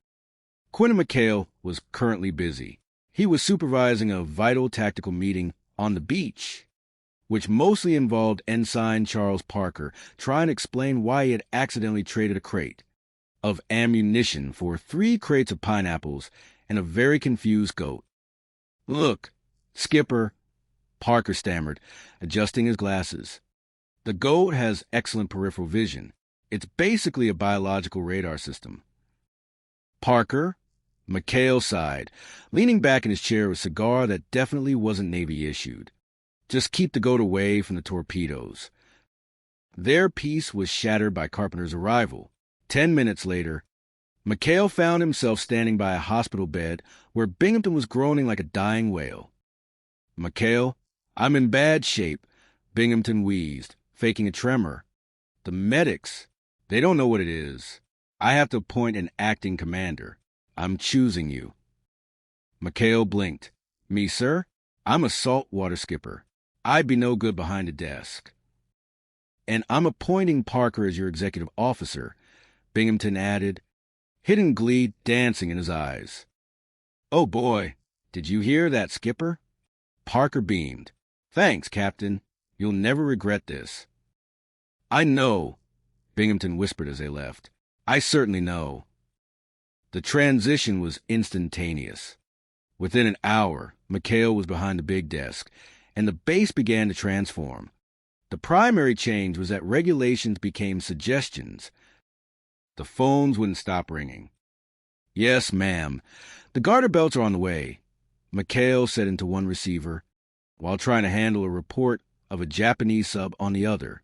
Quentin McHale was currently busy. He was supervising a vital tactical meeting on the beach, which mostly involved Ensign Charles Parker trying to explain why he had accidentally traded a crate of ammunition for 3 crates of pineapples and a very confused goat. "Look, Skipper," Parker stammered, adjusting his glasses. "The goat has excellent peripheral vision. It's basically a biological radar system." "Parker?" McHale sighed, leaning back in his chair with a cigar that definitely wasn't Navy-issued. "Just keep the goat away from the torpedoes." Their peace was shattered by Carpenter's arrival. 10 minutes later, McHale found himself standing by a hospital bed where Binghamton was groaning like a dying whale. "McHale, I'm in bad shape," Binghamton wheezed, faking a tremor. "The medics, they don't know what it is. I have to appoint an acting commander. I'm choosing you." McHale blinked. "Me, sir? I'm a saltwater skipper. I'd be no good behind a desk." "And I'm appointing Parker as your executive officer," Binghamton added, hidden glee dancing in his eyes. "Oh, boy, did you hear that, Skipper?" Parker beamed. "Thanks, Captain. You'll never regret this." "I know," Binghamton whispered as they left. "I certainly know." The transition was instantaneous. Within an hour, McHale was behind the big desk, and the base began to transform. The primary change was that regulations became suggestions. The phones wouldn't stop ringing. "Yes, ma'am. The garter belts are on the way," McHale said into one receiver, while trying to handle a report of a Japanese sub on the other.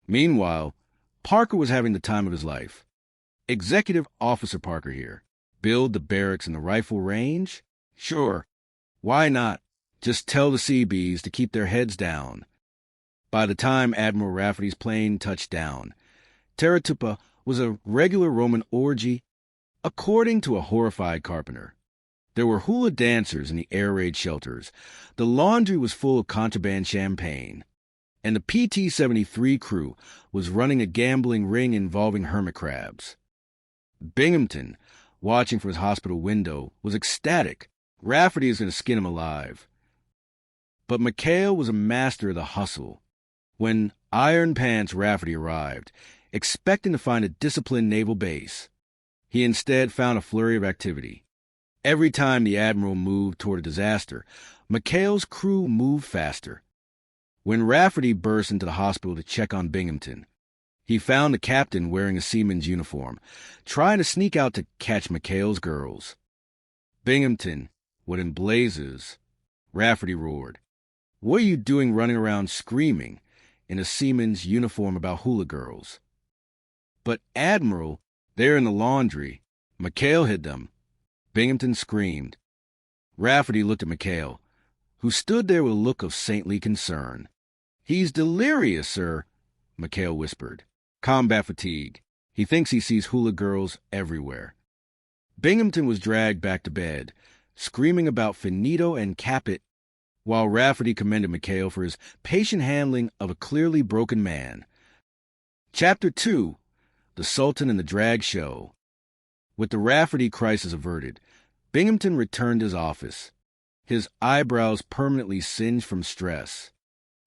Meanwhile, Parker was having the time of his life. "Executive Officer Parker here. Build the barracks in the rifle range? Sure. Why not? Just tell the Seabees to keep their heads down." By the time Admiral Rafferty's plane touched down, Taratupa was a regular Roman orgy, according to a horrified Carpenter. There were hula dancers in the air raid shelters. The laundry was full of contraband champagne. And the PT-73 crew was running a gambling ring involving hermit crabs. Binghamton, watching from his hospital window, was ecstatic. Rafferty is going to skin him alive. But McHale was a master of the hustle. When Iron Pants Rafferty arrived, expecting to find a disciplined naval base. He instead found a flurry of activity. Every time the Admiral moved toward a disaster, McHale's crew moved faster. When Rafferty burst into the hospital to check on Binghamton, he found the captain wearing a seaman's uniform, trying to sneak out to catch McHale's girls. "Binghamton, what in blazes?" Rafferty roared. "What are you doing running around screaming in a seaman's uniform about hula girls?" "But, Admiral, they're in the laundry. McHale hid them." Binghamton screamed. Rafferty looked at McHale, who stood there with a look of saintly concern. "He's delirious, sir," McHale whispered. "Combat fatigue. He thinks he sees hula girls everywhere." Binghamton was dragged back to bed, screaming about finito and capit, while Rafferty commended McHale for his patient handling of a clearly broken man. Chapter 2, The Sultan and the Drag Show. With the Rafferty crisis averted, Binghamton returned to his office, his eyebrows permanently singed from stress.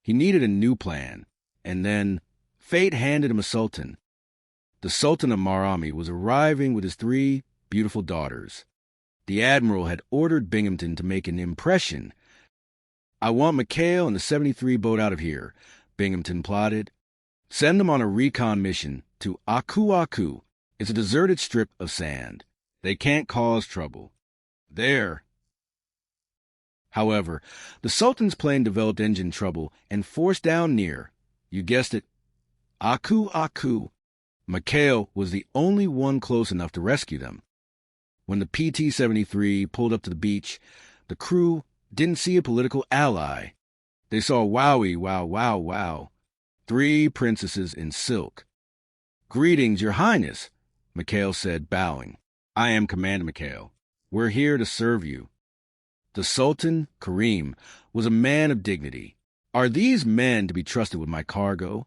He needed a new plan, and then fate handed him a sultan. The Sultan of Marami was arriving with his 3 beautiful daughters. The Admiral had ordered Binghamton to make an impression. "I want McHale and the 73 boat out of here," Binghamton plotted. "Send them on a recon mission to Aku Aku. It's a deserted strip of sand. They can't cause trouble. There." However, the Sultan's plane developed engine trouble and forced down near, you guessed it, Aku Aku. McHale was the only one close enough to rescue them. When the PT-73 pulled up to the beach, the crew didn't see a political ally. They saw wowie, wow, wow, wow. 3 princesses in silk. "Greetings, Your Highness," McHale said, bowing. "I am Commander McHale. We're here to serve you." The Sultan, Kareem, was a man of dignity. "Are these men to be trusted with my cargo?"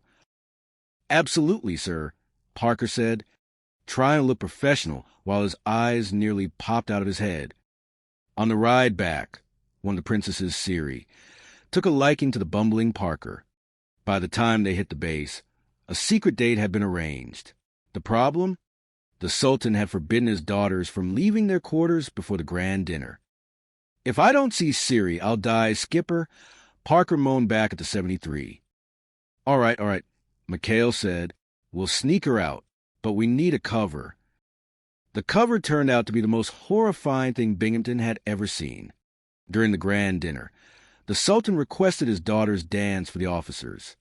"Absolutely, sir," Parker said, trying to look professional while his eyes nearly popped out of his head. On the ride back, one of the princesses, Siri, took a liking to the bumbling Parker. By the time they hit the base, a secret date had been arranged. The problem? The Sultan had forbidden his daughters from leaving their quarters before the grand dinner. "If I don't see Siri, I'll die, Skipper," Parker moaned back at the 73. All right, McHale said. "We'll sneak her out, but we need a cover." The cover turned out to be the most horrifying thing Binghamton had ever seen. During the grand dinner, the Sultan requested his daughters dance for the officers.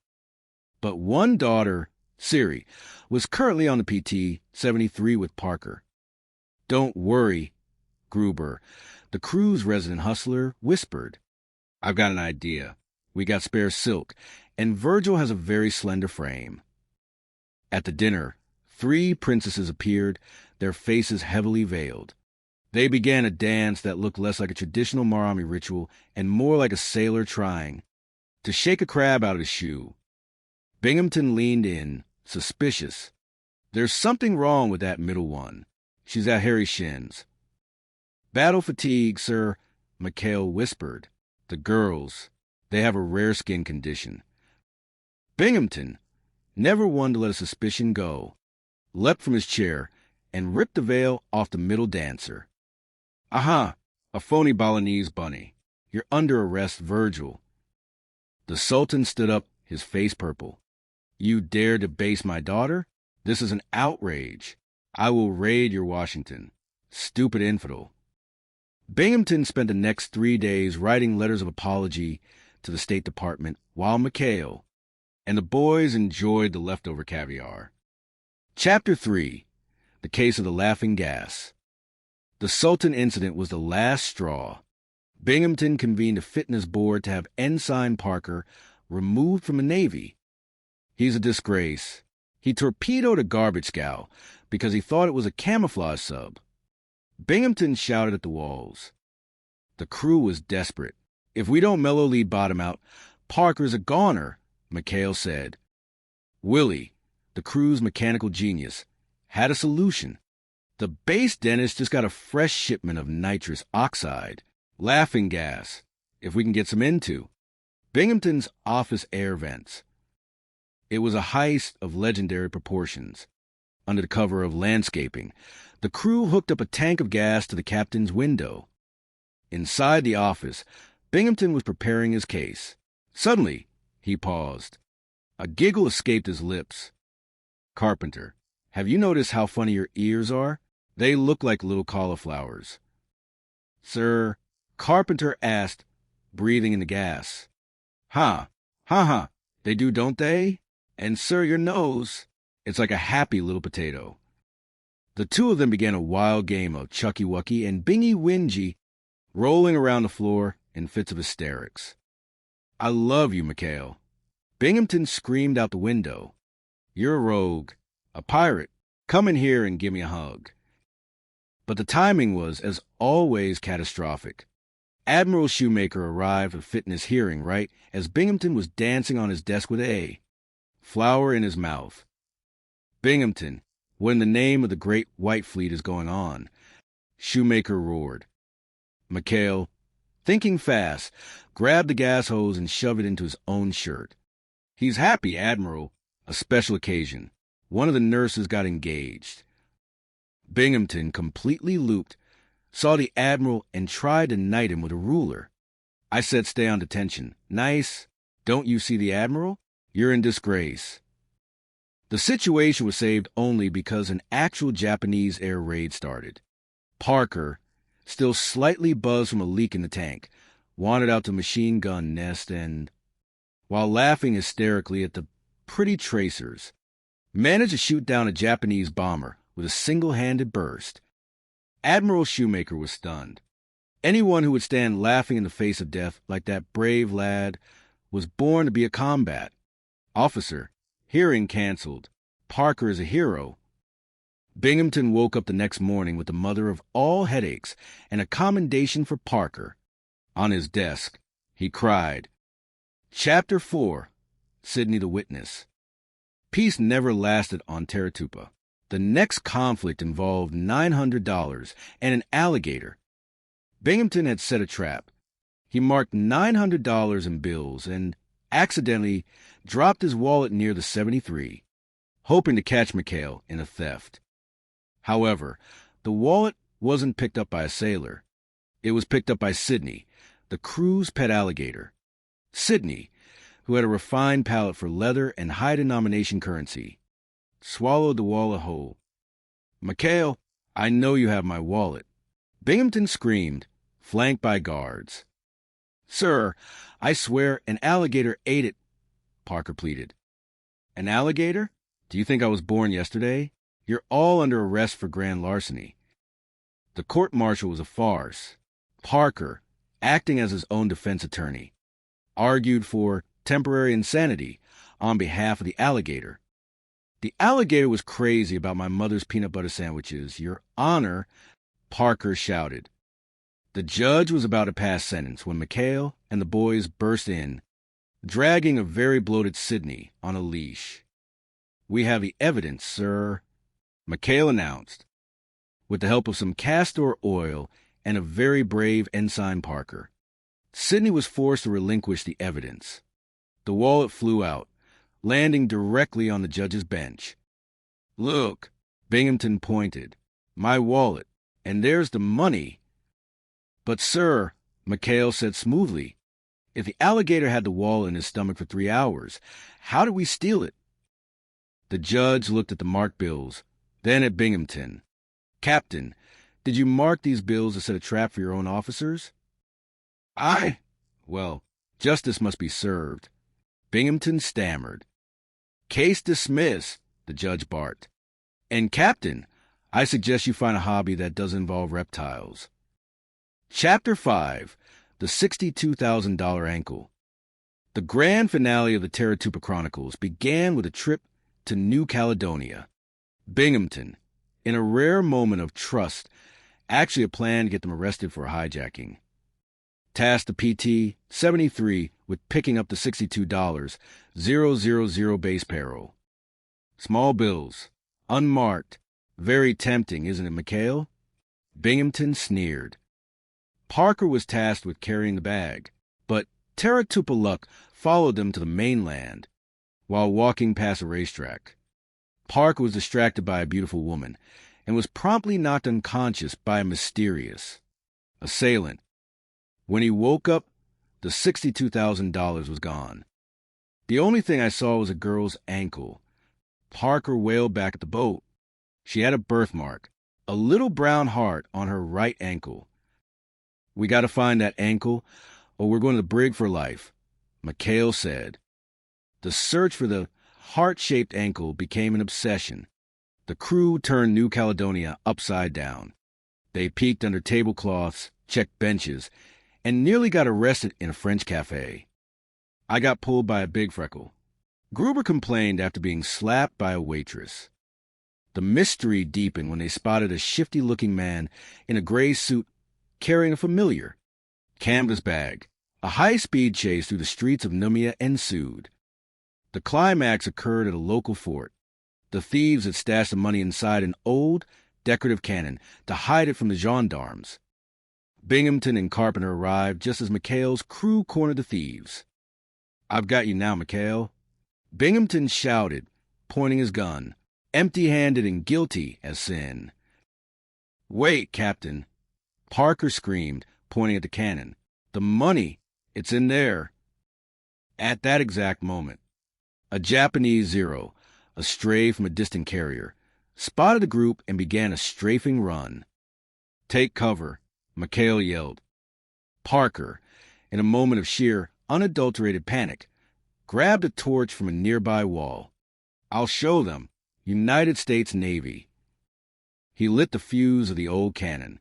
But one daughter, Siri, was currently on the PT-73 with Parker. "Don't worry," Gruber, the crew's resident hustler, whispered. "I've got an idea. We got spare silk, and Virgil has a very slender frame." At the dinner, 3 princesses appeared, their faces heavily veiled. They began a dance that looked less like a traditional Marami ritual and more like a sailor trying to shake a crab out of his shoe. Binghamton leaned in, suspicious. "There's something wrong with that middle one. She's at Harry Shin's." "Battle fatigue, sir," McHale whispered. "The girls, they have a rare skin condition." Binghamton, never one to let a suspicion go, leapt from his chair and ripped the veil off the middle dancer. "Aha, a phony Balinese bunny. You're under arrest, Virgil." The Sultan stood up, his face purple. "You dare debase my daughter? This is an outrage. I will raid your Washington. Stupid infidel." Binghamton spent the next 3 days writing letters of apology to the State Department while McHale and the boys enjoyed the leftover caviar. Chapter 3, The Case of the Laughing Gas. The Sultan incident was the last straw. Binghamton convened a fitness board to have Ensign Parker removed from the Navy. "He's a disgrace. He torpedoed a garbage scow because he thought it was a camouflage sub." Binghamton shouted at the walls. The crew was desperate. "If we don't mellow lead bottom out, Parker's a goner," McHale said. Willie, the crew's mechanical genius, had a solution. "The base dentist just got a fresh shipment of nitrous oxide, laughing gas, if we can get some into Binghamton's office air vents." It was a heist of legendary proportions. Under the cover of landscaping, the crew hooked up a tank of gas to the captain's window. Inside the office, Binghamton was preparing his case. Suddenly, he paused. A giggle escaped his lips. "Carpenter, have you noticed how funny your ears are? They look like little cauliflowers." "Sir," Carpenter asked, breathing in the gas. "Ha, ha, ha, they do, don't they? And, sir, your nose, it's like a happy little potato." The two of them began a wild game of chucky-wucky and bingy-wingy, rolling around the floor in fits of hysterics. "I love you, McHale." Binghamton screamed out the window. "You're a rogue, a pirate. Come in here and give me a hug." But the timing was, as always, catastrophic. Admiral Shoemaker arrived to fit in his hearing right as Binghamton was dancing on his desk with A, flower in his mouth. "Binghamton, what in the name of the great white fleet is going on?" Shoemaker roared. McHale, thinking fast, grabbed the gas hose and shoved it into his own shirt. "He's happy, Admiral. A special occasion. One of the nurses got engaged." Binghamton, completely looped, saw the Admiral and tried to knight him with a ruler. "I said stay on detention. Nice. Don't you see the Admiral? You're in disgrace." The situation was saved only because an actual Japanese air raid started. Parker, still slightly buzzed from a leak in the tank, wandered out to machine gun nest and, while laughing hysterically at the pretty tracers, managed to shoot down a Japanese bomber with a single-handed burst. Admiral Shoemaker was stunned. Anyone who would stand laughing in the face of death like that brave lad was born to be a combat officer. Hearing canceled. Parker is a hero. Binghamton woke up the next morning with the mother of all headaches and a commendation for Parker. On his desk, he cried, "Chapter 4, Sidney the Witness." Peace never lasted on Taratupa. The next conflict involved $900 and an alligator. Binghamton had set a trap. He marked $900 in bills and accidentally dropped his wallet near the 73, hoping to catch McHale in a theft. However, the wallet wasn't picked up by a sailor. It was picked up by Sidney, the crew's pet alligator. Sidney, who had a refined palate for leather and high-denomination currency, swallowed the wallet whole. "McHale, I know you have my wallet." Binghamton screamed, flanked by guards. "Sir, I swear an alligator ate it," Parker pleaded. "An alligator? Do you think I was born yesterday? You're all under arrest for grand larceny." The court-martial was a farce. Parker, acting as his own defense attorney, argued for temporary insanity on behalf of the alligator. "The alligator was crazy about my mother's peanut butter sandwiches, Your Honor," Parker shouted. The judge was about to pass sentence when McHale and the boys burst in, dragging a very bloated Sidney on a leash. "We have the evidence, sir," McHale announced, with the help of some castor oil and a very brave Ensign Parker. Sidney was forced to relinquish the evidence. The wallet flew out, landing directly on the judge's bench. "Look," Binghamton pointed, "my wallet, and there's the money." "But, sir," McHale said smoothly, "if the alligator had the wallet in his stomach for 3 hours, how did we steal it?" The judge looked at the marked bills, then at Binghamton. "Captain, did you mark these bills to set a trap for your own officers?" Well, justice must be served." Binghamton stammered. "Case dismissed," the judge barked. "And, Captain, I suggest you find a hobby that doesn't involve reptiles." Chapter 5, The $62,000 Ankle. The grand finale of the Taratupa Chronicles began with a trip to New Caledonia. Binghamton, in a rare moment of trust, actually had planned to get them arrested for a hijacking. Tasked the PT-73 with picking up the $62,000 base payroll. Small bills, unmarked, very tempting, isn't it, McHale? Binghamton sneered. Parker was tasked with carrying the bag, but Taratupa luck followed them to the mainland. while walking past a racetrack. Parker was distracted by a beautiful woman and was promptly knocked unconscious by a mysterious assailant. When he woke up, the $62,000 was gone. The only thing I saw was a girl's ankle. Parker wailed back at the boat. She had a birthmark, a little brown heart on her right ankle. "We got to find that ankle, or we're going to the brig for life," McHale said. The search for the heart-shaped ankle became an obsession. The crew turned New Caledonia upside down. They peeked under tablecloths, checked benches, and nearly got arrested in a French cafe. I got pulled by a big freckle. Gruber complained after being slapped by a waitress. The mystery deepened when they spotted a shifty-looking man in a gray suit carrying a familiar canvas bag. A high-speed chase through the streets of Numia ensued. The climax occurred at a local fort. The thieves had stashed the money inside an old, decorative cannon to hide it from the gendarmes. Binghamton and Carpenter arrived just as McHale's crew cornered the thieves. "I've got you now, McHale," Binghamton shouted, pointing his gun, empty-handed and guilty as sin. "Wait, Captain," Parker screamed, pointing at the cannon. "The money, it's in there." At that exact moment, a Japanese Zero, a stray from a distant carrier, spotted the group and began a strafing run. "Take cover," McHale yelled. Parker, in a moment of sheer, unadulterated panic, grabbed a torch from a nearby wall. "I'll show them. United States Navy." He lit the fuse of the old cannon.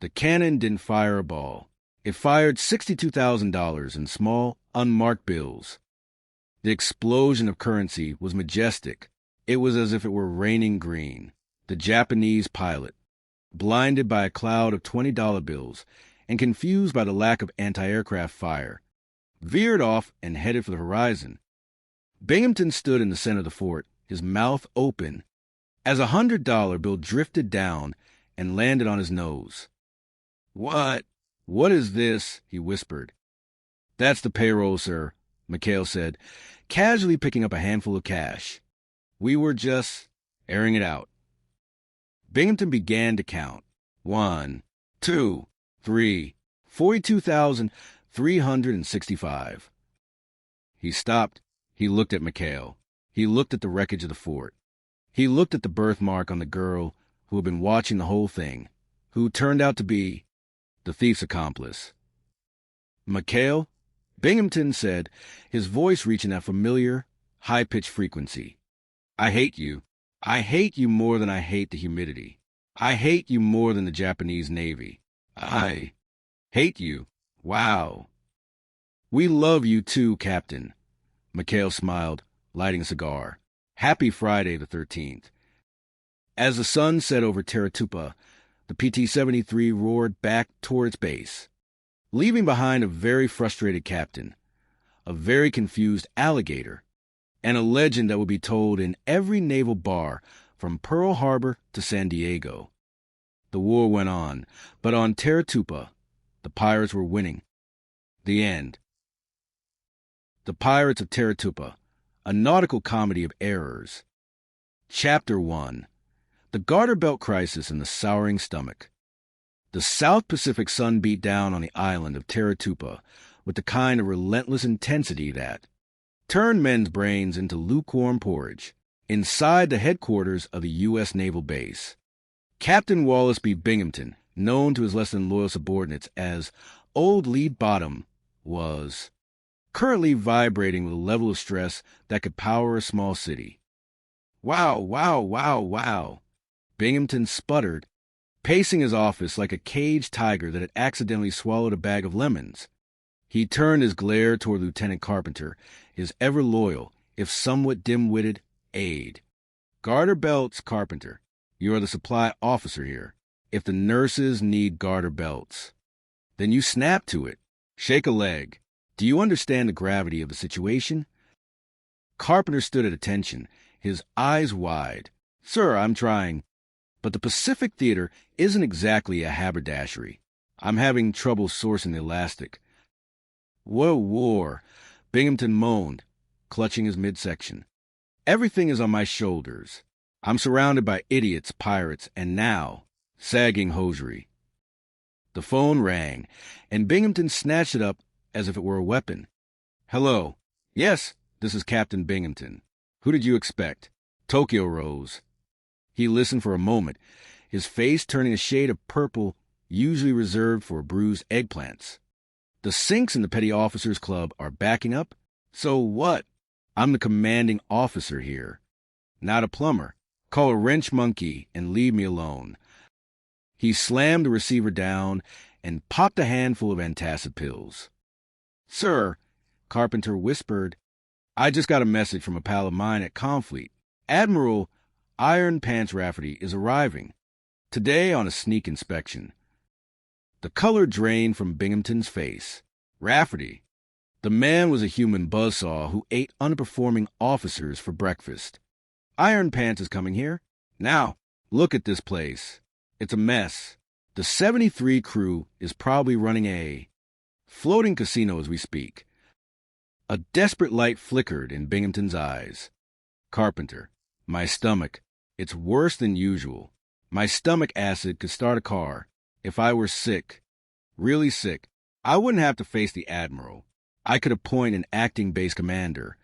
The cannon didn't fire a ball. It fired $62,000 in small, unmarked bills. The explosion of currency was majestic. It was as if it were raining green. The Japanese pilot, blinded by a cloud of $20 bills and confused by the lack of anti-aircraft fire, veered off and headed for the horizon. Binghamton stood in the center of the fort, his mouth open, as a $100 bill drifted down and landed on his nose. What is this?" he whispered. "That's the payroll, sir," McHale said, casually picking up a handful of cash. "We were just airing it out." Binghamton began to count. 1, 2, 3, 42,365. He stopped. He looked at McHale. He looked at the wreckage of the fort. He looked at the birthmark on the girl who had been watching the whole thing, who turned out to be the thief's accomplice. "McHale," Binghamton said, his voice reaching that familiar, high-pitched frequency. "I hate you. I hate you more than I hate the humidity. I hate you more than the Japanese Navy. I hate you. Wow." "We love you too, Captain." McHale smiled, lighting a cigar. "Happy Friday the 13th. As the sun set over Teratupa, the PT-73 roared back toward its base, leaving behind a very frustrated captain, a very confused alligator, and a legend that would be told in every naval bar from Pearl Harbor to San Diego. The war went on, but on Teratupa, the pirates were winning. The end. The Pirates of Teratupa, a nautical comedy of errors. Chapter 1. The Garter Belt Crisis and the Souring Stomach. The South Pacific sun beat down on the island of Teratupa with the kind of relentless intensity that turned men's brains into lukewarm porridge. Inside the headquarters of the U.S. Naval Base, Captain Wallace B. Binghamton, known to his less than loyal subordinates as Old Lead Bottom, was currently vibrating with a level of stress that could power a small city. "Wow, wow, wow, wow," Binghamton sputtered, pacing his office like a caged tiger that had accidentally swallowed a bag of lemons. He turned his glare toward Lieutenant Carpenter, his ever-loyal, if somewhat dim-witted, aide. "Garter belts, Carpenter. You are the supply officer here. If the nurses need garter belts, then you snap to it. Shake a leg. Do you understand the gravity of the situation?" Carpenter stood at attention, his eyes wide. "Sir, I'm trying. But the Pacific Theater isn't exactly a haberdashery. I'm having trouble sourcing the elastic." "What a war," Binghamton moaned. clutching his midsection. Everything is on my shoulders. I'm surrounded by idiots, pirates, and now, sagging hosiery. The phone rang, and Binghamton snatched it up as if it were a weapon. Hello. Yes, this is Captain Binghamton. Who did you expect? Tokyo rose. He listened for a moment, his face turning a shade of purple usually reserved for bruised eggplants. The sinks in the Petty Officers Club are backing up? So what? I'm the commanding officer here. Not a plumber. Call a wrench monkey and leave me alone. He slammed the receiver down and popped a handful of antacid pills. Sir, Carpenter whispered, I just got a message from a pal of mine at Confleet. Admiral Iron Pants Rafferty is arriving today on a sneak inspection. The color drained from Binghamton's face. Rafferty. The man was a human buzzsaw who ate underperforming officers for breakfast. Iron Pants is coming here. Now, look at this place. It's a mess. The 73 crew is probably running a floating casino as we speak. A desperate light flickered in Binghamton's eyes. Carpenter. My stomach. It's worse than usual. My stomach acid could start a car. If I were sick, really sick, I wouldn't have to face the Admiral. I could appoint an acting base commander.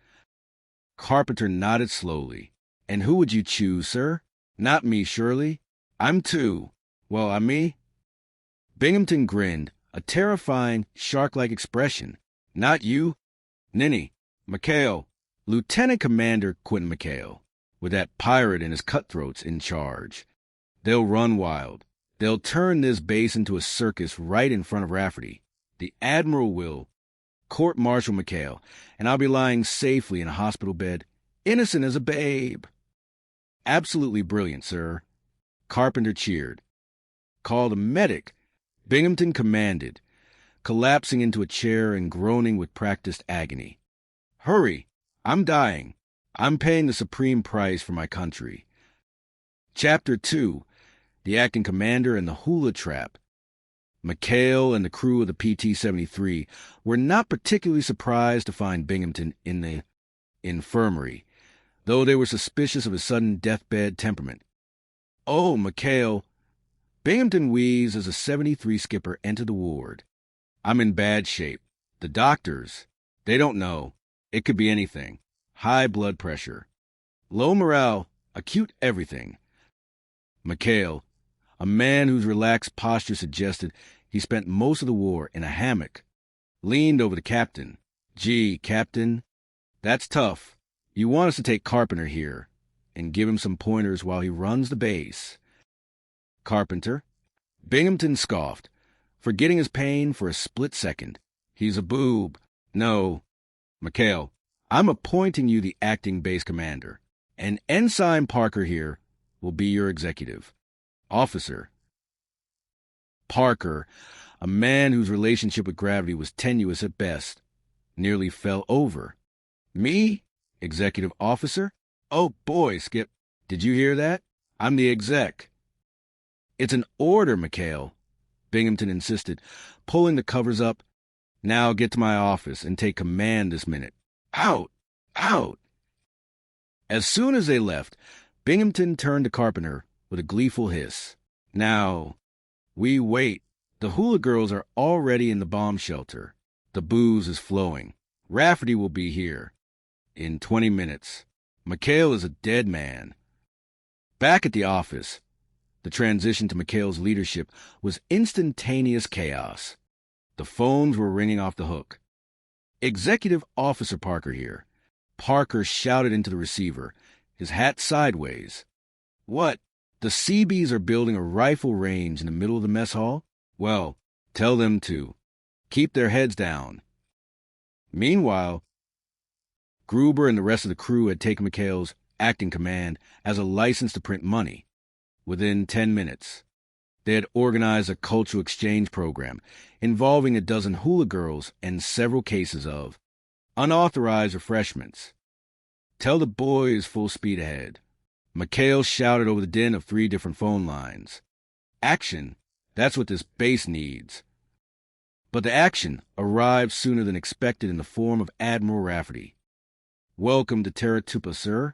Carpenter nodded slowly. And who would you choose, sir? Not me, surely. I'm two. Well, I'm me. Binghamton grinned, a terrifying, shark-like expression. Not you. Ninny. McHale. Lieutenant Commander Quentin McHale, with that pirate and his cutthroats in charge. They'll run wild. They'll turn this base into a circus right in front of Rafferty. The Admiral will court-martial McHale, and I'll be lying safely in a hospital bed, innocent as a babe. Absolutely brilliant, sir. Carpenter cheered. Called a medic. Binghamton commanded, collapsing into a chair and groaning with practiced agony. Hurry! I'm dying. I'm paying the supreme price for my country. Chapter 2. The Acting Commander and the Hula Trap. McHale and the crew of the PT-73 were not particularly surprised to find Binghamton in the infirmary, though they were suspicious of his sudden deathbed temperament. Oh, McHale. Binghamton wheezed as a 73 skipper entered the ward. I'm in bad shape. The doctors, they don't know. It could be anything. High blood pressure. Low morale, acute everything. McHale, a man whose relaxed posture suggested he spent most of the war in a hammock, leaned over the captain. Gee, Captain, that's tough. You want us to take Carpenter here and give him some pointers while he runs the base. Carpenter. Binghamton scoffed, forgetting his pain for a split second. He's a boob. No. McHale, I'm appointing you the acting base commander, and Ensign Parker here will be your executive. Officer. Parker, a man whose relationship with gravity was tenuous at best, nearly fell over. Me? Executive officer? Oh, boy, Skip. Did you hear that? I'm the exec. It's an order, McHale, Binghamton insisted, pulling the covers up. Now get to my office and take command this minute. Out! Out! As soon as they left, Binghamton turned to Carpenter with a gleeful hiss. Now, we wait. The hula girls are already in the bomb shelter. The booze is flowing. Rafferty will be here in 20 minutes. McHale is a dead man. Back at the office, the transition to McHale's leadership was instantaneous chaos. The phones were ringing off the hook. Executive Officer Parker here. Parker shouted into the receiver, his hat sideways. What? The Seabees are building a rifle range in the middle of the mess hall? Well, tell them to. Keep their heads down. Meanwhile, Gruber and the rest of the crew had taken McHale's acting command as a license to print money. Within 10 minutes, they had organized a cultural exchange program involving a dozen hula girls and several cases of unauthorized refreshments. Tell the boys full speed ahead. McHale shouted over the din of 3 different phone lines. Action, that's what this base needs. But the action arrived sooner than expected in the form of Admiral Rafferty. Welcome to Terra Tupa, sir.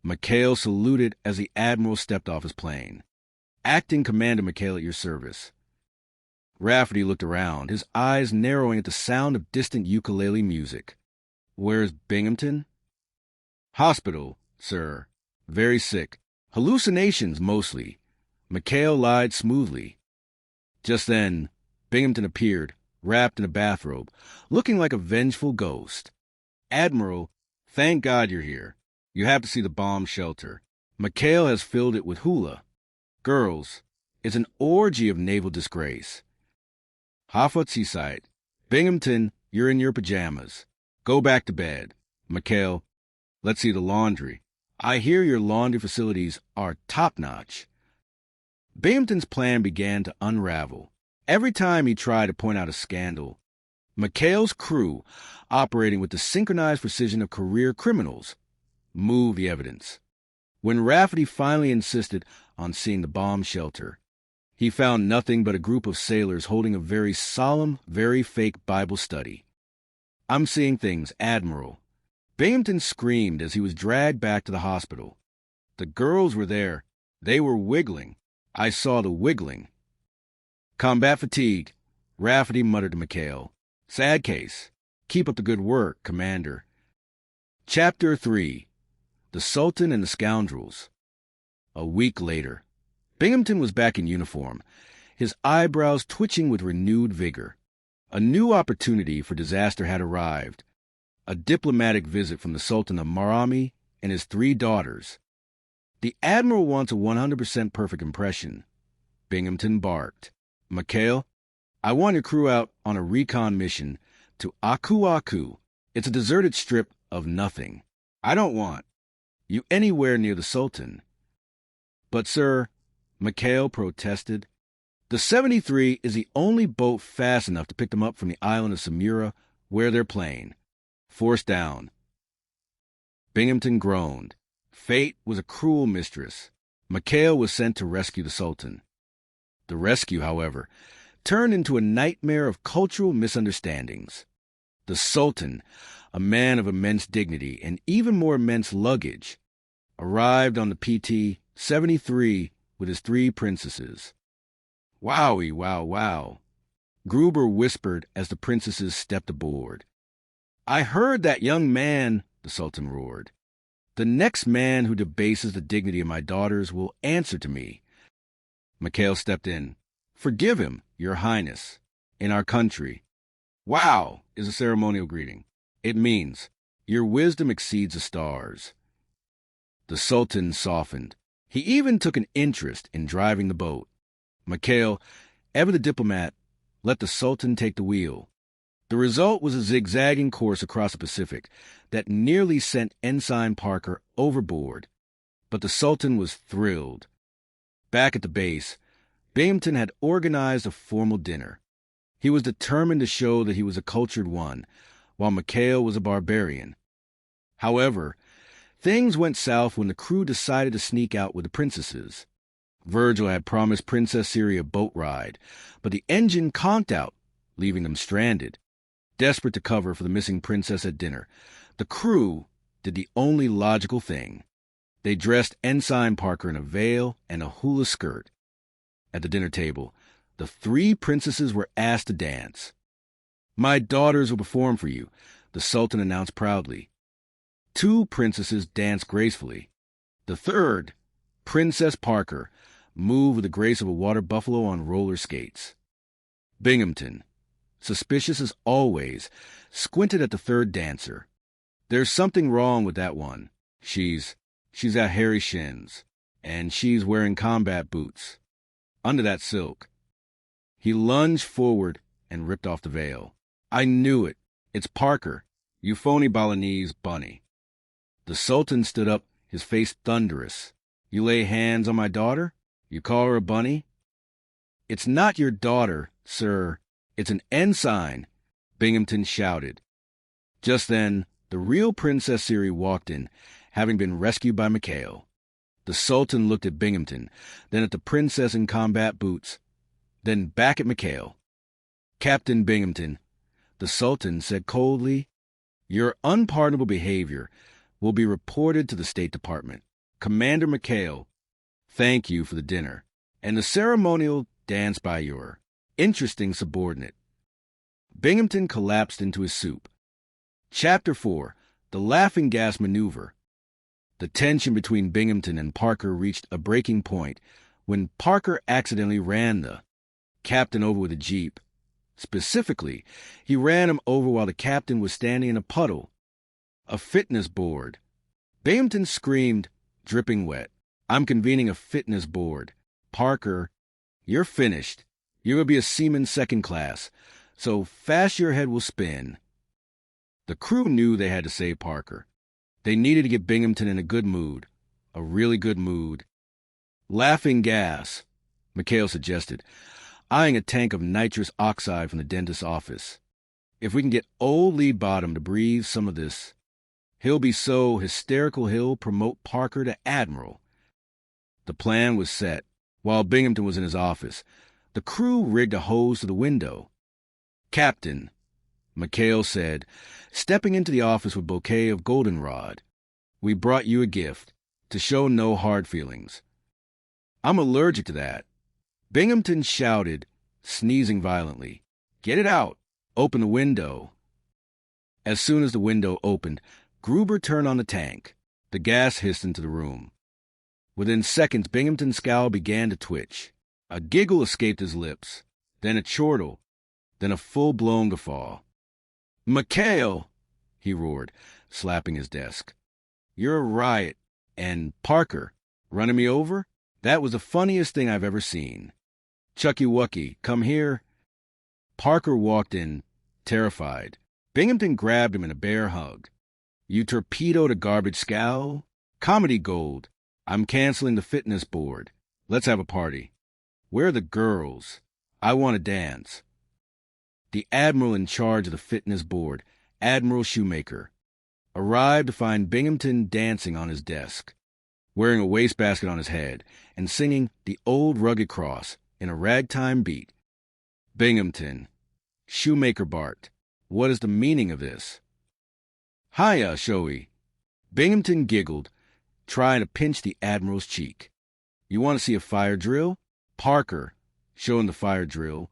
McHale saluted as the Admiral stepped off his plane. Acting Commander McHale at your service. Rafferty looked around, his eyes narrowing at the sound of distant ukulele music. Where's Binghamton? Hospital, sir. Very sick. Hallucinations, mostly. McHale lied smoothly. Just then, Binghamton appeared, wrapped in a bathrobe, looking like a vengeful ghost. Admiral, thank God you're here. You have to see the bomb shelter. McHale has filled it with hula. Girls, it's an orgy of naval disgrace. Hafut Seaside. Binghamton, you're in your pajamas. Go back to bed. McHale, let's see the laundry. I hear your laundry facilities are top-notch. Binghamton's plan began to unravel. Every time he tried to point out a scandal, McHale's crew, operating with the synchronized precision of career criminals, moved the evidence. When Rafferty finally insisted on seeing the bomb shelter, he found nothing but a group of sailors holding a very solemn, very fake Bible study. I'm seeing things, Admiral. Binghamton screamed as he was dragged back to the hospital. The girls were there. They were wiggling. I saw the wiggling. Combat fatigue, Rafferty muttered to McHale. Sad case. Keep up the good work, Commander. Chapter 3. The Sultan and the Scoundrels. A week later, Binghamton was back in uniform, his eyebrows twitching with renewed vigor. A new opportunity for disaster had arrived. A diplomatic visit from the Sultan of Marami and his 3 daughters. The Admiral wants a 100% perfect impression. Binghamton barked. McHale, I want your crew out on a recon mission to Aku Aku. It's a deserted strip of nothing. I don't want you anywhere near the Sultan. But, sir, McHale protested, the 73 is the only boat fast enough to pick them up from the island of Samura, where they're playing. Forced down. Binghamton groaned. Fate was a cruel mistress. McHale was sent to rescue the Sultan. The rescue, however, turned into a nightmare of cultural misunderstandings. The Sultan, a man of immense dignity and even more immense luggage, arrived on the PT-73 with his 3 princesses. Wowie, wow, wow, Gruber whispered as the princesses stepped aboard. I heard that young man, the Sultan roared. The next man who debases the dignity of my daughters will answer to me. McHale stepped in. Forgive him, Your Highness. In our country, wow is a ceremonial greeting. It means, your wisdom exceeds the stars. The Sultan softened. He even took an interest in driving the boat. McHale, ever the diplomat, let the Sultan take the wheel. The result was a zigzagging course across the Pacific that nearly sent Ensign Parker overboard. But the Sultan was thrilled. Back at the base, Binghamton had organized a formal dinner. He was determined to show that he was a cultured one, while McHale was a barbarian. However, things went south when the crew decided to sneak out with the princesses. Virgil had promised Princess Siri a boat ride, but the engine conked out, leaving them stranded. Desperate to cover for the missing princess at dinner, the crew did the only logical thing. They dressed Ensign Parker in a veil and a hula skirt. At the dinner table, the 3 princesses were asked to dance. My daughters will perform for you, the Sultan announced proudly. 2 princesses danced gracefully. The 3rd, Princess Parker, moved with the grace of a water buffalo on roller skates. Binghamton, suspicious as always, squinted at the 3rd dancer. There's something wrong with that one. She's got hairy shins, and she's wearing combat boots. Under that silk. He lunged forward and ripped off the veil. I knew it. It's Parker, you phony Balinese bunny. The Sultan stood up, his face thunderous. You lay hands on my daughter? You call her a bunny? It's not your daughter, sir. It's an ensign, Binghamton shouted. Just then, the real Princess Siri walked in, having been rescued by McHale. The Sultan looked at Binghamton, then at the princess in combat boots, then back at McHale. Captain Binghamton, the Sultan said coldly, your unpardonable behavior will be reported to the State Department. Commander McHale, thank you for the dinner and the ceremonial dance by your interesting subordinate. Binghamton collapsed into his soup. Chapter 4, The Laughing Gas Maneuver. The tension between Binghamton and Parker reached a breaking point when Parker accidentally ran the captain over with a jeep. Specifically, he ran him over while the captain was standing in a puddle, a fitness board. Binghamton screamed, dripping wet, "I'm convening a fitness board. Parker, you're finished. You're going to be a seaman second class, so fast your head will spin." The crew knew they had to save Parker. They needed to get Binghamton in a good mood, a really good mood. "Laughing gas," McHale suggested, eyeing a tank of nitrous oxide from the dentist's office. "If we can get old Lead Bottom to breathe some of this, he'll be so hysterical he'll promote Parker to admiral." The plan was set. While Binghamton was in his office, the crew rigged a hose to the window. "Captain," McHale said, stepping into the office with a bouquet of goldenrod, "we brought you a gift, to show no hard feelings." "I'm allergic to that." Binghamton shouted, sneezing violently, "Get it out! Open the window." As soon as the window opened, Gruber turned on the tank. The gas hissed into the room. Within seconds, Binghamton's scowl began to twitch. A giggle escaped his lips, then a chortle, then a full-blown guffaw. "McHale!" he roared, slapping his desk. "You're a riot. And Parker, running me over? That was the funniest thing I've ever seen. Chucky Wucky, come here." Parker walked in, terrified. Binghamton grabbed him in a bear hug. "You torpedoed a garbage scowl? Comedy gold. I'm canceling the fitness board. Let's have a party. Where are the girls? I want to dance." The admiral in charge of the fitness board, Admiral Shoemaker, arrived to find Binghamton dancing on his desk, wearing a wastebasket on his head, and singing The Old Rugged Cross in a ragtime beat. "Binghamton," Shoemaker barked, "what is the meaning of this?" "Hiya, Shoey." Binghamton giggled, trying to pinch the admiral's cheek. "You want to see a fire drill?" Parker, showing the fire drill.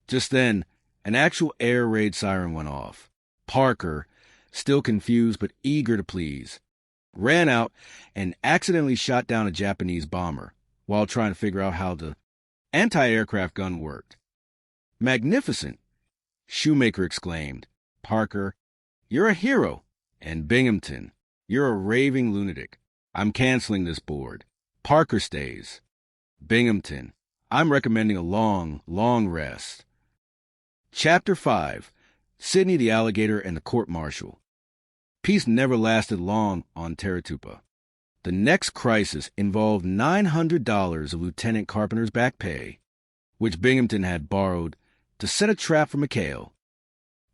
Just then, an actual air raid siren went off. Parker, still confused but eager to please, ran out and accidentally shot down a Japanese bomber while trying to figure out how the anti-aircraft gun worked. "Magnificent!" Shoemaker exclaimed. "Parker, you're a hero. And Binghamton, you're a raving lunatic. I'm canceling this board. Parker stays. Binghamton, I'm recommending a long, long rest." Chapter 5, Sidney the Alligator and the Court-Martial. Peace never lasted long on Teratupa. The next crisis involved $900 of Lieutenant Carpenter's back pay, which Binghamton had borrowed to set a trap for McHale.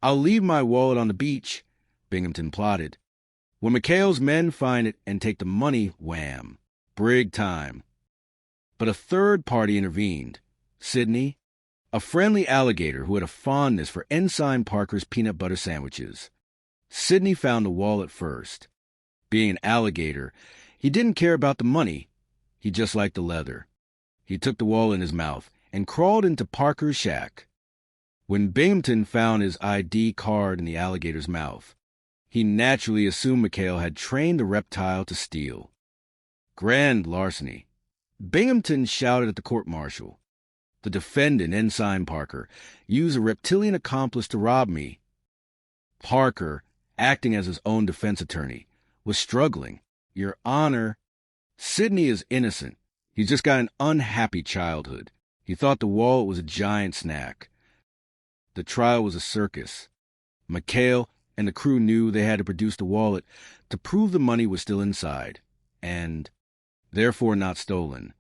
"I'll leave my wallet on the beach," Binghamton plotted. "When McHale's men find it and take the money, wham, brig time." But a third party intervened. Sidney, a friendly alligator who had a fondness for Ensign Parker's peanut butter sandwiches. Sidney found the wallet first. Being an alligator, he didn't care about the money. He just liked the leather. He took the wallet in his mouth and crawled into Parker's shack. When Binghamton found his ID card in the alligator's mouth, he naturally assumed McHale had trained the reptile to steal. Grand larceny. Binghamton shouted at the court-martial. "The defendant, Ensign Parker, used a reptilian accomplice to rob me." Parker, acting as his own defense attorney, was struggling. "Your Honor, Sidney is innocent. He's just got an unhappy childhood. He thought the wallet was a giant snack." The trial was a circus. McHale and the crew knew they had to produce the wallet to prove the money was still inside, and therefore not stolen.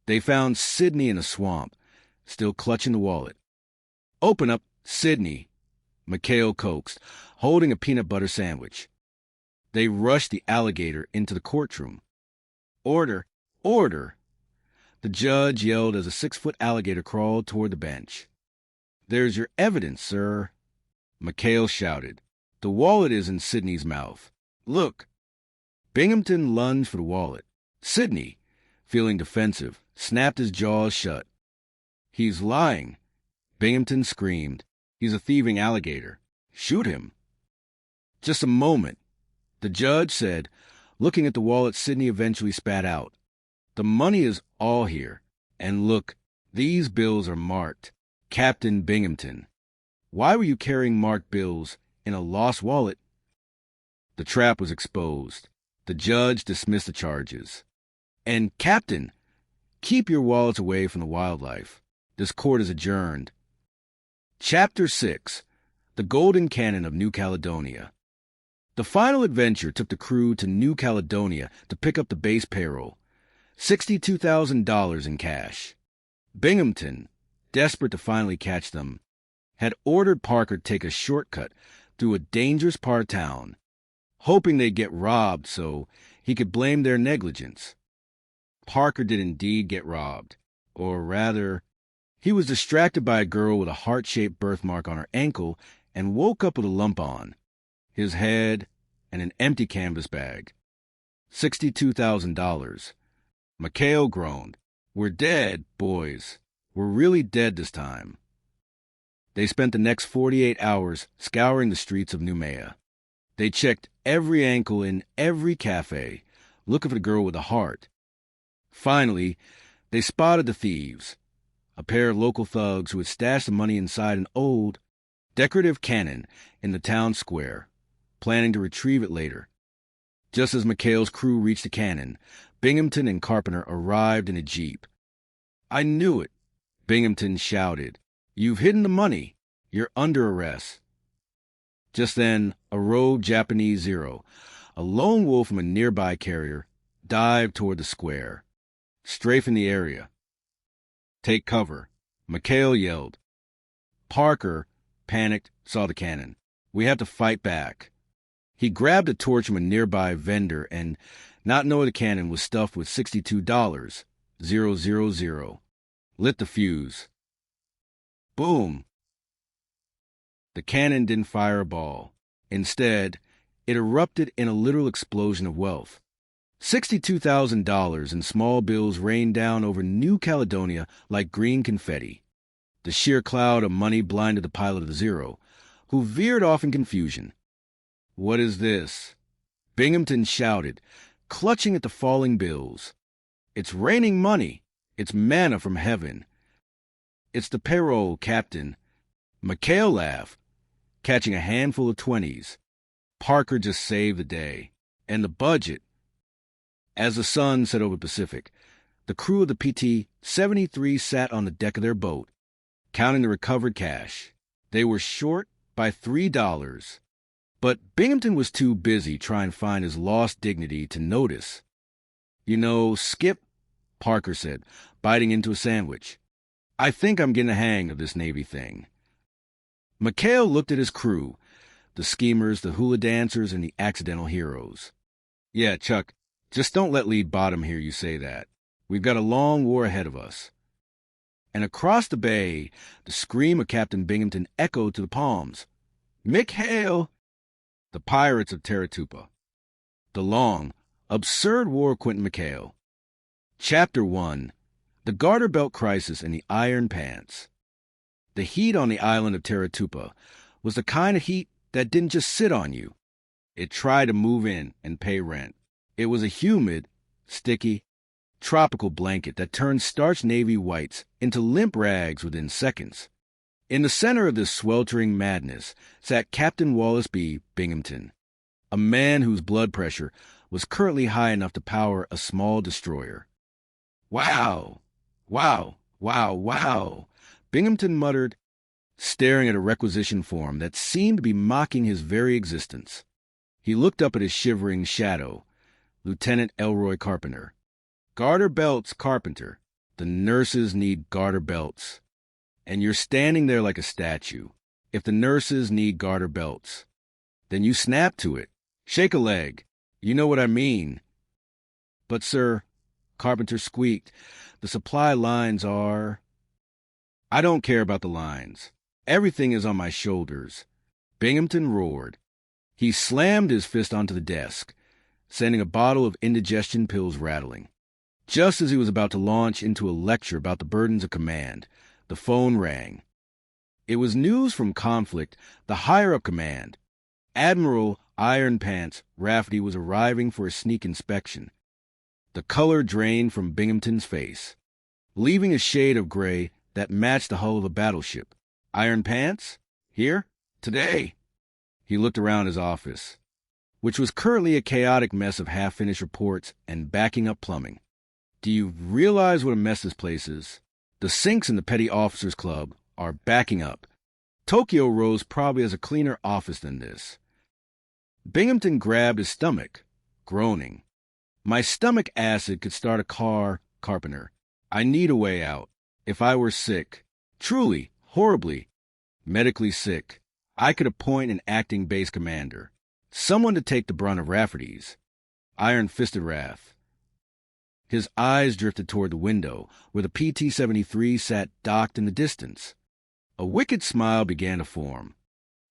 They found Sidney in a swamp, still clutching the wallet. "Open up, Sidney," McHale coaxed, holding a peanut butter sandwich. They rushed the alligator into the courtroom. "Order! Order!" The judge yelled as a 6-foot alligator crawled toward the bench. "There's your evidence, sir," McHale shouted. "The wallet is in Sidney's mouth. Look, Binghamton lunged for the wallet. Sidney, feeling defensive, snapped his jaws shut. "He's lying." Binghamton screamed. "He's a thieving alligator. Shoot him." "Just a moment," the judge said, looking at the wallet Sidney eventually spat out. "The money is all here. And look, these bills are marked. Captain Binghamton. Why were you carrying marked bills in a lost wallet?" The trap was exposed. The judge dismissed the charges. "And, Captain, keep your wallets away from the wildlife. This court is adjourned." Chapter 6. The Golden Cannon of New Caledonia. The final adventure took the crew to New Caledonia to pick up the base payroll, $62,000 in cash. Binghamton, desperate to finally catch them, had ordered Parker take a shortcut through a dangerous part of town, hoping they'd get robbed so he could blame their negligence. Parker did indeed get robbed, or rather, he was distracted by a girl with a heart-shaped birthmark on her ankle and woke up with a lump on his head and an empty canvas bag. $62,000. Mikhail groaned. "We're dead, boys. We're really dead this time." They spent the next 48 hours scouring the streets of Noumea. They checked every ankle in every cafe, looking for the girl with the heart. Finally, they spotted the thieves, a pair of local thugs who had stashed the money inside an old, decorative cannon in the town square, planning to retrieve it later. Just as Mikhail's crew reached the cannon, Binghamton and Carpenter arrived in a jeep. "I knew it," Binghamton shouted. "You've hidden the money. You're under arrest." Just then, a rogue Japanese Zero, a lone wolf from a nearby carrier, dived toward the square, strafing the area. "Take cover," Mikhail yelled. Parker, panicked, saw the cannon. "We have to fight back." He grabbed a torch from a nearby vendor and, not knowing the cannon was stuffed with $62,000, lit the fuse. Boom! The cannon didn't fire a ball. Instead, it erupted in a literal explosion of wealth. $62,000 in small bills rained down over New Caledonia like green confetti. The sheer cloud of money blinded the pilot of the Zero, who veered off in confusion. "What is this?" Binghamton shouted, clutching at the falling bills. "It's raining money. It's manna from heaven." "It's the payroll, Captain." Mikhail laughed, catching a handful of 20s. Parker just saved the day. And the budget. As the sun set over the Pacific, the crew of the PT-73 sat on the deck of their boat, counting the recovered cash. They were short by $3. But Binghamton was too busy trying to find his lost dignity to notice. "You know, Skip," Parker said, biting into a sandwich, "I think I'm getting the hang of this Navy thing." Mikhail looked at his crew, the schemers, the hula dancers, and the accidental heroes. "Yeah, Chuck, just don't let Lead Bottom hear you say that. We've got a long war ahead of us." And across the bay, the scream of Captain Binghamton echoed to the palms. "Mikhail!" The Pirates of Teratupa. The long, absurd war of Quentin Mikhail. Chapter 1. The Garter Belt Crisis and the Iron Pants. The heat on the island of Teratupa was the kind of heat that didn't just sit on you. It tried to move in and pay rent. It was a humid, sticky, tropical blanket that turned starched navy whites into limp rags within seconds. In the center of this sweltering madness sat Captain Wallace B. Binghamton, a man whose blood pressure was currently high enough to power a small destroyer. "Wow! Wow! Wow! Wow!" Binghamton muttered, staring at a requisition form that seemed to be mocking his very existence. He looked up at his shivering shadow, Lieutenant Elroy Carpenter. "Garter belts, Carpenter. The nurses need garter belts. And you're standing there like a statue. If the nurses need garter belts, then you snap to it. Shake a leg. You know what I mean." "But, sir," Carpenter squeaked, "the supply lines are—" "I don't care about the lines. Everything is on my shoulders." Binghamton roared. He slammed his fist onto the desk. sending a bottle of indigestion pills rattling. Just as he was about to launch into a lecture about the burdens of command, the phone rang. It was news from conflict, the higher-up command. Admiral Iron Pants Rafferty was arriving for a sneak inspection. The color drained from Binghamton's face, leaving a shade of gray that matched the hull of a battleship. Iron Pants? Here? Today? He looked around his office, which was currently a chaotic mess of half-finished reports and backing up plumbing. Do you realize what a mess this place is? The sinks in the Petty Officers Club are backing up. Tokyo Rose probably has a cleaner office than this. Binghamton grabbed his stomach, groaning. My stomach acid could start a car, Carpenter. I need a way out. If I were sick, truly, horribly, medically sick, I could appoint an acting base commander, someone to take the brunt of Rafferty's iron-fisted wrath. His eyes drifted toward the window, where the PT-73 sat docked in the distance. A wicked smile began to form.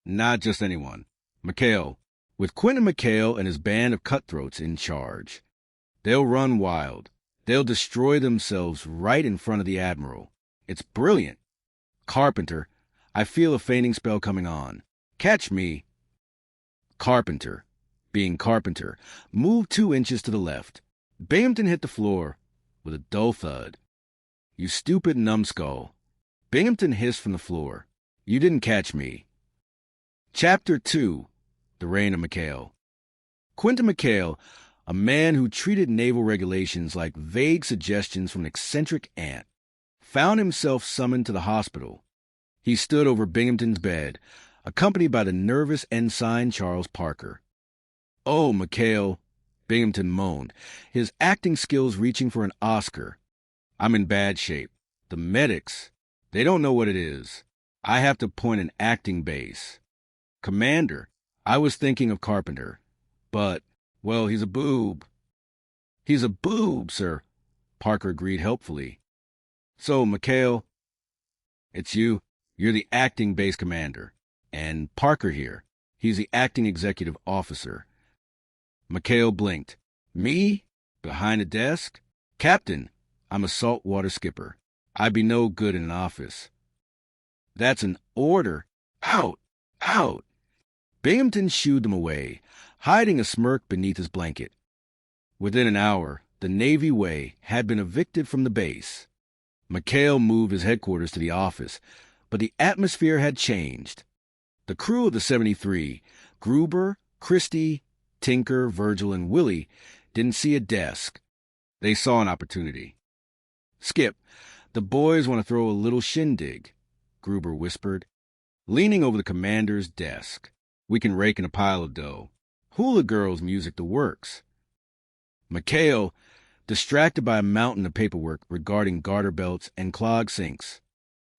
Not just anyone. McHale, with Quentin McHale and his band of cutthroats in charge. They'll run wild. They'll destroy themselves right in front of the Admiral. It's brilliant. Carpenter, I feel a fainting spell coming on. Catch me. Carpenter, being Carpenter, moved 2 inches to the left. Binghamton hit the floor with a dull thud. You stupid numbskull. Binghamton hissed from the floor. You didn't catch me. Chapter 2. The Reign of McHale. Quentin McHale, a man who treated naval regulations like vague suggestions from an eccentric ant, found himself summoned to the hospital. He stood over Binghamton's bed, accompanied by the nervous ensign Charles Parker. Oh, McHale, Binghamton moaned, his acting skills reaching for an Oscar. I'm in bad shape. The medics, they don't know what it is. I have to point an acting base. Commander, I was thinking of Carpenter, but, well, he's a boob. He's a boob, sir, Parker agreed helpfully. So, McHale, it's you. You're the acting base commander. And Parker here, he's the acting executive officer. McHale blinked. Me? Behind a desk? Captain, I'm a saltwater skipper. I'd be no good in an office. That's an order. Out! Out! Binghamton shooed them away, hiding a smirk beneath his blanket. Within an hour, the Navy Way had been evicted from the base. McHale moved his headquarters to the office, but the atmosphere had changed. The crew of the 73, Gruber, Christie, Tinker, Virgil, and Willie, didn't see a desk. They saw an opportunity. Skip, the boys want to throw a little shindig, Gruber whispered, leaning over the commander's desk. We can rake in a pile of dough. Hula Girls music the works. McHale, distracted by a mountain of paperwork regarding garter belts and clogged sinks,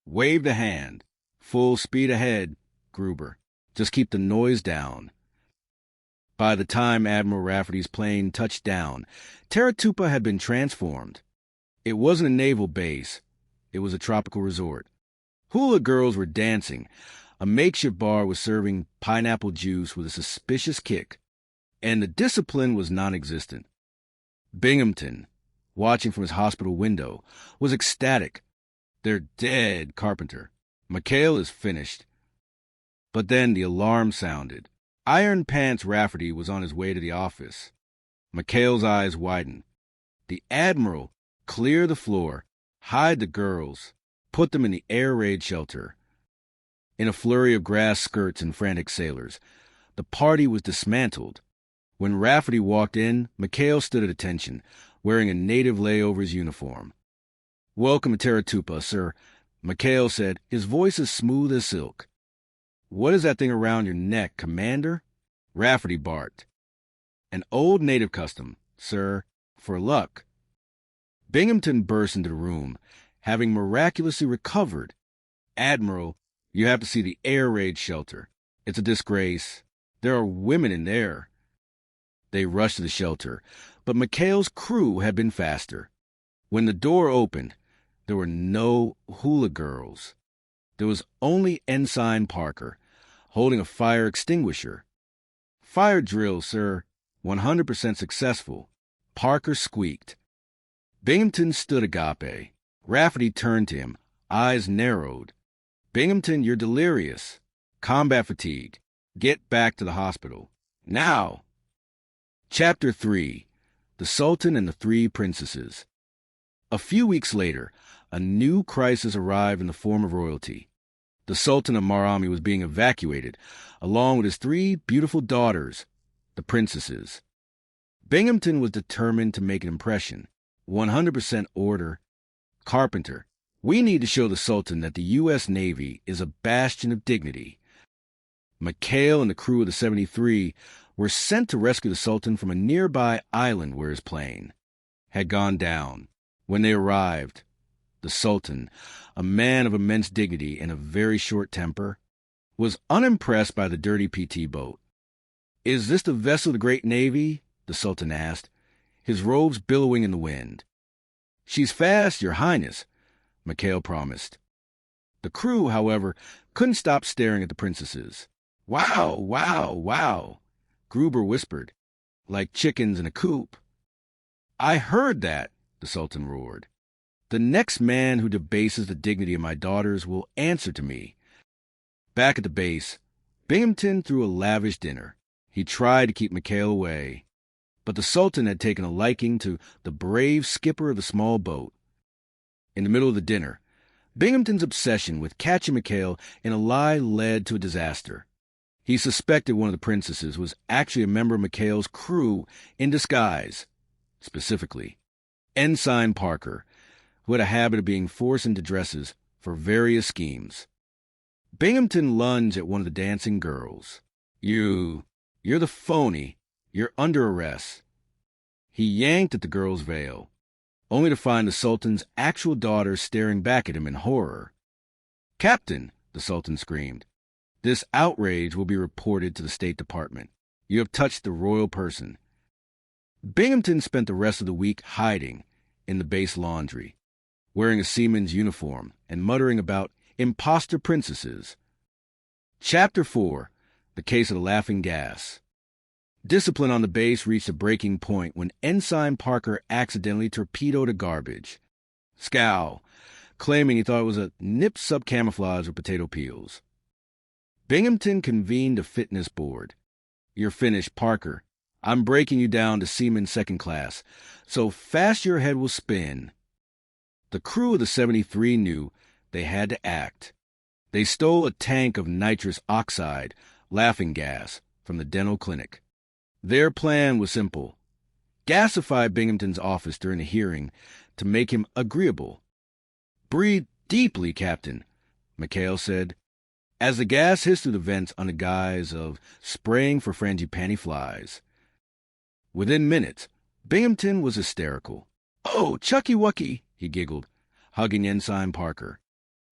waved a hand. Full speed ahead, Gruber. Just keep the noise down. By the time Admiral Rafferty's plane touched down, Taratupa had been transformed. It wasn't a naval base. It was a tropical resort. Hula Girls were dancing. A makeshift bar was serving pineapple juice with a suspicious kick, and the discipline was non-existent. Binghamton, watching from his hospital window, was ecstatic. They're dead, Carpenter. McHale is finished. But then the alarm sounded. Iron Pants Rafferty was on his way to the office. McHale's eyes widened. The Admiral, clear the floor, hide the girls, put them in the air raid shelter. In a flurry of grass skirts and frantic sailors, the party was dismantled. When Rafferty walked in, McHale stood at attention, wearing a native layover's uniform. Welcome to Taratupa, sir, McHale said, his voice as smooth as silk. What is that thing around your neck, Commander? Rafferty barked. An old native custom, sir, for luck. Binghamton burst into the room, having miraculously recovered. Admiral, you have to see the air raid shelter. It's a disgrace. There are women in there. They rushed to the shelter, but McHale's crew had been faster. When the door opened, there were no Hula Girls. There was only Ensign Parker, holding a fire extinguisher. Fire drill, sir, 100% successful. Parker squeaked. Binghamton stood agape. Rafferty turned to him, eyes narrowed. Binghamton, you're delirious. Combat fatigue. Get back to the hospital. Now! Chapter 3. The Sultan and the Three Princesses. A few weeks later, a new crisis arrived in the form of royalty. The Sultan of Marami was being evacuated, along with his 3 beautiful daughters, the princesses. Binghamton was determined to make an impression. 100% order. Carpenter, we need to show the Sultan that the U.S. Navy is a bastion of dignity. McHale and the crew of the 73 were sent to rescue the Sultan from a nearby island where his plane had gone down. When they arrived, the Sultan, a man of immense dignity and a very short temper, was unimpressed by the dirty PT boat. "Is this the vessel of the great Navy?" the Sultan asked, his robes billowing in the wind. "She's fast, Your Highness," McHale promised. The crew, however, couldn't stop staring at the princesses. "Wow, wow, wow," Gruber whispered, "like chickens in a coop." "I heard that," the Sultan roared. "The next man who debases the dignity of my daughters will answer to me." Back at the base, Binghamton threw a lavish dinner. He tried to keep McHale away, but the Sultan had taken a liking to the brave skipper of the small boat. In the middle of the dinner, Binghamton's obsession with catching McHale in a lie led to a disaster. He suspected one of the princesses was actually a member of McHale's crew in disguise, specifically Ensign Parker, who had a habit of being forced into dresses for various schemes. Binghamton lunged at one of the dancing girls. You're the phony. You're under arrest." He yanked at the girl's veil, only to find the Sultan's actual daughter staring back at him in horror. "Captain," the Sultan screamed, "this outrage will be reported to the State Department. You have touched the royal person." Binghamton spent the rest of the week hiding in the base laundry, wearing a seaman's uniform and muttering about imposter princesses. Chapter 4. The Case of the Laughing Gas. Discipline on the base reached a breaking point when Ensign Parker accidentally torpedoed a garbage scow, claiming he thought it was a nip sub-camouflage with potato peels. Binghamton convened a fitness board. "You're finished, Parker. I'm breaking you down to Seaman Second Class, so fast your head will spin." The crew of the 73 knew they had to act. They stole a tank of nitrous oxide, laughing gas, from the dental clinic. Their plan was simple. Gasify Binghamton's office during the hearing to make him agreeable. "Breathe deeply, Captain," McHale said, as the gas hissed through the vents under guise of spraying for frangipani flies. Within minutes, Binghamton was hysterical. "Oh, Chucky Wucky," he giggled, hugging Ensign Parker.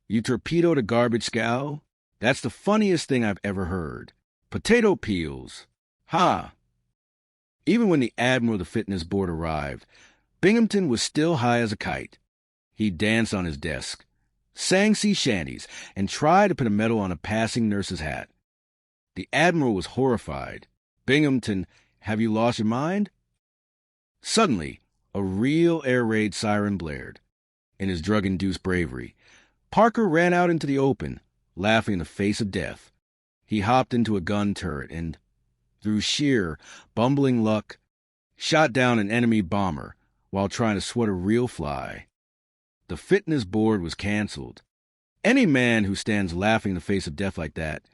"You torpedoed a garbage scow? That's the funniest thing I've ever heard. Potato peels. Ha!" Even when the admiral of the fitness board arrived, Binghamton was still high as a kite. He danced on his desk, sang sea shanties, and tried to put a medal on a passing nurse's hat. The admiral was horrified. "Binghamton, have you lost your mind?" Suddenly, a real air raid siren blared. In his drug-induced bravery, Parker ran out into the open, laughing in the face of death. He hopped into a gun turret and, through sheer, bumbling luck, shot down an enemy bomber while trying to swat a real fly. The fitness board was canceled. "Any man who stands laughing in the face of death like that,"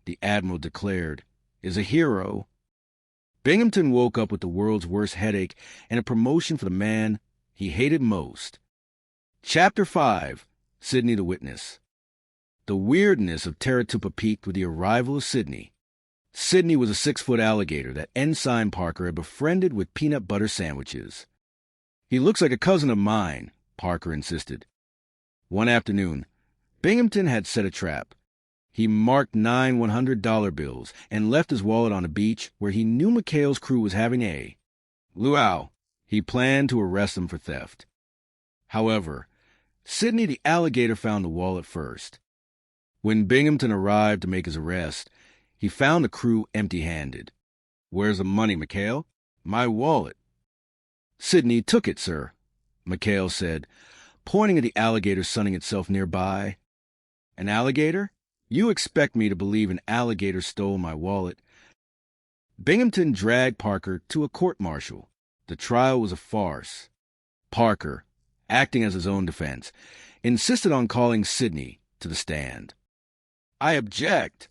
the admiral declared, "is a hero." Binghamton woke up with the world's worst headache and a promotion for the man he hated most. Chapter 5. Sidney the Witness. The weirdness of Terratupa peaked with the arrival of Sidney. Sidney was a 6-foot alligator that Ensign Parker had befriended with peanut butter sandwiches. "He looks like a cousin of mine," Parker insisted. One afternoon, Binghamton had set a trap. He marked 9 $100 bills and left his wallet on a beach where he knew McHale's crew was having a luau. He planned to arrest them for theft. However, Sidney the alligator found the wallet first. When Binghamton arrived to make his arrest, he found the crew empty-handed. "Where's the money, McHale?" My wallet. Sidney took it, sir, McHale said, pointing at the alligator sunning itself nearby. An alligator? You expect me to believe an alligator stole my wallet? Binghamton dragged Parker to a court-martial. The trial was a farce. Parker, acting as his own defense, insisted on calling Sidney to the stand. I object,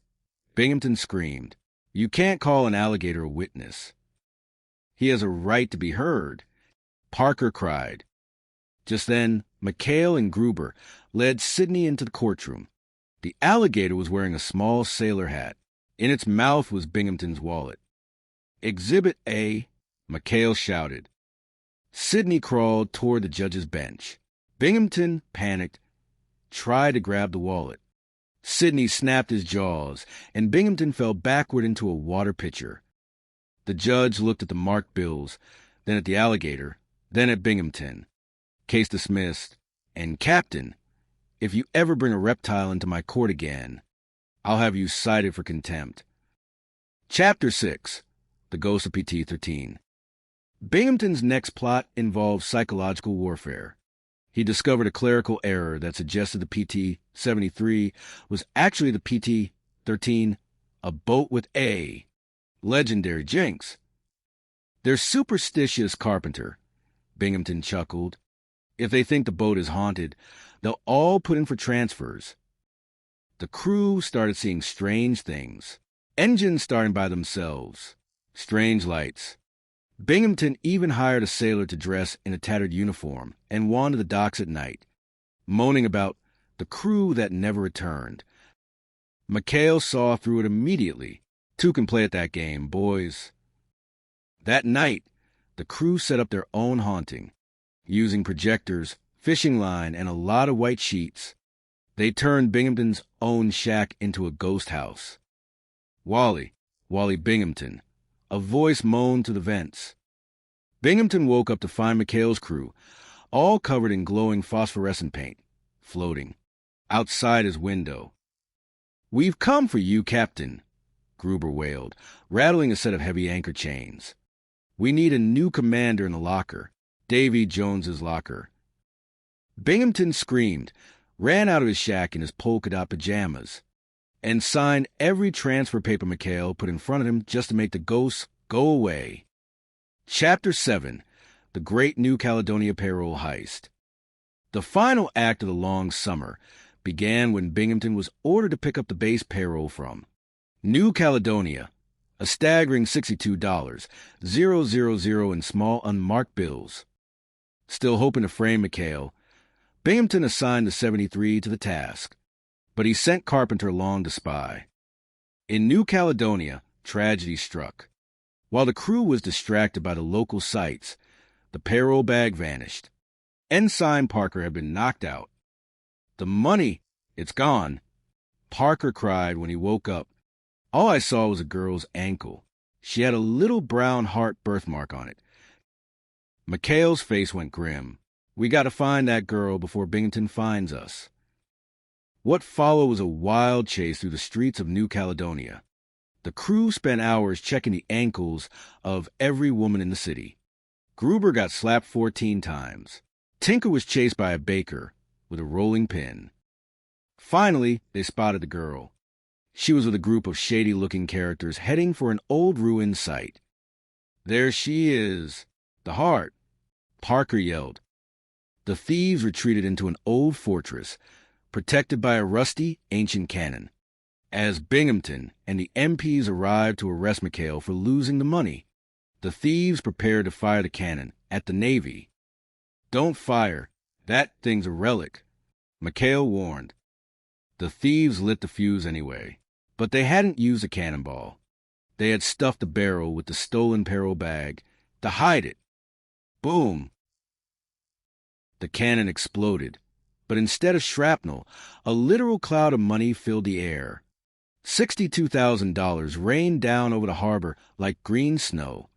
Binghamton screamed. You can't call an alligator a witness. He has a right to be heard, Parker cried. Just then, McHale and Gruber led Sidney into the courtroom. The alligator was wearing a small sailor hat. In its mouth was Binghamton's wallet. Exhibit A, McHale shouted. Sidney crawled toward the judge's bench. Binghamton, panicked, tried to grab the wallet. Sidney snapped his jaws, and Binghamton fell backward into a water pitcher. The judge looked at the marked bills, then at the alligator, then at Binghamton. Case dismissed. And, Captain, if you ever bring a reptile into my court again, I'll have you cited for contempt. Chapter 6, The Ghost of PT-13. Binghamton's next plot involved psychological warfare. He discovered a clerical error that suggested the PT-73 was actually the PT-13, a boat with A. Legendary jinx. They're superstitious, Carpenter, Binghamton chuckled. If they think the boat is haunted, they'll all put in for transfers. The crew started seeing strange things. Engines starting by themselves. Strange lights. Binghamton even hired a sailor to dress in a tattered uniform and wander the docks at night, moaning about the crew that never returned. McHale saw through it immediately. Two can play at that game, boys. That night, the crew set up their own haunting. Using projectors, fishing line, and a lot of white sheets, they turned Binghamton's own shack into a ghost house. Wally Binghamton. A voice moaned to the vents. Binghamton woke up to find McHale's crew, all covered in glowing phosphorescent paint, floating, outside his window. We've come for you, Captain, Gruber wailed, rattling a set of heavy anchor chains. We need a new commander in the locker, Davy Jones's locker. Binghamton screamed, ran out of his shack in his polka-dot pajamas, and signed every transfer paper McHale put in front of him just to make the ghosts go away. Chapter 7, The Great New Caledonia Payroll Heist. The final act of the long summer began when Binghamton was ordered to pick up the base payroll from New Caledonia, a staggering $62, 000 in small unmarked bills. Still hoping to frame McHale, Binghamton assigned the 73 to the task, but he sent Carpenter along to spy. In New Caledonia, tragedy struck. While the crew was distracted by the local sights, the payroll bag vanished. Ensign Parker had been knocked out. The money, it's gone, Parker cried when he woke up. All I saw was a girl's ankle. She had a little brown heart birthmark on it. McHale's face went grim. We got to find that girl before Binghamton finds us. What followed was a wild chase through the streets of New Caledonia. The crew spent hours checking the ankles of every woman in the city. Gruber got slapped 14 times. Tinker was chased by a baker with a rolling pin. Finally, they spotted the girl. She was with a group of shady-looking characters heading for an old ruined site. There she is, the heart, Parker yelled. The thieves retreated into an old fortress, protected by a rusty, ancient cannon. As Binghamton and the MPs arrived to arrest McHale for losing the money, the thieves prepared to fire the cannon at the Navy. Don't fire. That thing's a relic, McHale warned. The thieves lit the fuse anyway, but they hadn't used a cannonball. They had stuffed the barrel with the stolen payroll bag to hide it. Boom! The cannon exploded, but instead of shrapnel, a literal cloud of money filled the air. $62,000 rained down over the harbor like green snow.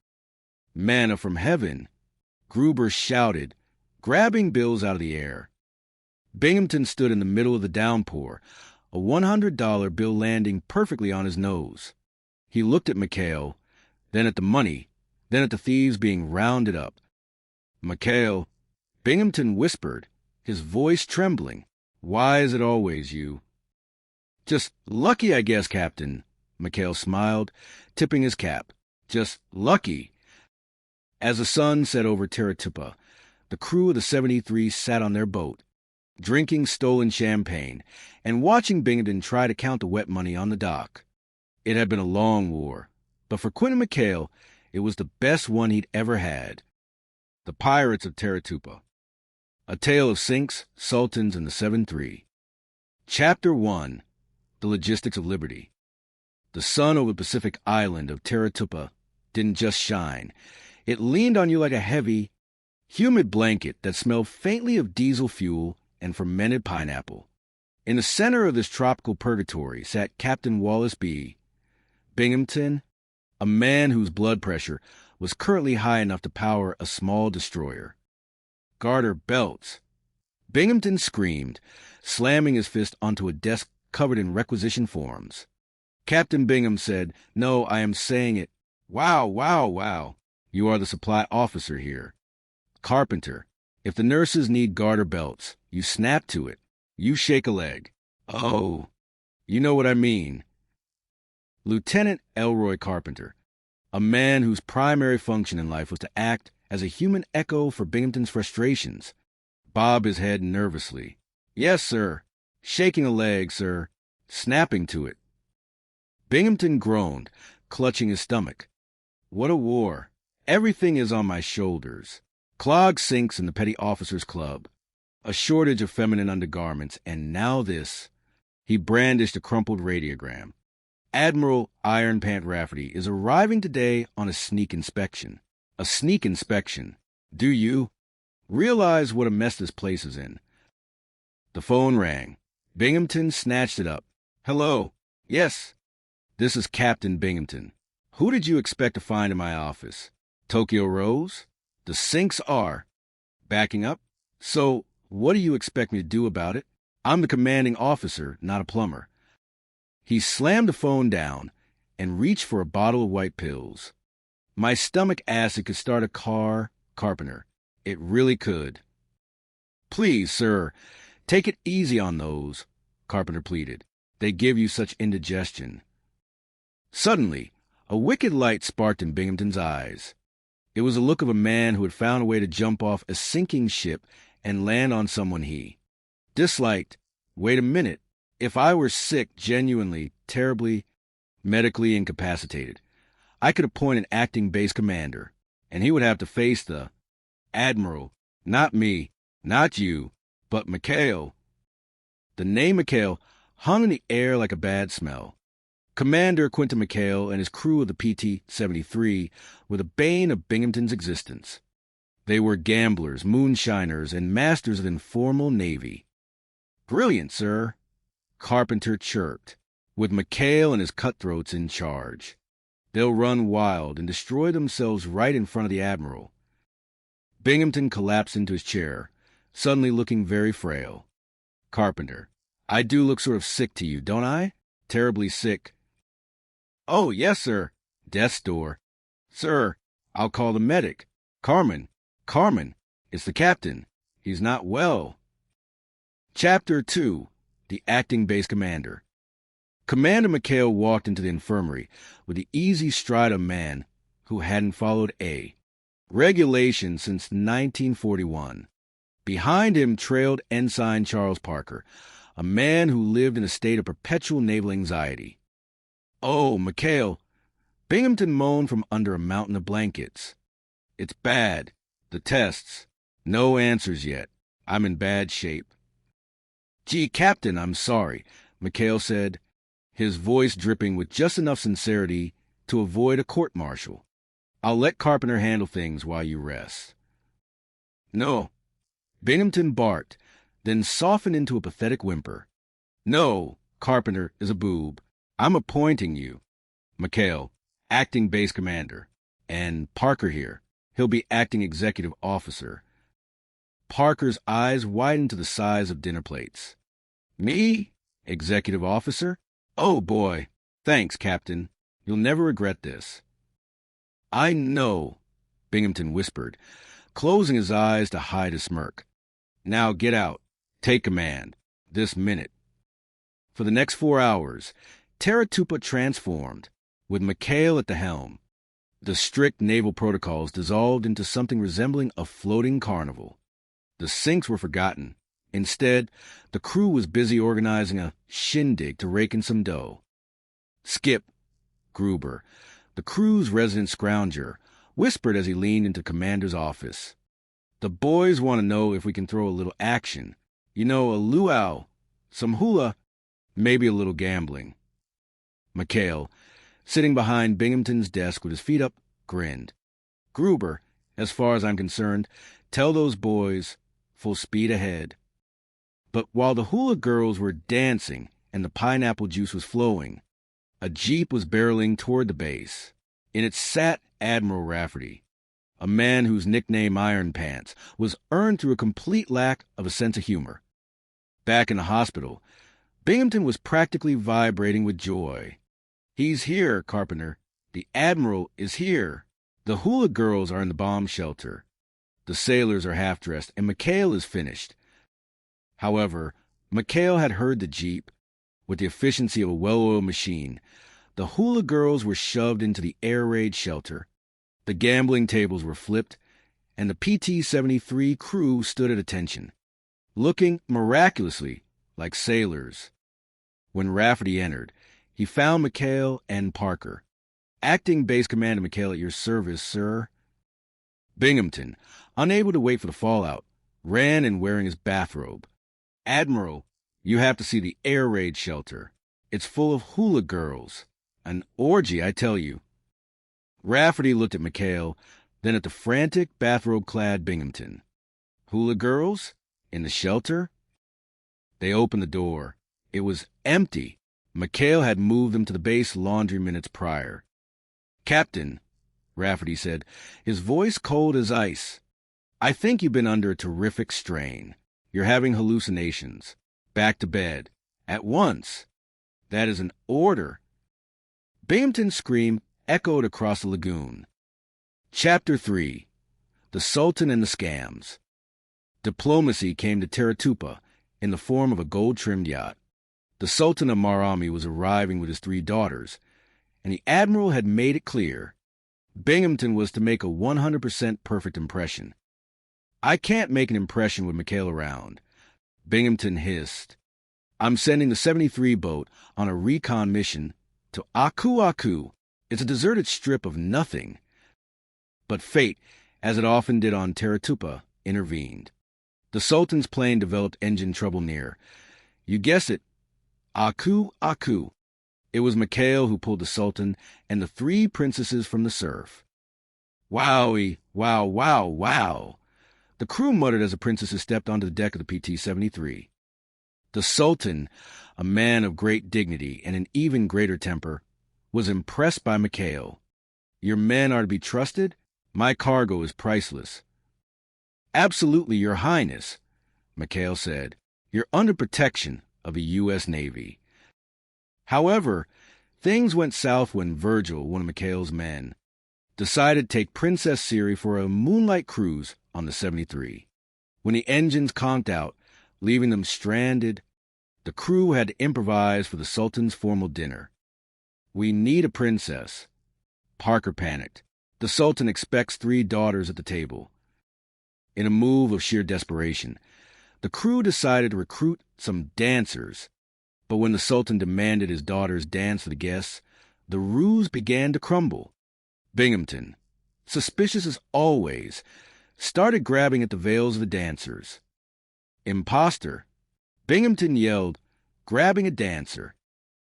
Manna from heaven, Gruber shouted, grabbing bills out of the air. Binghamton stood in the middle of the downpour, a $100 bill landing perfectly on his nose. He looked at McHale, then at the money, then at the thieves being rounded up. "McHale," Binghamton whispered, his voice trembling. "Why is it always you?" "Just lucky, I guess, Captain." McHale smiled, tipping his cap. "Just lucky." As the sun set over Teratupa, the crew of the 73 sat on their boat, drinking stolen champagne and watching Binghamton try to count the wet money on the dock. It had been a long war, but for Quentin McHale, it was the best one he'd ever had. The Pirates of Teratupa. A Tale of Sinks, Sultans, and the 7-3. Chapter 1. The Logistics of Liberty. The sun over the Pacific island of Teratupa didn't just shine. It leaned on you like a heavy, humid blanket that smelled faintly of diesel fuel and fermented pineapple. In the center of this tropical purgatory sat Captain Wallace B. Binghamton, a man whose blood pressure was currently high enough to power a small destroyer. "Garter belts!" Binghamton screamed, slamming his fist onto a desk covered in requisition forms. Captain Bingham said, "No, I am saying it. Wow, wow, wow. You are the supply officer here. Carpenter, if the nurses need garter belts, you snap to it. You shake a leg. Oh, you know what I mean." Lieutenant Elroy Carpenter, a man whose primary function in life was to act as a human echo for Binghamton's frustrations, bobbed his head nervously. "Yes, sir. Shaking a leg, sir. Snapping to it." Binghamton groaned, clutching his stomach. "What a war. Everything is on my shoulders. Clogged sinks in the Petty Officers Club. A shortage of feminine undergarments, and now this." He brandished a crumpled radiogram. "Admiral Iron Pant Rafferty is arriving today on a sneak inspection." A sneak inspection. Do you realize what a mess this place is in? The phone rang. Binghamton snatched it up. "Hello. Yes. This is Captain Binghamton. Who did you expect to find in my office? Tokyo Rose? The sinks are backing up. So what do you expect me to do about it? I'm the commanding officer, not a plumber." He slammed the phone down and reached for a bottle of white pills. "My stomach acid could start a car, Carpenter. It really could." "Please, sir, take it easy on those," Carpenter pleaded. "They give you such indigestion." Suddenly, a wicked light sparked in Binghamton's eyes. It was the look of a man who had found a way to jump off a sinking ship and land on someone he disliked. "Wait a minute. If I were sick, genuinely, terribly, medically incapacitated, I could appoint an acting base commander, and he would have to face the Admiral. Not me, not you, but McHale." The name McHale hung in the air like a bad smell. Commander Quentin McHale and his crew of the PT-73 were the bane of Binghamton's existence. They were gamblers, moonshiners, and masters of the informal navy. "Brilliant, sir," Carpenter chirped, "with McHale and his cutthroats in charge. They'll run wild and destroy themselves right in front of the Admiral." Binghamton collapsed into his chair, suddenly looking very frail. "Carpenter, I do look sort of sick to you, don't I? Terribly sick." "Oh, yes, sir." Death's door. "Sir, I'll call the medic. Carmen, it's the captain. He's not well." Chapter 2. The Acting Base Commander. Commander McHale walked into the infirmary with the easy stride of a man who hadn't followed regulation since 1941. Behind him trailed Ensign Charles Parker, a man who lived in a state of perpetual naval anxiety. "Oh, McHale," Binghamton moaned from under a mountain of blankets. "It's bad. The tests. No answers yet. I'm in bad shape." "Gee, Captain, I'm sorry," McHale said, his voice dripping with just enough sincerity to avoid a court-martial. "I'll let Carpenter handle things while you rest." "No," Binghamton barked, then softened into a pathetic whimper. "No, Carpenter is a boob. I'm appointing you. McHale, acting base commander. And Parker here. He'll be acting executive officer." Parker's eyes widened to the size of dinner plates. "Me? Executive officer? Oh, boy. Thanks, Captain. You'll never regret this." I know, Binghamton whispered, closing his eyes to hide a smirk. Now get out. Take command. This minute. For the next 4 hours, Taratupa transformed, with McHale at the helm. The strict naval protocols dissolved into something resembling a floating carnival. The sinks were forgotten. Instead, the crew was busy organizing a shindig to rake in some dough. Skip, Gruber, the crew's resident scrounger, whispered as he leaned into Commander's office. The boys want to know if we can throw a little action. You know, a luau, some hula, maybe a little gambling. McHale, sitting behind Binghamton's desk with his feet up, grinned. Gruber, as far as I'm concerned, tell those boys, full speed ahead. But while the hula girls were dancing and the pineapple juice was flowing, a jeep was barreling toward the base. In it sat Admiral Rafferty, a man whose nickname Iron Pants was earned through a complete lack of a sense of humor. Back in the hospital, Binghamton was practically vibrating with joy. He's here, Carpenter. The Admiral is here. The hula girls are in the bomb shelter. The sailors are half-dressed, and McHale is finished. However, McHale had heard the jeep. With the efficiency of a well-oiled machine, the hula girls were shoved into the air raid shelter. The gambling tables were flipped, and the PT-73 crew stood at attention, looking miraculously like sailors. When Rafferty entered, he found McHale and Parker. Acting Base Commander McHale at your service, sir. Binghamton, unable to wait for the fallout, ran in wearing his bathrobe. Admiral, you have to see the air raid shelter. It's full of hula girls. An orgy, I tell you. Rafferty looked at McHale, then at the frantic, bathrobe-clad Binghamton. Hula girls? In the shelter? They opened the door. It was empty. McHale had moved them to the base laundry minutes prior. Captain, Rafferty said, his voice cold as ice, I think you've been under a terrific strain. You're having hallucinations. Back to bed. At once. That is an order. Binghamton's scream echoed across the lagoon. Chapter 3. The Sultan and the Scams. Diplomacy came to Taratupa in the form of a gold-trimmed yacht. The Sultan of Marami was arriving with his 3 daughters, and the Admiral had made it clear Binghamton was to make a 100% perfect impression. I can't make an impression with McHale around. Binghamton hissed. I'm sending the 73 boat on a recon mission to Aku Aku. It's a deserted strip of nothing. But fate, as it often did on Taratupa, intervened. The Sultan's plane developed engine trouble near. You guessed it. Aku Aku. It was McHale who pulled the Sultan and the 3 princesses from the surf. Wowie, wow, wow, wow. The crew muttered as the princesses stepped onto the deck of the PT-73. The Sultan, a man of great dignity and an even greater temper, was impressed by McHale. Your men are to be trusted? My cargo is priceless. Absolutely, Your Highness, McHale said. You're under protection of the U.S. Navy. However, things went south when Virgil, one of McHale's men, decided to take Princess Siri for a moonlight cruise on the 73. When the engines conked out, leaving them stranded, the crew had to improvise for the Sultan's formal dinner. We need a princess. Parker panicked. The Sultan expects 3 daughters at the table. In a move of sheer desperation, the crew decided to recruit some dancers, but when the Sultan demanded his daughters dance for the guests, the ruse began to crumble. Binghamton, suspicious as always, started grabbing at the veils of the dancers. Imposter, Binghamton yelled, grabbing a dancer.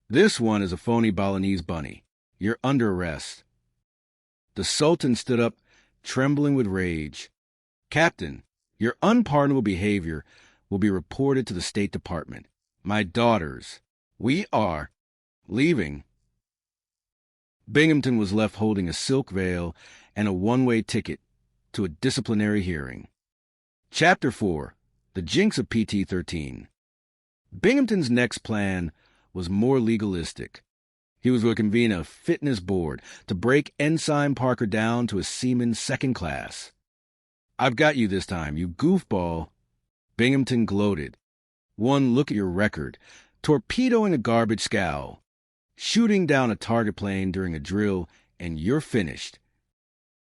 This one is a phony Balinese bunny. You're under arrest. The Sultan stood up, trembling with rage. Captain, your unpardonable behavior will be reported to the State Department. My daughters, we are leaving. Binghamton was left holding a silk veil and a one-way ticket to a disciplinary hearing. Chapter 4. The Jinx of PT-13. Binghamton's next plan was more legalistic. He was going to convene a fitness board to break Ensign Parker down to a seaman second class. "I've got you this time, you goofball." Binghamton gloated. "One look at your record. Torpedoing a garbage scow, shooting down a target plane during a drill, and you're finished."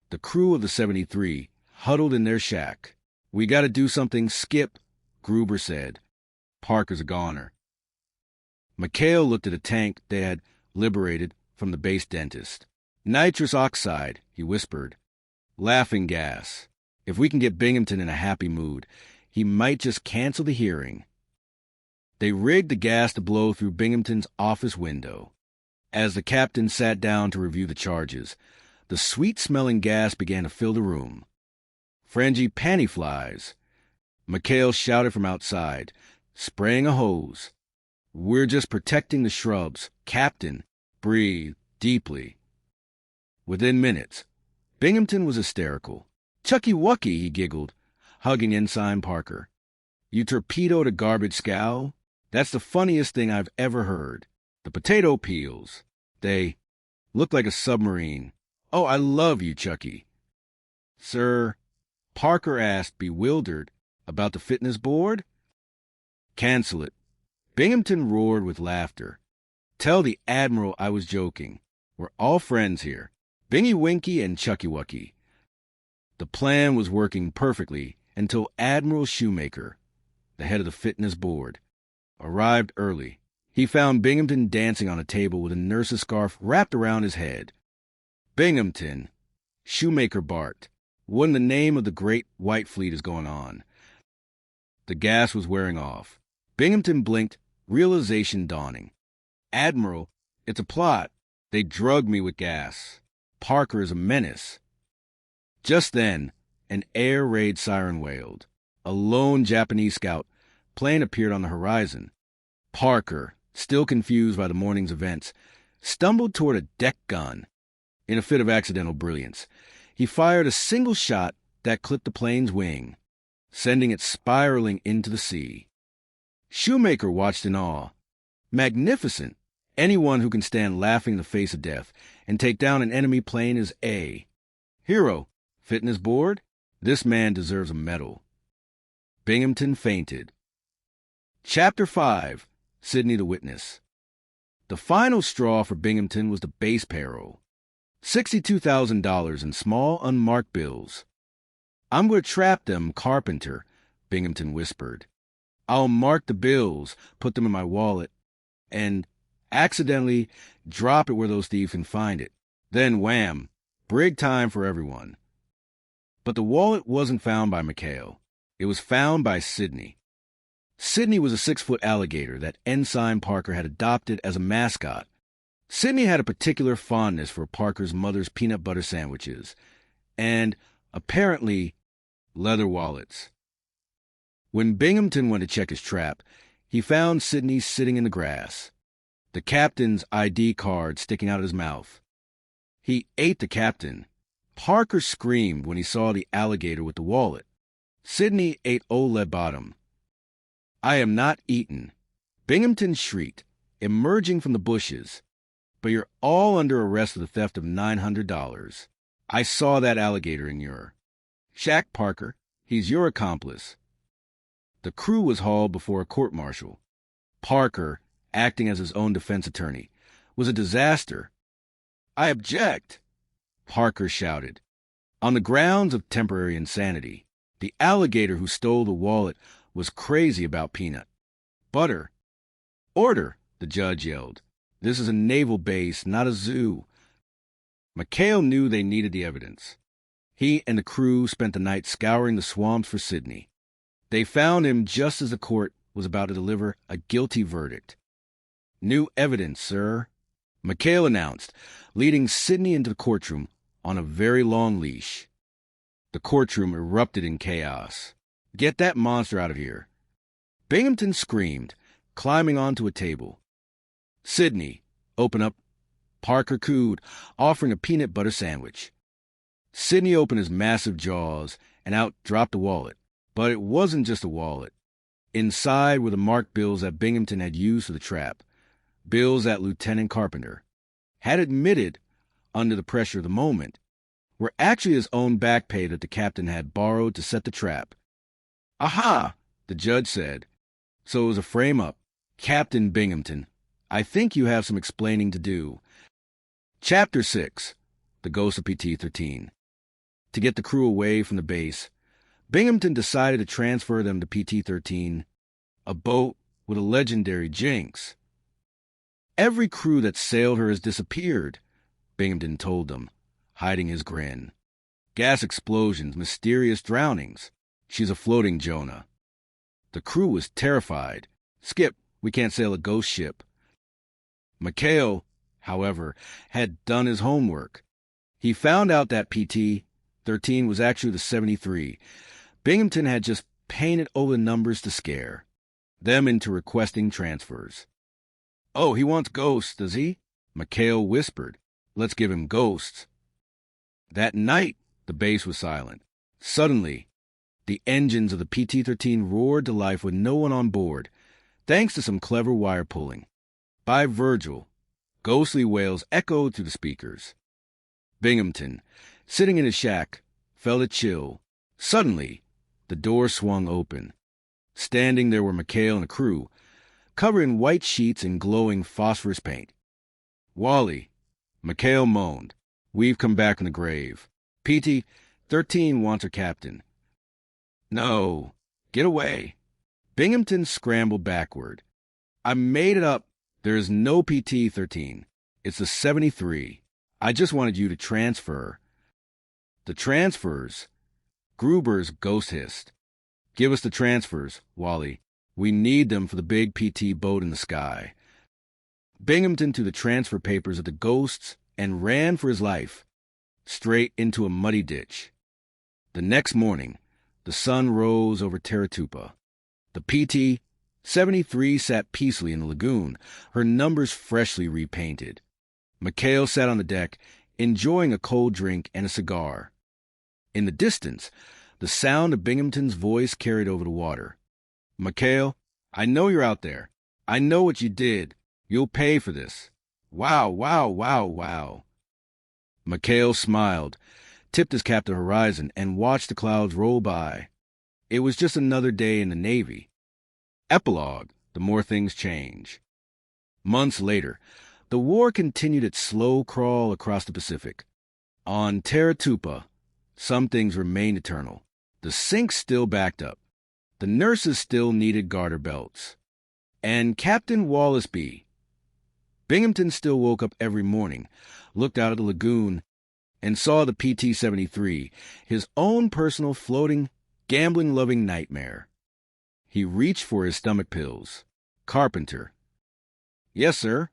The crew of the 73 huddled in their shack. "We got to do something, Skip," Gruber said. "Parker's a goner." McHale looked at a tank they had liberated from the base dentist. "Nitrous oxide," he whispered. "Laughing gas. If we can get Binghamton in a happy mood, he might just cancel the hearing." They rigged the gas to blow through Binghamton's office window. As the captain sat down to review the charges, the sweet-smelling gas began to fill the room. "Frangie panty flies," McHale shouted from outside, spraying a hose. "We're just protecting the shrubs. Captain, breathe deeply." Within minutes, Binghamton was hysterical. "Chucky Wucky," he giggled, hugging Ensign Parker. "You torpedoed a garbage scow? That's the funniest thing I've ever heard. The potato peels. They look like a submarine. Oh, I love you, Chucky." "Sir," Parker asked, bewildered, "about the fitness board?" "Cancel it." Binghamton roared with laughter. "Tell the Admiral I was joking. We're all friends here. Bingy Winky and Chucky Wucky." The plan was working perfectly until Admiral Shoemaker, the head of the fitness board, arrived early. He found Binghamton dancing on a table with a nurse's scarf wrapped around his head. "Binghamton," Shoemaker barked, "what in the name of the great white fleet is going on?" The gas was wearing off. Binghamton blinked, realization dawning. "Admiral, it's a plot. They drugged me with gas. Parker is a menace." Just then, an air raid siren wailed. A lone Japanese scout plane appeared on the horizon. Parker, still confused by the morning's events, stumbled toward a deck gun. In a fit of accidental brilliance, he fired a single shot that clipped the plane's wing, sending it spiraling into the sea. Shoemaker watched in awe. Magnificent! Anyone who can stand laughing in the face of death and take down an enemy plane is A. Hero, fitness board, this man deserves a medal. Binghamton fainted. Chapter 5, Sidney the Witness. The final straw for Binghamton was the base payroll. $62,000 in small, unmarked bills. "I'm going to trap them, Carpenter," Binghamton whispered. "I'll mark the bills, put them in my wallet, and accidentally drop it where those thieves can find it. Then wham, brig time for everyone." But the wallet wasn't found by McHale. It was found by Sidney. Sidney was a 6-foot alligator that Ensign Parker had adopted as a mascot. Sidney had a particular fondness for Parker's mother's peanut butter sandwiches and, apparently, leather wallets. When Binghamton went to check his trap, he found Sidney sitting in the grass, the captain's ID card sticking out of his mouth. He ate the captain. Parker screamed when he saw the alligator with the wallet. Sidney ate Old Lead Bottom. "I am not eaten," Binghamton shrieked, emerging from the bushes. "But you're all under arrest for the theft of $900. I saw that alligator in your shack, Parker. He's your accomplice." The crew was hauled before a court-martial. Parker, acting as his own defense attorney, was a disaster. "I object," Parker shouted. On the grounds of temporary insanity, the alligator who stole the wallet was crazy about peanut butter. "Order," the judge yelled. "This is a naval base, not a zoo." McHale knew they needed the evidence. He and the crew spent the night scouring the swamps for Sidney. They found him just as the court was about to deliver a guilty verdict. "New evidence, sir," McHale announced, leading Sidney into the courtroom on a very long leash. The courtroom erupted in chaos. "Get that monster out of here." Binghamton screamed, climbing onto a table. "Sidney, open up." Parker cooed, offering a peanut butter sandwich. Sidney opened his massive jaws, and out dropped the wallet. But it wasn't just a wallet. Inside were the marked bills that Binghamton had used for the trap, bills that Lieutenant Carpenter had admitted, under the pressure of the moment, were actually his own back pay that the captain had borrowed to set the trap. Aha, the judge said. So it was a frame-up. Captain Binghamton, I think you have some explaining to do. Chapter 6, The Ghost of PT-13. To get the crew away from the base, Binghamton decided to transfer them to PT-13, a boat with a legendary jinx. Every crew that sailed her has disappeared, Binghamton told them, hiding his grin. Gas explosions, mysterious drownings. She's a floating Jonah. The crew was terrified. Skip, we can't sail a ghost ship. McHale, however, had done his homework. He found out that PT-13 was actually the 73. Binghamton had just painted over the numbers to scare them into requesting transfers. Oh, he wants ghosts, does he? McHale whispered. Let's give him ghosts. That night, the base was silent. Suddenly, the engines of the PT-13 roared to life with no one on board, thanks to some clever wire pulling. By Virgil, ghostly wails echoed through the speakers. Binghamton, sitting in his shack, felt a chill. Suddenly, the door swung open. Standing there were McHale and a crew, covered in white sheets and glowing phosphorus paint. Wally, McHale moaned. We've come back from the grave. PT-13 wants her captain. No, get away. Binghamton scrambled backward. I made it up. There is no PT-13. It's the 73. I just wanted you to transfer. The transfers? Gruber's ghost hissed. Give us the transfers, Wally. We need them for the big PT boat in the sky. Binghamton threw the transfer papers at the ghosts and ran for his life, straight into a muddy ditch. The next morning, the sun rose over Teratupa. The PT-73 sat peacefully in the lagoon, her numbers freshly repainted. McHale sat on the deck, enjoying a cold drink and a cigar. In the distance, the sound of Binghamton's voice carried over the water. McHale, I know you're out there. I know what you did. You'll pay for this. Wow, wow, wow, wow. McHale smiled, tipped his cap to the horizon, and watched the clouds roll by. It was just another day in the Navy. Epilogue, the more things change. Months later, the war continued its slow crawl across the Pacific. On Teratupa, some things remained eternal. The sinks still backed up. The nurses still needed garter belts. And Captain Wallisby. Binghamton still woke up every morning, looked out at the lagoon, and saw the PT-73, his own personal floating, gambling-loving nightmare. He reached for his stomach pills. Carpenter. Yes, sir.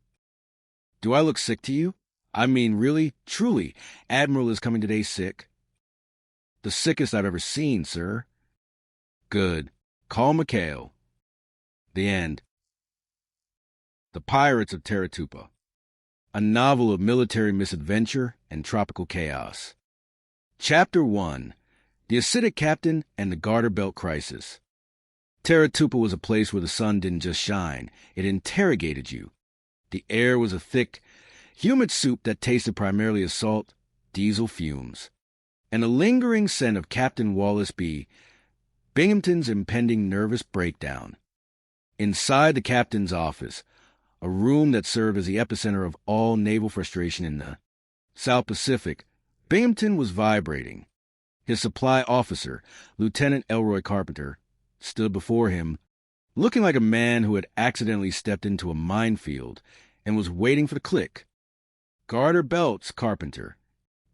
Do I look sick to you? I mean, really, truly, Admiral is coming today sick. The sickest I've ever seen, sir. Good. Call McHale. The end. The Pirates of Teratupa. A novel of military misadventure and tropical chaos. Chapter 1. The Acidic Captain and the Garter Belt Crisis. Teratupa was a place where the sun didn't just shine, it interrogated you. The air was a thick, humid soup that tasted primarily of salt, diesel fumes, and a lingering scent of Captain Wallisby, Binghamton's impending nervous breakdown. Inside the captain's office, a room that served as the epicenter of all naval frustration in the South Pacific, Binghamton was vibrating. His supply officer, Lieutenant Elroy Carpenter, stood before him, looking like a man who had accidentally stepped into a minefield and was waiting for the click. Garter belts, Carpenter.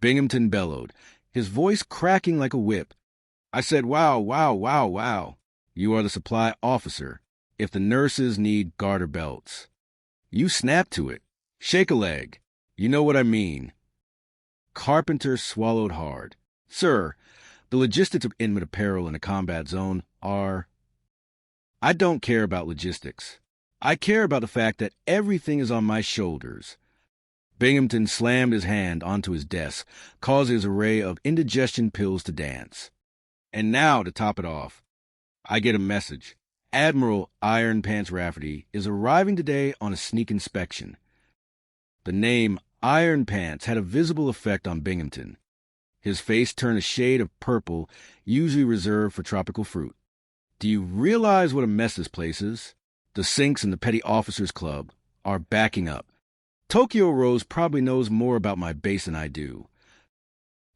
Binghamton bellowed, his voice cracking like a whip. I said, wow, wow, wow, wow. You are the supply officer. If the nurses need garter belts. You snap to it. Shake a leg. You know what I mean. Carpenter swallowed hard. Sir, the logistics of inmate apparel in a combat zone are... I don't care about logistics. I care about the fact that everything is on my shoulders. Binghamton slammed his hand onto his desk, causing his array of indigestion pills to dance. And now, to top it off, I get a message. Admiral Iron Pants Rafferty is arriving today on a sneak inspection. The name iron pants had a visible effect on Binghamton. His face turned a shade of purple, usually reserved for tropical fruit. Do you realize what a mess this place is? The sinks in the Petty Officers Club are backing up. Tokyo Rose probably knows more about my base than I do.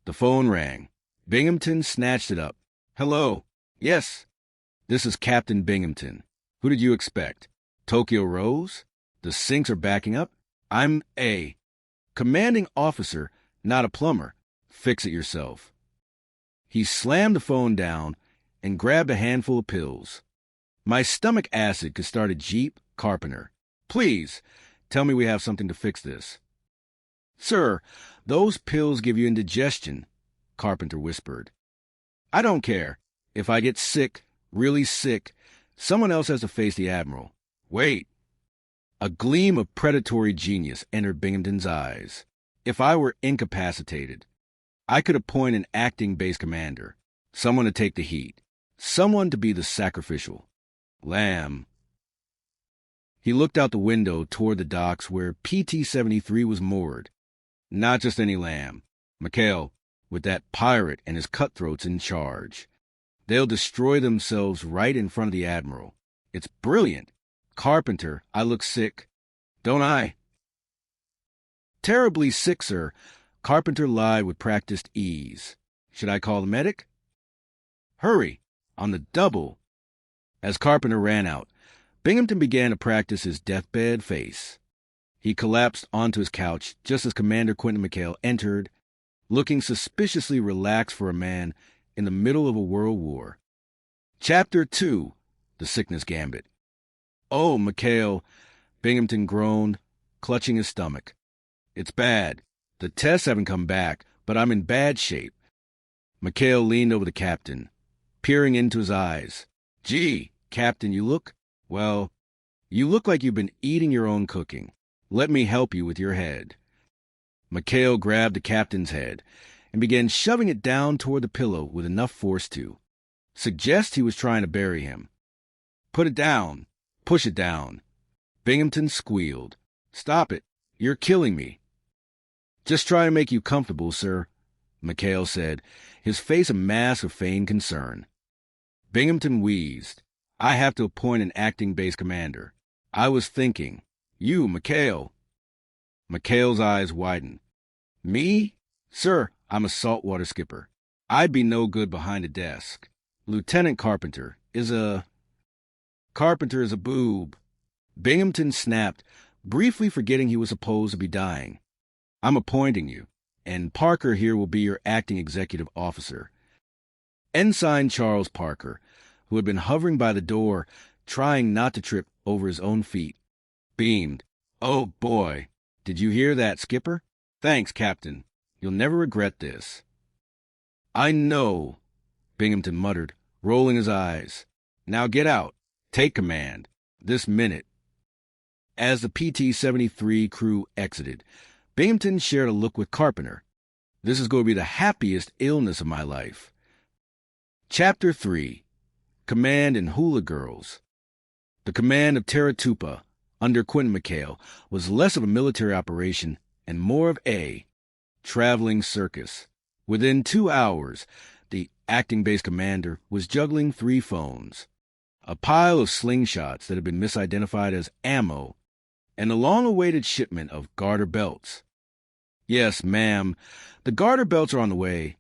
The phone rang. Binghamton snatched it up. Hello. Yes. This is Captain Binghamton. Who did you expect? Tokyo Rose? The sinks are backing up? I'm A. Commanding officer, not a plumber. Fix it yourself. He slammed the phone down and grabbed a handful of pills. My stomach acid could start a Jeep Carpenter. Please, tell me we have something to fix this. Sir, those pills give you indigestion, Carpenter whispered. I don't care. If I get sick, really sick, someone else has to face the Admiral. Wait. A gleam of predatory genius entered Binghamton's eyes. If I were incapacitated, I could appoint an acting base commander, someone to take the heat, someone to be the sacrificial. Lamb. He looked out the window toward the docks where PT-73 was moored. Not just any lamb. McHale, with that pirate and his cutthroats in charge. They'll destroy themselves right in front of the Admiral. It's brilliant. Carpenter, I look sick. Don't I? Terribly sick, sir. Carpenter lied with practiced ease. Should I call the medic? Hurry, on the double. As Carpenter ran out, Binghamton began to practice his deathbed face. He collapsed onto his couch just as Commander Quentin McHale entered, looking suspiciously relaxed for a man in the middle of a world war. Chapter 2, The Sickness Gambit. Oh, McHale, Binghamton groaned, clutching his stomach. It's bad. The tests haven't come back, but I'm in bad shape. McHale leaned over the captain, peering into his eyes. Gee, Captain, you look like you've been eating your own cooking. Let me help you with your head. McHale grabbed the captain's head and began shoving it down toward the pillow with enough force to suggest he was trying to bury him. Put it down. Push it down. Binghamton squealed. Stop it. You're killing me. Just try to make you comfortable, sir, McHale said, his face a mask of feigned concern. Binghamton wheezed. I have to appoint an acting base commander. I was thinking. You, McHale. McHale's eyes widened. Me? Sir, I'm a saltwater skipper. I'd be no good behind a desk. Lieutenant Carpenter is a boob. Binghamton snapped, briefly forgetting he was supposed to be dying. I'm appointing you, and Parker here will be your acting executive officer. Ensign Charles Parker, who had been hovering by the door, trying not to trip over his own feet, beamed. Oh, boy. Did you hear that, Skipper? Thanks, Captain. You'll never regret this. I know, Binghamton muttered, rolling his eyes. Now get out. Take command. This minute. As the PT-73 crew exited, Binghamton shared a look with Carpenter. This is going to be the happiest illness of my life. Chapter 3. Command and Hula Girls. The command of Teratupa, under Quentin McHale, was less of a military operation and more of a traveling circus. Within 2 hours, the acting base commander was juggling 3 phones, a pile of slingshots that had been misidentified as ammo, and a long-awaited shipment of garter belts. Yes, ma'am, the garter belts are on the way.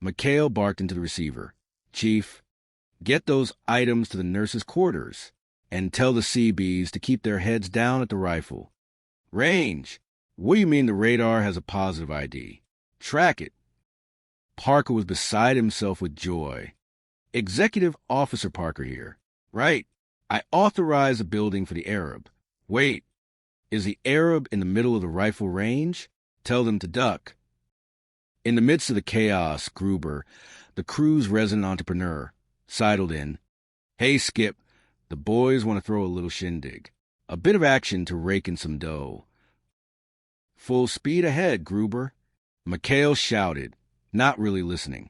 McHale barked into the receiver. Chief, get those items to the nurses' quarters, and tell the Seabees to keep their heads down at the rifle. Range. What do you mean the radar has a positive ID? Track it. Parker was beside himself with joy. Executive Officer Parker here. Right. I authorize the building for the Arab. Wait. Is the Arab in the middle of the rifle range? Tell them to duck. In the midst of the chaos, Gruber, the crew's resident entrepreneur, sidled in. Hey, Skip, the boys want to throw a little shindig. A bit of action to rake in some dough. Full speed ahead, Gruber. McHale shouted, not really listening.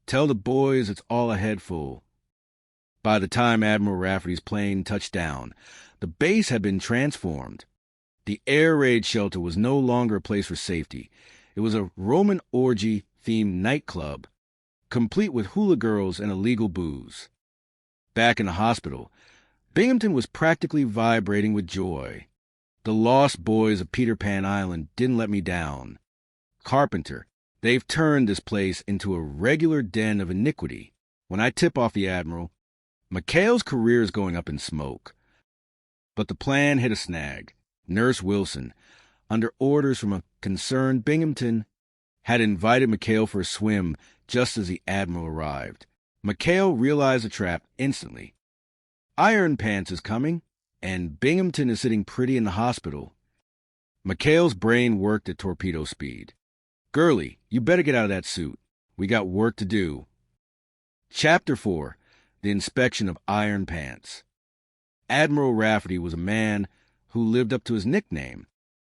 Tell the boys it's all ahead full. By the time Admiral Rafferty's plane touched down, the base had been transformed. The air raid shelter was no longer a place for safety. It was a Roman orgy-themed nightclub, complete with hula girls and illegal booze. Back in the hospital, Binghamton was practically vibrating with joy. The lost boys of Peter Pan Island didn't let me down. Carpenter, they've turned this place into a regular den of iniquity. When I tip off the Admiral, McHale's career is going up in smoke. But the plan hit a snag. Nurse Wilson, under orders from a concerned Binghamton, had invited McHale for a swim just as the Admiral arrived. McHale realized the trap instantly. Iron Pants is coming, and Binghamton is sitting pretty in the hospital. McHale's brain worked at torpedo speed. Gurley, you better get out of that suit. We got work to do. Chapter 4, The Inspection of Iron Pants. Admiral Rafferty was a man who lived up to his nickname.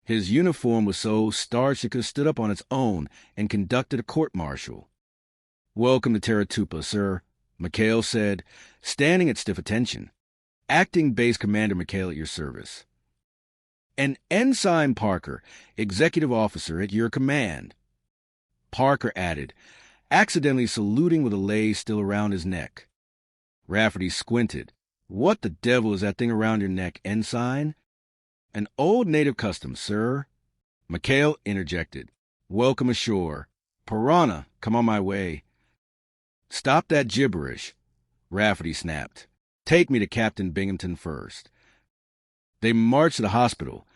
His uniform was so starched it could have stood up on its own and conducted a court-martial. "Welcome to Terratupa, sir," McHale said, standing at stiff attention. "Acting Base Commander McHale at your service." "And Ensign Parker, Executive Officer at your command," Parker added, accidentally saluting with a lei still around his neck. Rafferty squinted. "What the devil is that thing around your neck, Ensign?" "An old native custom, sir." McHale interjected. "Welcome ashore. Piranha, come on my way." "Stop that gibberish," Rafferty snapped. "Take me to Captain Binghamton first." They marched to the hospital,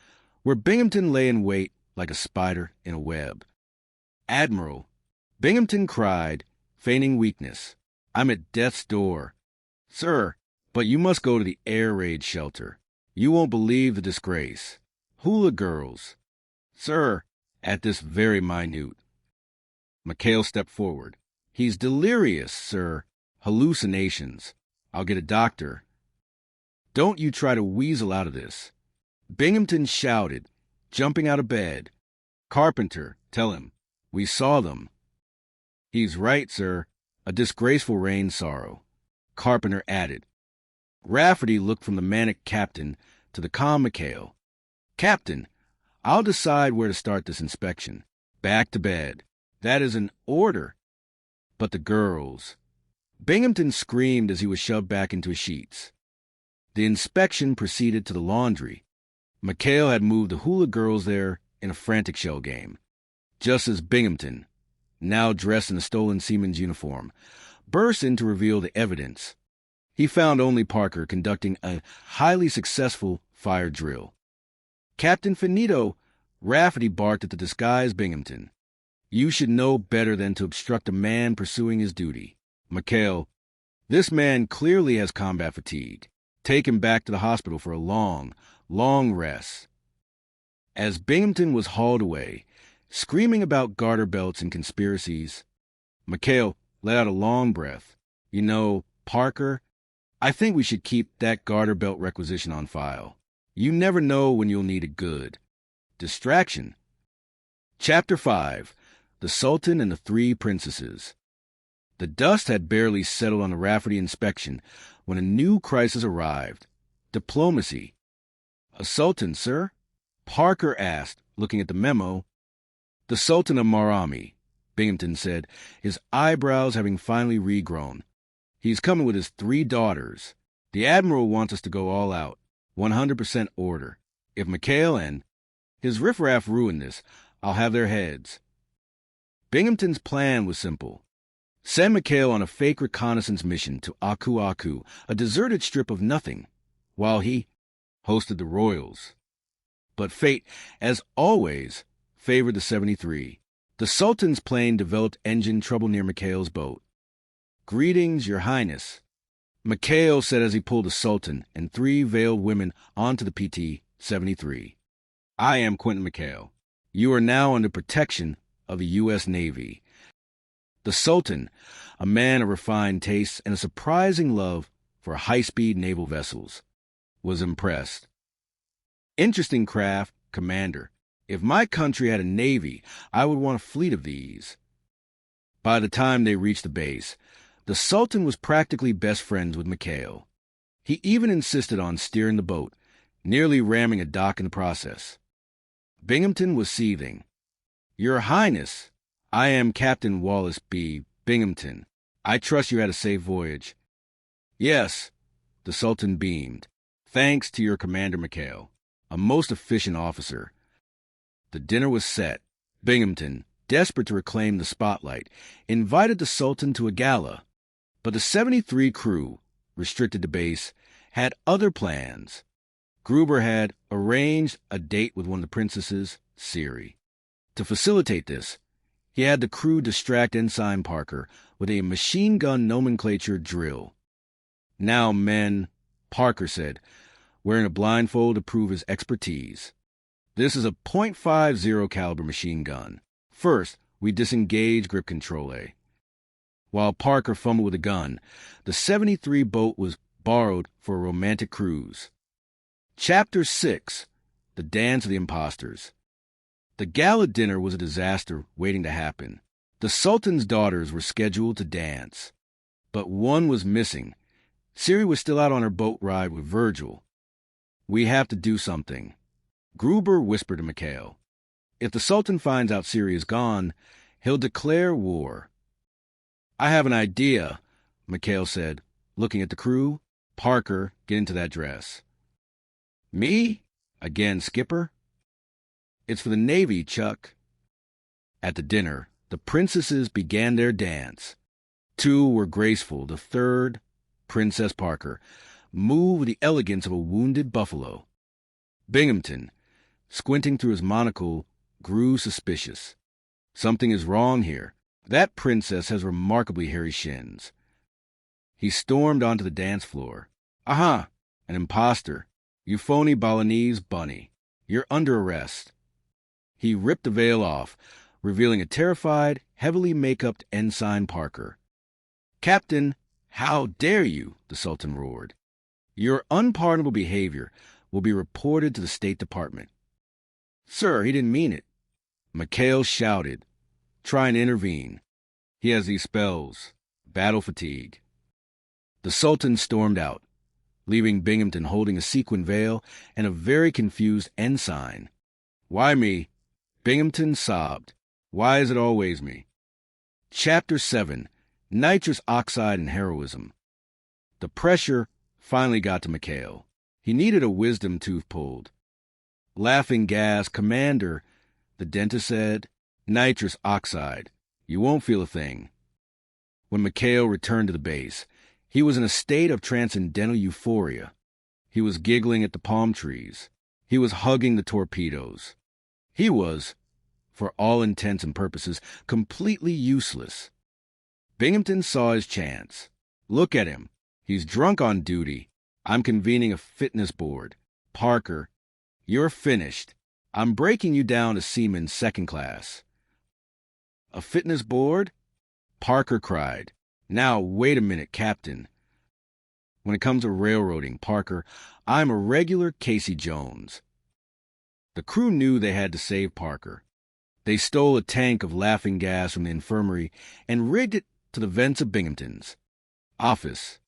where Binghamton lay in wait like a spider in a web. "Admiral," Binghamton cried, feigning weakness, "I'm at death's door." "Sir, but you must go to the air raid shelter. You won't believe the disgrace. Hula girls." "Sir," at this very minute. McHale stepped forward. "He's delirious, sir. Hallucinations. I'll get a doctor." "Don't you try to weasel out of this." Binghamton shouted, jumping out of bed. "Carpenter, tell him. We saw them." "He's right, sir. A disgraceful rain sorrow," Carpenter added. Rafferty looked from the manic captain to the calm McHale. "Captain, I'll decide where to start this inspection. Back to bed. That is an order." "But the girls." Binghamton screamed as he was shoved back into his sheets. The inspection proceeded to the laundry. McHale had moved the hula girls there in a frantic shell game. Just as Binghamton, now dressed in a stolen seaman's uniform, burst in to reveal the evidence, he found only Parker conducting a highly successful fire drill. "Captain Finito," Rafferty barked at the disguised Binghamton. "You should know better than to obstruct a man pursuing his duty. McHale, this man clearly has combat fatigue. Take him back to the hospital for a long, long rest." As Binghamton was hauled away, screaming about garter belts and conspiracies, McHale let out a long breath. "You know, Parker, I think we should keep that garter belt requisition on file. You never know when you'll need it good. Distraction." Chapter 5, The Sultan and the Three Princesses. The dust had barely settled on the Rafferty inspection when a new crisis arrived. Diplomacy. "A sultan, sir?" Parker asked, looking at the memo. "The Sultan of Marami," Binghamton said, his eyebrows having finally regrown. "He's coming with his 3 daughters. The Admiral wants us to go all out. 100% order. If McHale and his riffraff ruin this, I'll have their heads." Binghamton's plan was simple. Send McHale on a fake reconnaissance mission to Aku Aku, a deserted strip of nothing, while he hosted the royals. But fate, as always, favored the 73. The Sultan's plane developed engine trouble near McHale's boat. "Greetings, Your Highness," McHale said as he pulled the Sultan and 3 veiled women onto the PT-73. "I am Quentin McHale. You are now under protection of the U.S. Navy." The Sultan, a man of refined tastes and a surprising love for high-speed naval vessels, was impressed. "Interesting craft, Commander. If my country had a navy, I would want a fleet of these." By the time they reached the base, the Sultan was practically best friends with McHale. He even insisted on steering the boat, nearly ramming a dock in the process. Binghamton was seething. "Your Highness, I am Captain Wallace B. Binghamton. I trust you had a safe voyage." "Yes," the Sultan beamed. "Thanks to your commander, Mikhail, a most efficient officer." The dinner was set. Binghamton, desperate to reclaim the spotlight, invited the Sultan to a gala. But the 73 crew, restricted to base, had other plans. Gruber had arranged a date with one of the princesses, Siri. To facilitate this, he had the crew distract Ensign Parker with a machine gun nomenclature drill. "Now, men," Parker said, wearing a blindfold to prove his expertise. "This is a .50 caliber machine gun. First, we disengage grip control A." While Parker fumbled with the gun, the 73 boat was borrowed for a romantic cruise. Chapter 6: The Dance of the Impostors. The gala dinner was a disaster waiting to happen. The Sultan's daughters were scheduled to dance, but one was missing. Siri was still out on her boat ride with Virgil. "We have to do something." Gruber whispered to Mikhail. "If the Sultan finds out Siri is gone, he'll declare war." "I have an idea," Mikhail said, looking at the crew. "Parker, get into that dress." "Me? Again, Skipper?" "It's for the Navy, Chuck." At the dinner, the princesses began their dance. Two were graceful. The third, Princess Parker, moved with the elegance of a wounded buffalo. Binghamton, squinting through his monocle, grew suspicious. Something is wrong here. That princess has remarkably hairy shins. He stormed onto the dance floor. "Aha! An imposter. You phony Balinese bunny. You're under arrest." He ripped the veil off, revealing a terrified, heavily make-upped Ensign Parker. "Captain, how dare you?" the Sultan roared. "Your unpardonable behavior will be reported to the State Department." "Sir, he didn't mean it." Mikhail shouted. "Try and intervene. He has these spells. Battle fatigue." The Sultan stormed out, leaving Binghamton holding a sequin veil and a very confused ensign. "Why me?" Binghamton sobbed. "Why is it always me?" Chapter 7: Nitrous Oxide and Heroism. The pressure finally got to Mikhail. He needed a wisdom tooth pulled. "Laughing gas, Commander," the dentist said. "Nitrous oxide. You won't feel a thing." When Mikhail returned to the base, he was in a state of transcendental euphoria. He was giggling at the palm trees. He was hugging the torpedoes. He was, for all intents and purposes, completely useless. Binghamton saw his chance. "Look at him. He's drunk on duty. I'm convening a fitness board. Parker, you're finished. I'm breaking you down to seaman second class." "A fitness board?" Parker cried. "Now, wait a minute, Captain. When it comes to railroading, Parker, I'm a regular Casey Jones." The crew knew they had to save Parker. They stole a tank of laughing gas from the infirmary and rigged it to the vents of Binghamton's office.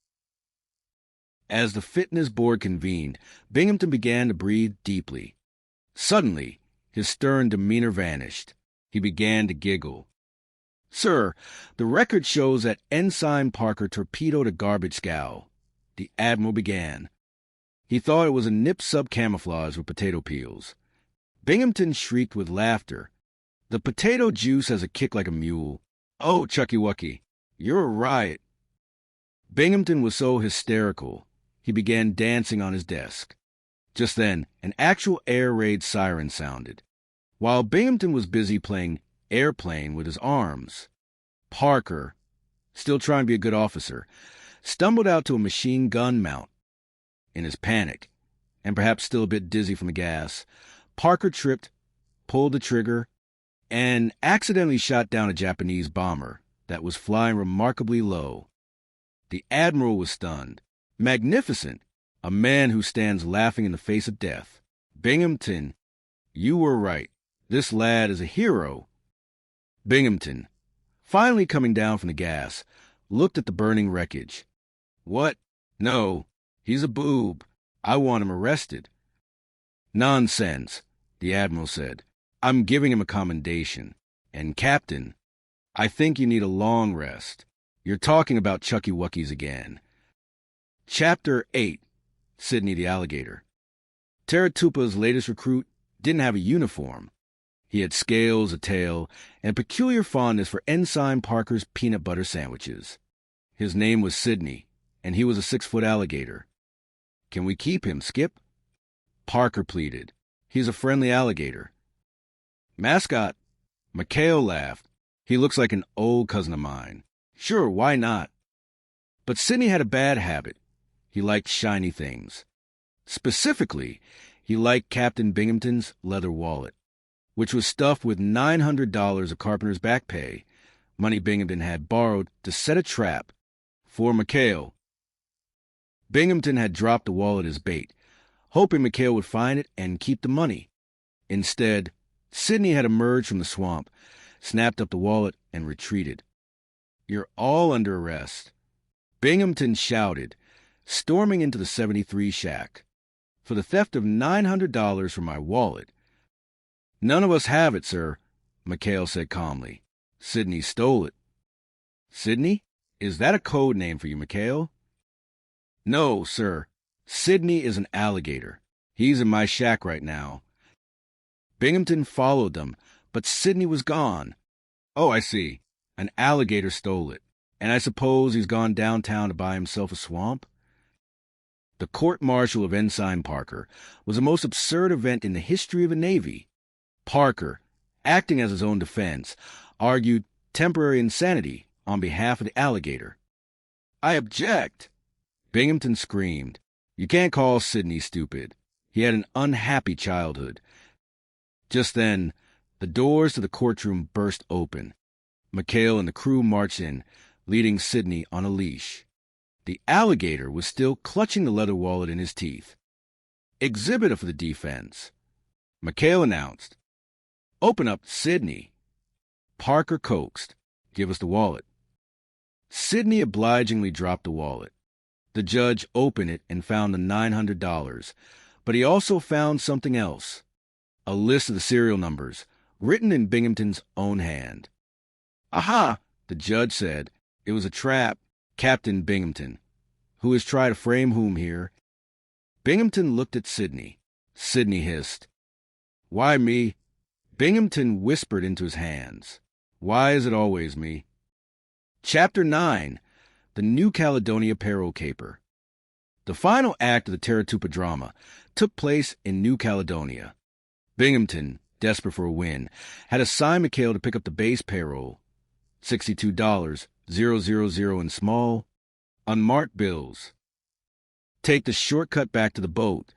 As the fitness board convened, Binghamton began to breathe deeply. Suddenly, his stern demeanor vanished. He began to giggle. "Sir, the record shows that Ensign Parker torpedoed a garbage scow." The Admiral began. He thought it was a nip sub camouflage with potato peels. Binghamton shrieked with laughter. "The potato juice has a kick like a mule. Oh, Chucky Wucky, you're a riot." Binghamton was so hysterical, he began dancing on his desk. Just then, an actual air raid siren sounded. While Binghamton was busy playing airplane with his arms, Parker, still trying to be a good officer, stumbled out to a machine gun mount. In his panic, and perhaps still a bit dizzy from the gas, Parker tripped, pulled the trigger, and accidentally shot down a Japanese bomber that was flying remarkably low. The Admiral was stunned. "Magnificent! A man who stands laughing in the face of death. Binghamton, you were right. This lad is a hero." Binghamton, finally coming down from the gas, looked at the burning wreckage. "What? No, he's a boob. I want him arrested." Nonsense, the Admiral said. I'm giving him a commendation. And, Captain, I think you need a long rest. You're talking about Chucky Wuckies again. Chapter 8, Sidney the Alligator. Taratupa's latest recruit didn't have a uniform. He had scales, a tail, and a peculiar fondness for Ensign Parker's peanut butter sandwiches. His name was Sidney, and he was a 6-foot alligator. Can we keep him, Skip? Parker pleaded. He's a friendly alligator. Mascot. McHale laughed. He looks like an old cousin of mine. Sure, why not? But Sidney had a bad habit. He liked shiny things. Specifically, he liked Captain Binghamton's leather wallet, which was stuffed with $900 of Carpenter's back pay, money Binghamton had borrowed to set a trap for McHale. Binghamton had dropped the wallet as bait, hoping McHale would find it and keep the money. Instead, Sidney had emerged from the swamp, snapped up the wallet, and retreated. You're all under arrest. Binghamton shouted, storming into the 73 shack, for the theft of $900 from my wallet. None of us have it, sir, McHale said calmly. Sidney stole it. Sidney? Is that a code name for you, McHale? No, sir. Sidney is an alligator. He's in my shack right now. Binghamton followed them, but Sidney was gone. Oh, I see. An alligator stole it. And I suppose he's gone downtown to buy himself a swamp? The court-martial of Ensign Parker was the most absurd event in the history of the Navy. Parker, acting as his own defense, argued temporary insanity on behalf of the alligator. I object! Binghamton screamed. You can't call Sidney stupid. He had an unhappy childhood. Just then, the doors to the courtroom burst open. McHale and the crew marched in, leading Sidney on a leash. The alligator was still clutching the leather wallet in his teeth. Exhibitor for the defense. McHale announced, Open up, Sidney. Parker coaxed, Give us the wallet. Sidney obligingly dropped the wallet. The judge opened it and found the $900, but he also found something else. A list of the serial numbers, written in Binghamton's own hand. Aha, the judge said. It was a trap. Captain Binghamton. Who has tried to frame whom here? Binghamton looked at Sidney. Sidney hissed. Why me? Binghamton whispered into his hands. Why is it always me? Chapter 9. The New Caledonia Peril Caper. The final act of the Taratupa drama took place in New Caledonia. Binghamton, desperate for a win, had assigned McHale to pick up the base payroll, $62,000 in small, unmarked bills. Take the shortcut back to the boat.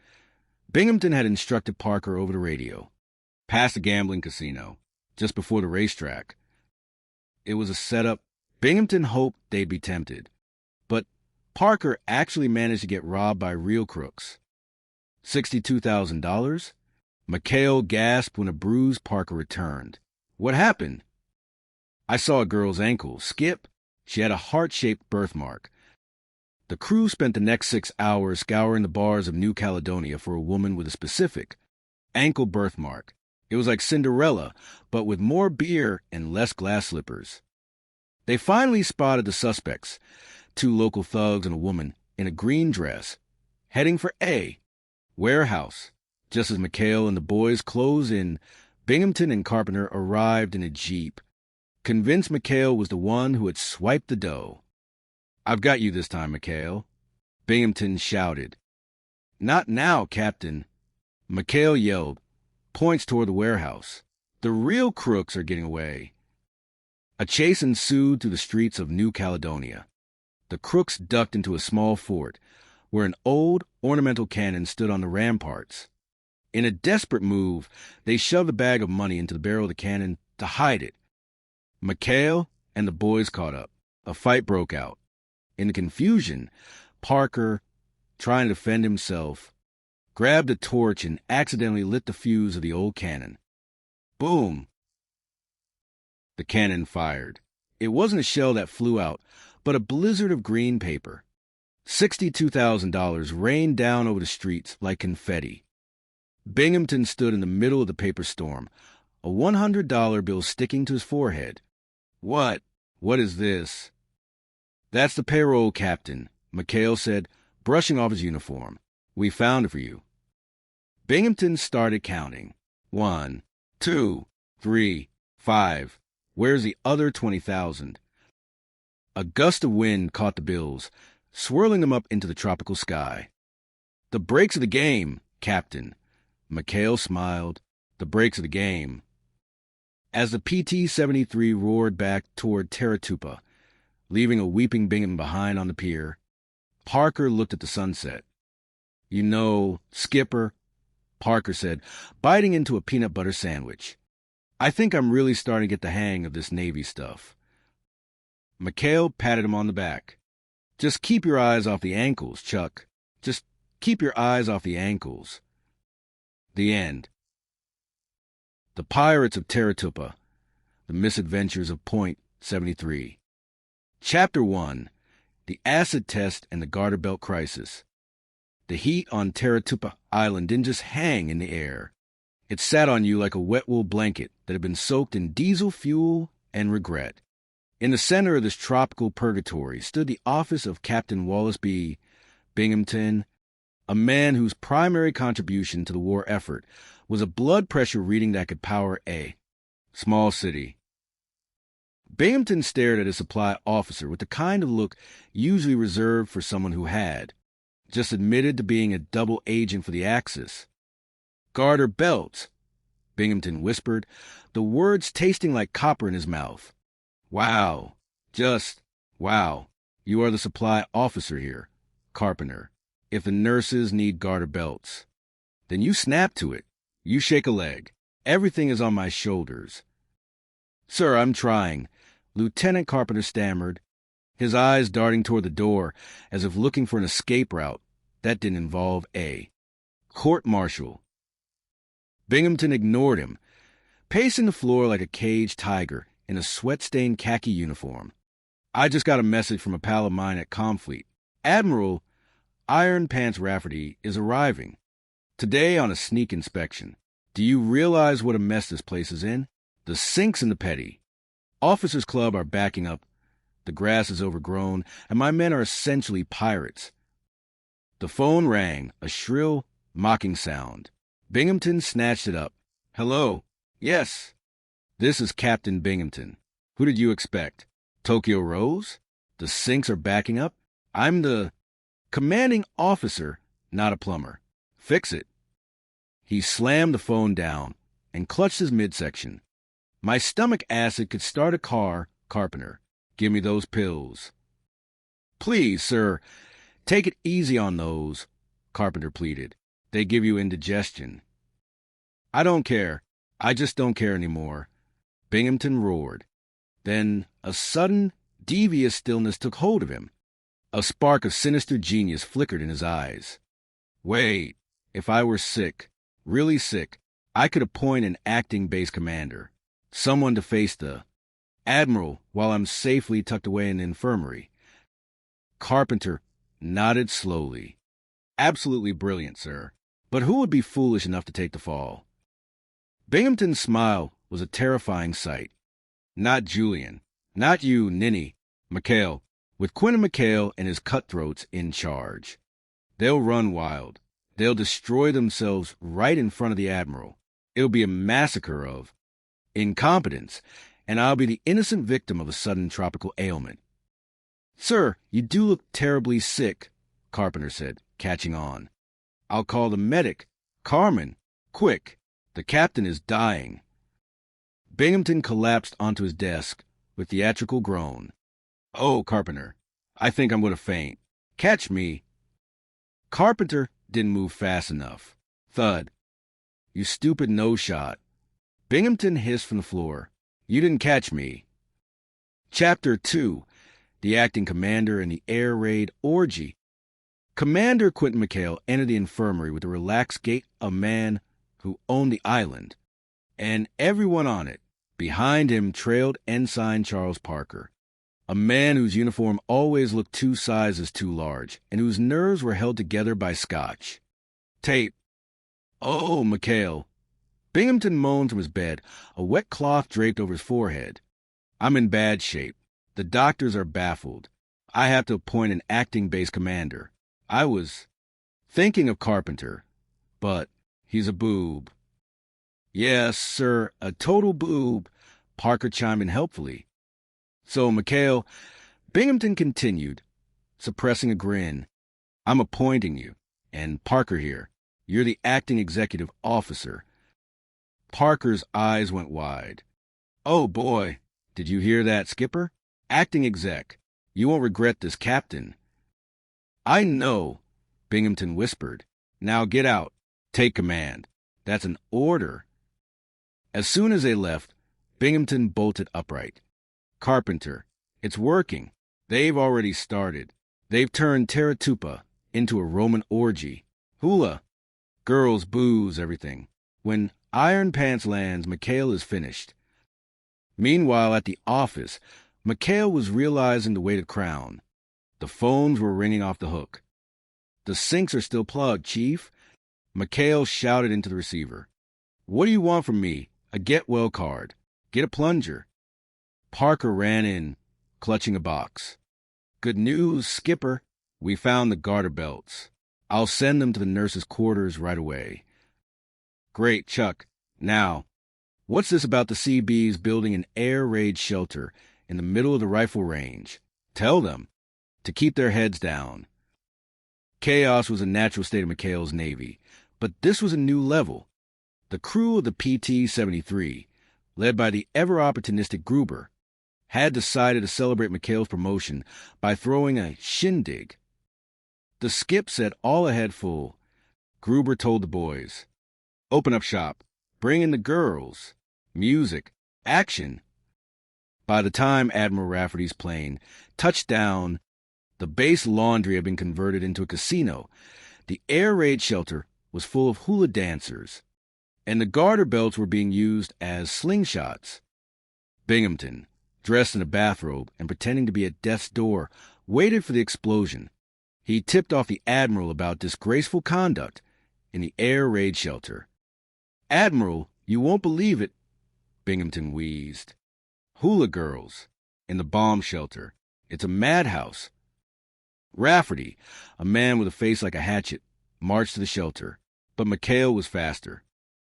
Binghamton had instructed Parker over the radio. Past the gambling casino, just before the racetrack. It was a setup. Binghamton hoped they'd be tempted. But Parker actually managed to get robbed by real crooks. $62,000? McHale gasped when a bruised Parker returned. What happened? I saw a girl's ankle. Skip. She had a heart-shaped birthmark. The crew spent the next 6 hours scouring the bars of New Caledonia for a woman with a specific ankle birthmark. It was like Cinderella, but with more beer and less glass slippers. They finally spotted the suspects, 2 local thugs and a woman in a green dress, heading for A, warehouse. Just as McHale and the boys closed in, Binghamton and Carpenter arrived in a jeep, convinced McHale was the one who had swiped the dough. I've got you this time, McHale. Binghamton shouted. Not now, Captain. McHale yelled, points toward the warehouse. The real crooks are getting away. A chase ensued through the streets of New Caledonia. The crooks ducked into a small fort, where an old ornamental cannon stood on the ramparts. In a desperate move, they shoved a bag of money into the barrel of the cannon to hide it. McHale and the boys caught up. A fight broke out. In the confusion, Parker, trying to defend himself, grabbed a torch and accidentally lit the fuse of the old cannon. Boom! The cannon fired. It wasn't a shell that flew out, but a blizzard of green paper. $62,000 rained down over the streets like confetti. Binghamton stood in the middle of the paper storm, a $100 bill sticking to his forehead. What? What is this? That's the payroll, Captain, McHale said, brushing off his uniform. We found it for you. Binghamton started counting. 1, 2, 3, 5. Where's the other 20,000? A gust of wind caught the bills, swirling them up into the tropical sky. The breaks of the game, Captain. McHale smiled. The breaks of the game. As the PT-73 roared back toward Taratupa, leaving a weeping Bingham behind on the pier, Parker looked at the sunset. You know, Skipper, Parker said, biting into a peanut butter sandwich. I think I'm really starting to get the hang of this Navy stuff. McHale patted him on the back. Just keep your eyes off the ankles, Chuck. Just keep your eyes off the ankles. The end. The Pirates of Taratupa. The Misadventures of Point 73. Chapter 1. The Acid Test and the Garter Belt Crisis. The heat on Taratupa Island didn't just hang in the air. It sat on you like a wet wool blanket that had been soaked in diesel fuel and regret. In the center of this tropical purgatory stood the office of Captain Wallace B. Binghamton, a man whose primary contribution to the war effort was a blood pressure reading that could power a small city. Binghamton stared at his supply officer with the kind of look usually reserved for someone who had just admitted to being a double agent for the Axis. Garter belts, Binghamton whispered, the words tasting like copper in his mouth. Wow, just wow. You are the supply officer here, Carpenter. If the nurses need garter belts, then you snap to it. You shake a leg. Everything is on my shoulders. Sir, I'm trying, Lieutenant Carpenter stammered, his eyes darting toward the door as if looking for an escape route that didn't involve a court-martial. Binghamton ignored him, pacing the floor like a caged tiger in a sweat-stained khaki uniform. I just got a message from a pal of mine at Comfleet. Admiral Iron Pants Rafferty is arriving today on a sneak inspection. Do you realize what a mess this place is in? The sinks in the petty. Officers' Club are backing up. The grass is overgrown, and my men are essentially pirates. The phone rang, a shrill, mocking sound. Binghamton snatched it up. Hello. Yes. This is Captain Binghamton. Who did you expect? Tokyo Rose? The sinks are backing up? I'm the commanding officer, not a plumber. Fix it. He slammed the phone down and clutched his midsection. My stomach acid could start a car, Carpenter. Give me those pills. Please, sir, take it easy on those, Carpenter pleaded. They give you indigestion. I don't care. I just don't care anymore. Binghamton roared. Then a sudden, devious stillness took hold of him. A spark of sinister genius flickered in his eyes. Wait, if I were sick, really sick, I could appoint an acting base commander, someone to face the admiral while I'm safely tucked away in the infirmary. Carpenter nodded slowly. Absolutely brilliant, sir. But who would be foolish enough to take the fall? Binghamton's smile was a terrifying sight. Not Julian. Not you, Ninny. McHale. With Quinn and McHale and his cutthroats in charge. They'll run wild. They'll destroy themselves right in front of the Admiral. It'll be a massacre of incompetence, and I'll be the innocent victim of a sudden tropical ailment. Sir, you do look terribly sick, Carpenter said, catching on. I'll call the medic. Carmen, quick. The captain is dying. Binghamton collapsed onto his desk with theatrical groan. Oh, Carpenter, I think I'm going to faint. Catch me. Carpenter didn't move fast enough. Thud. You stupid no-shot. Binghamton hissed from the floor. You didn't catch me. Chapter 2. The Acting Commander and the Air Raid Orgy. Commander Quentin McHale entered the infirmary with the relaxed gait of a man who owned the island, and everyone on it. Behind him trailed Ensign Charles Parker, a man whose uniform always looked 2 sizes too large and whose nerves were held together by scotch. Tape. Oh, McHale. Binghamton moaned from his bed, a wet cloth draped over his forehead. I'm in bad shape. The doctors are baffled. I have to appoint an acting base commander. I was thinking of Carpenter, but he's a boob. Yes, sir, a total boob, Parker chimed in helpfully. So, McHale, Binghamton continued, suppressing a grin. I'm appointing you, and Parker here. You're the acting executive officer. Parker's eyes went wide. Oh, boy, did you hear that, Skipper? Acting exec. You won't regret this, Captain. I know, Binghamton whispered. Now get out. Take command. That's an order. As soon as they left, Binghamton bolted upright. Carpenter, it's working. They've already started. They've turned Taratupa into a Roman orgy. Hula. Girls, booze, everything. When Iron Pants lands, McHale is finished. Meanwhile, at the office, McHale was realizing the weight of Crown. The phones were ringing off the hook. The sinks are still plugged, Chief. McHale shouted into the receiver. What do you want from me? A get-well card. Get a plunger. Parker ran in, clutching a box. Good news, Skipper. We found the garter belts. I'll send them to the nurses' quarters right away. Great, Chuck. Now, what's this about the CBs building an air raid shelter in the middle of the rifle range? Tell them to keep their heads down. Chaos was a natural state of McHale's Navy, but this was a new level. The crew of the PT-73, led by the ever-opportunistic Gruber, had decided to celebrate McHale's promotion by throwing a shindig. The skip said all a head full. Gruber told the boys, open up shop, bring in the girls, music, action. By the time Admiral Rafferty's plane touched down, the base laundry had been converted into a casino. The air raid shelter was full of hula dancers, and the garter belts were being used as slingshots. Binghamton, dressed in a bathrobe and pretending to be at death's door, waited for the explosion. He tipped off the Admiral about disgraceful conduct in the air raid shelter. Admiral, you won't believe it, Binghamton wheezed. Hula girls in the bomb shelter. It's a madhouse. Rafferty, a man with a face like a hatchet, marched to the shelter, but McHale was faster.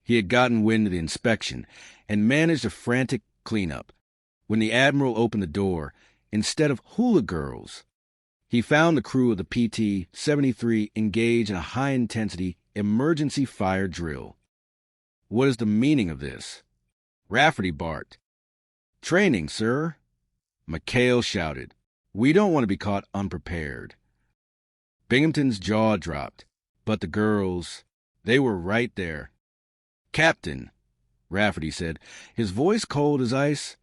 He had gotten wind of the inspection and managed a frantic cleanup. When the Admiral opened the door, instead of hula girls, he found the crew of the PT-73 engaged in a high-intensity emergency fire drill. What is the meaning of this? Rafferty barked. Training, sir. McHale shouted. We don't want to be caught unprepared. Binghamton's jaw dropped, but the girls, they were right there. Captain, Rafferty said, his voice cold as ice,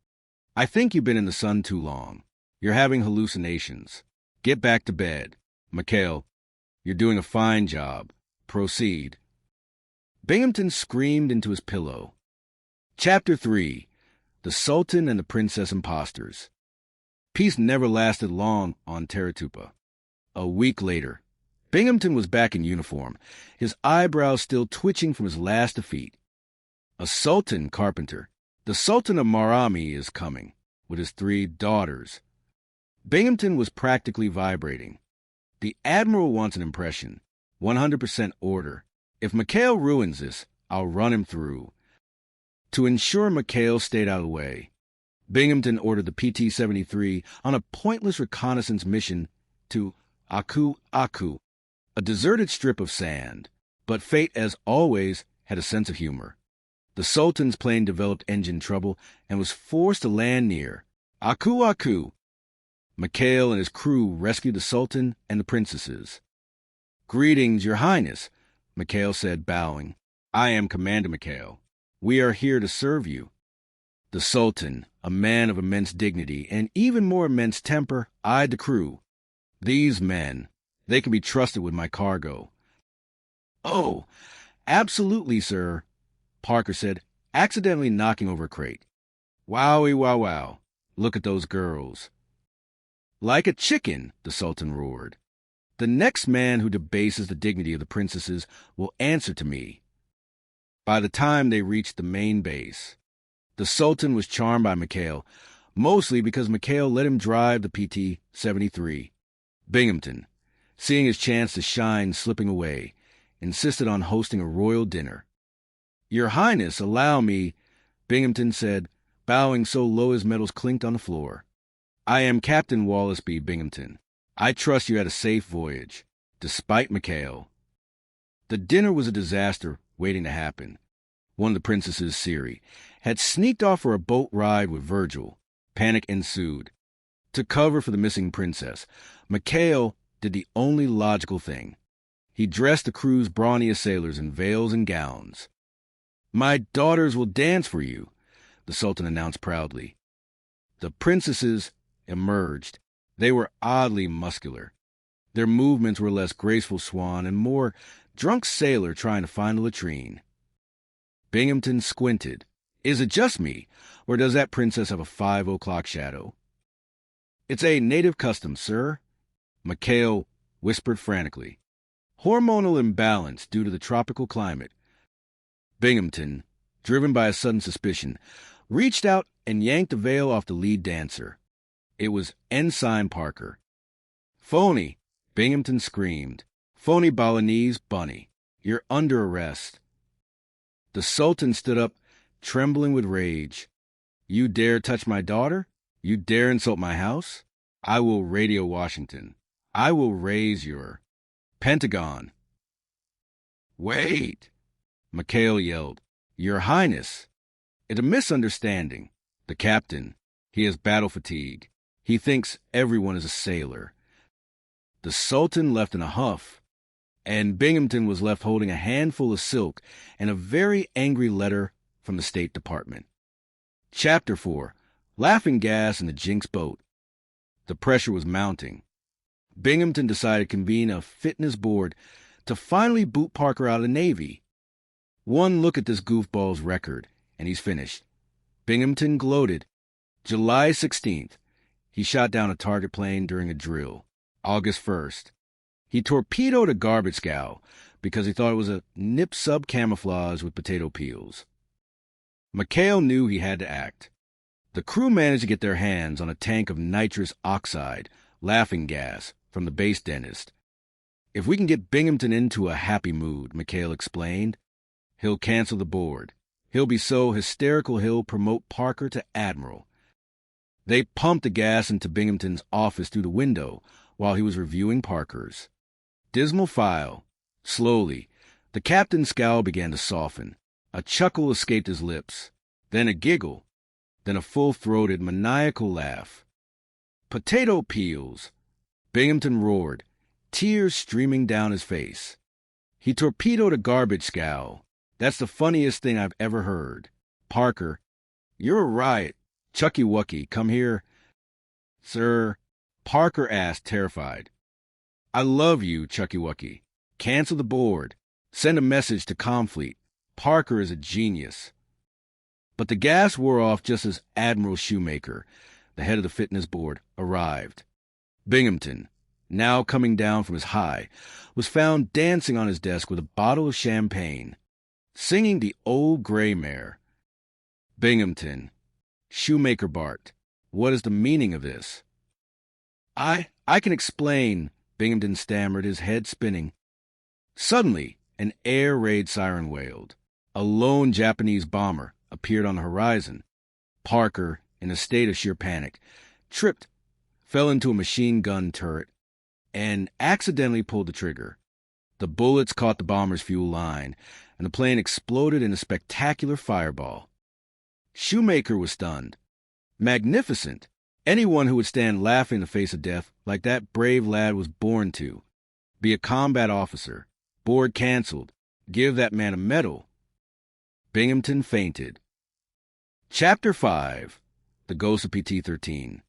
I think you've been in the sun too long. You're having hallucinations. Get back to bed. McHale, you're doing a fine job. Proceed. Binghamton screamed into his pillow. Chapter 3. The Sultan and the Princess Impostors. Peace never lasted long on Taratupa. A week later, Binghamton was back in uniform, his eyebrows still twitching from his last defeat. A Sultan, Carpenter. The Sultan of Marami is coming, with his 3 daughters. Binghamton was practically vibrating. The Admiral wants an impression. 100% order. If McHale ruins this, I'll run him through. To ensure McHale stayed out of the way, Binghamton ordered the PT-73 on a pointless reconnaissance mission to Aku Aku, a deserted strip of sand. But fate, as always, had a sense of humor. The Sultan's plane developed engine trouble and was forced to land near Aku Aku. McHale and his crew rescued the Sultan and the princesses. Greetings, Your Highness, McHale said, bowing. I am Commander McHale. We are here to serve you. The Sultan, a man of immense dignity and even more immense temper, eyed the crew. These men, they can be trusted with my cargo. Oh, absolutely, sir, Parker said, accidentally knocking over a crate. Wowie, wow, wow. Look at those girls. Like a chicken, the Sultan roared. The next man who debases the dignity of the princesses will answer to me. by the time they reached the main base. The Sultan was charmed by McHale, mostly because McHale let him drive the PT-73. Binghamton, seeing his chance to shine slipping away, insisted on hosting a royal dinner. "Your Highness, allow me," Binghamton said, bowing so low his medals clinked on the floor. "I am Captain Wallasby Binghamton. I trust you had a safe voyage, despite McHale." The dinner was a disaster waiting to happen. One of the princesses, Siri, had sneaked off for a boat ride with Virgil. Panic ensued. To cover for the missing princess, McHale did the only logical thing. He dressed the crew's brawniest sailors in veils and gowns. "My daughters will dance for you," the Sultan announced proudly. The princesses emerged. They were oddly muscular. Their movements were less graceful swan and more drunk sailor trying to find a latrine. Binghamton squinted. "Is it just me, or does that princess have a 5 o'clock shadow?" "It's a native custom, sir," McHale whispered frantically. "Hormonal imbalance due to the tropical climate." Binghamton, driven by a sudden suspicion, reached out and yanked the veil off the lead dancer. It was Ensign Parker. "Phony!" Binghamton screamed. "Phony Balinese bunny. You're under arrest." The Sultan stood up, trembling with rage. "You dare touch my daughter? You dare insult my house? I will radio Washington. I will raise your Pentagon." "Wait!" McHale yelled. "Your Highness! It's a misunderstanding. The captain, he has battle fatigue. He thinks everyone is a sailor." The Sultan left in a huff, and Binghamton was left holding a handful of silk and a very angry letter from the State Department. Chapter 4. Laughing Gas in the Jinx Boat. The pressure was mounting. Binghamton decided to convene a fitness board to finally boot Parker out of the Navy. One look at this goofball's record, and he's finished. Binghamton gloated. July 16th, he shot down a target plane during a drill. August 1st, he torpedoed a garbage scow because he thought it was a nip sub camouflage with potato peels. McHale knew he had to act. The crew managed to get their hands on a tank of nitrous oxide, laughing gas, from the base dentist. "If we can get Binghamton into a happy mood," McHale explained, "he'll cancel the board. He'll be so hysterical he'll promote Parker to admiral." They pumped the gas into Binghamton's office through the window while he was reviewing Parker's. Dismal file. Slowly, the captain's scowl began to soften. A chuckle escaped his lips, then a giggle, then a full-throated, maniacal laugh. "Potato peels!" Binghamton roared, tears streaming down his face. "He torpedoed a garbage scow. That's the funniest thing I've ever heard. Parker, you're a riot. Chucky Wucky, come here." "Sir," Parker asked, terrified. "I love you, Chucky Wucky. Cancel the board. Send a message to Comfleet. Parker is a genius." But the gas wore off just as Admiral Shoemaker, the head of the fitness board, arrived. Binghamton, now coming down from his high, was found dancing on his desk with a bottle of champagne, singing the Old Gray Mare. "Binghamton," Shoemaker barked, "what is the meaning of this?" I can explain," Binghamton stammered, his head spinning. Suddenly, an air raid siren wailed. A lone Japanese bomber appeared on the horizon. Parker, in a state of sheer panic, tripped, fell into a machine gun turret, and accidentally pulled the trigger. The bullets caught the bomber's fuel line, and the plane exploded in a spectacular fireball. Shoemaker was stunned. Magnificent! Anyone who would stand laughing in the face of death like that brave lad was born to. Be a combat officer. Board canceled. Give that man a medal. Binghamton fainted. Chapter 5. The Ghost of PT-13.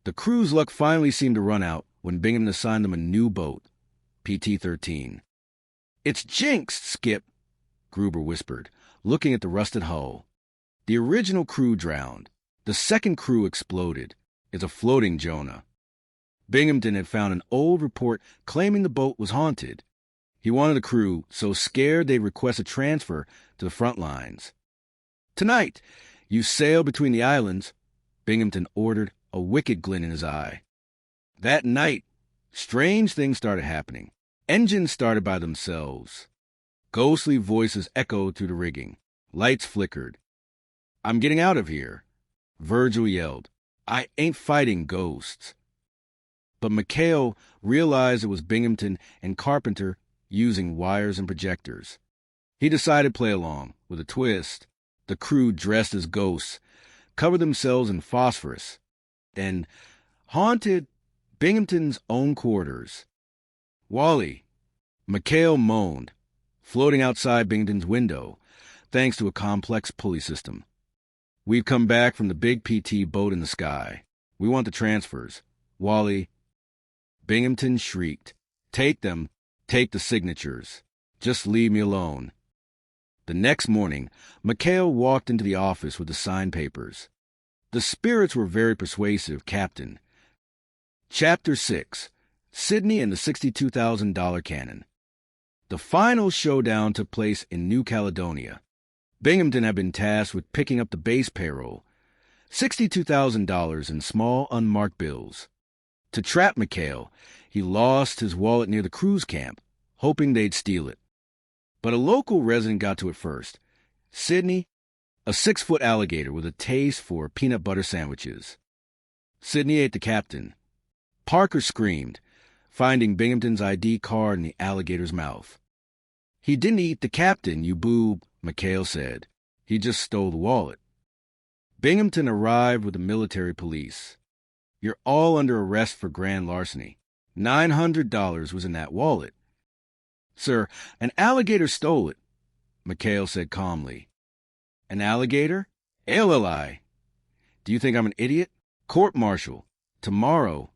The crew's luck finally seemed to run out when Binghamton assigned them a new boat, PT-13. "It's jinxed, Skip," Gruber whispered, looking at the rusted hull. "The original crew drowned. The second crew exploded. It's a floating Jonah." Binghamton had found an old report claiming the boat was haunted. He wanted the crew so scared they'd request a transfer to the front lines. "Tonight, you sail between the islands," Binghamton ordered, a wicked glint in his eye. That night, strange things started happening. Engines started by themselves. Ghostly voices echoed through the rigging. Lights flickered. "I'm getting out of here," Virgil yelled. "I ain't fighting ghosts." But McHale realized it was Binghamton and Carpenter using wires and projectors. He decided to play along, with a twist. The crew, dressed as ghosts, covered themselves in phosphorus, and haunted Binghamton's own quarters. "Wally," McHale moaned, floating outside Binghamton's window, thanks to a complex pulley system. "We've come back from the big PT boat in the sky. We want the transfers. Wally." Binghamton shrieked. "Take them. Take the signatures. Just leave me alone." The next morning, McHale walked into the office with the signed papers. The spirits were very persuasive, Captain. Chapter 6, Sydney and the $62,000 cannon. The final showdown took place in New Caledonia. Binghamton had been tasked with picking up the base payroll, $62,000 in small unmarked bills. To trap McHale, he lost his wallet near the cruise camp, hoping they'd steal it. But a local resident got to it first. Sydney, a 6-foot alligator with a taste for peanut butter sandwiches. Sydney ate the captain. Parker screamed, finding Binghamton's ID card in the alligator's mouth. "He didn't eat the captain, you boob," McHale said. "He just stole the wallet." Binghamton arrived with the military police. "You're all under arrest for grand larceny. $900 was in that wallet." "Sir, an alligator stole it," McHale said calmly. "An alligator? ALLI. Do you think I'm an idiot? Court-martial. Tomorrow."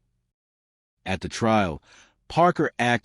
At the trial, Parker acted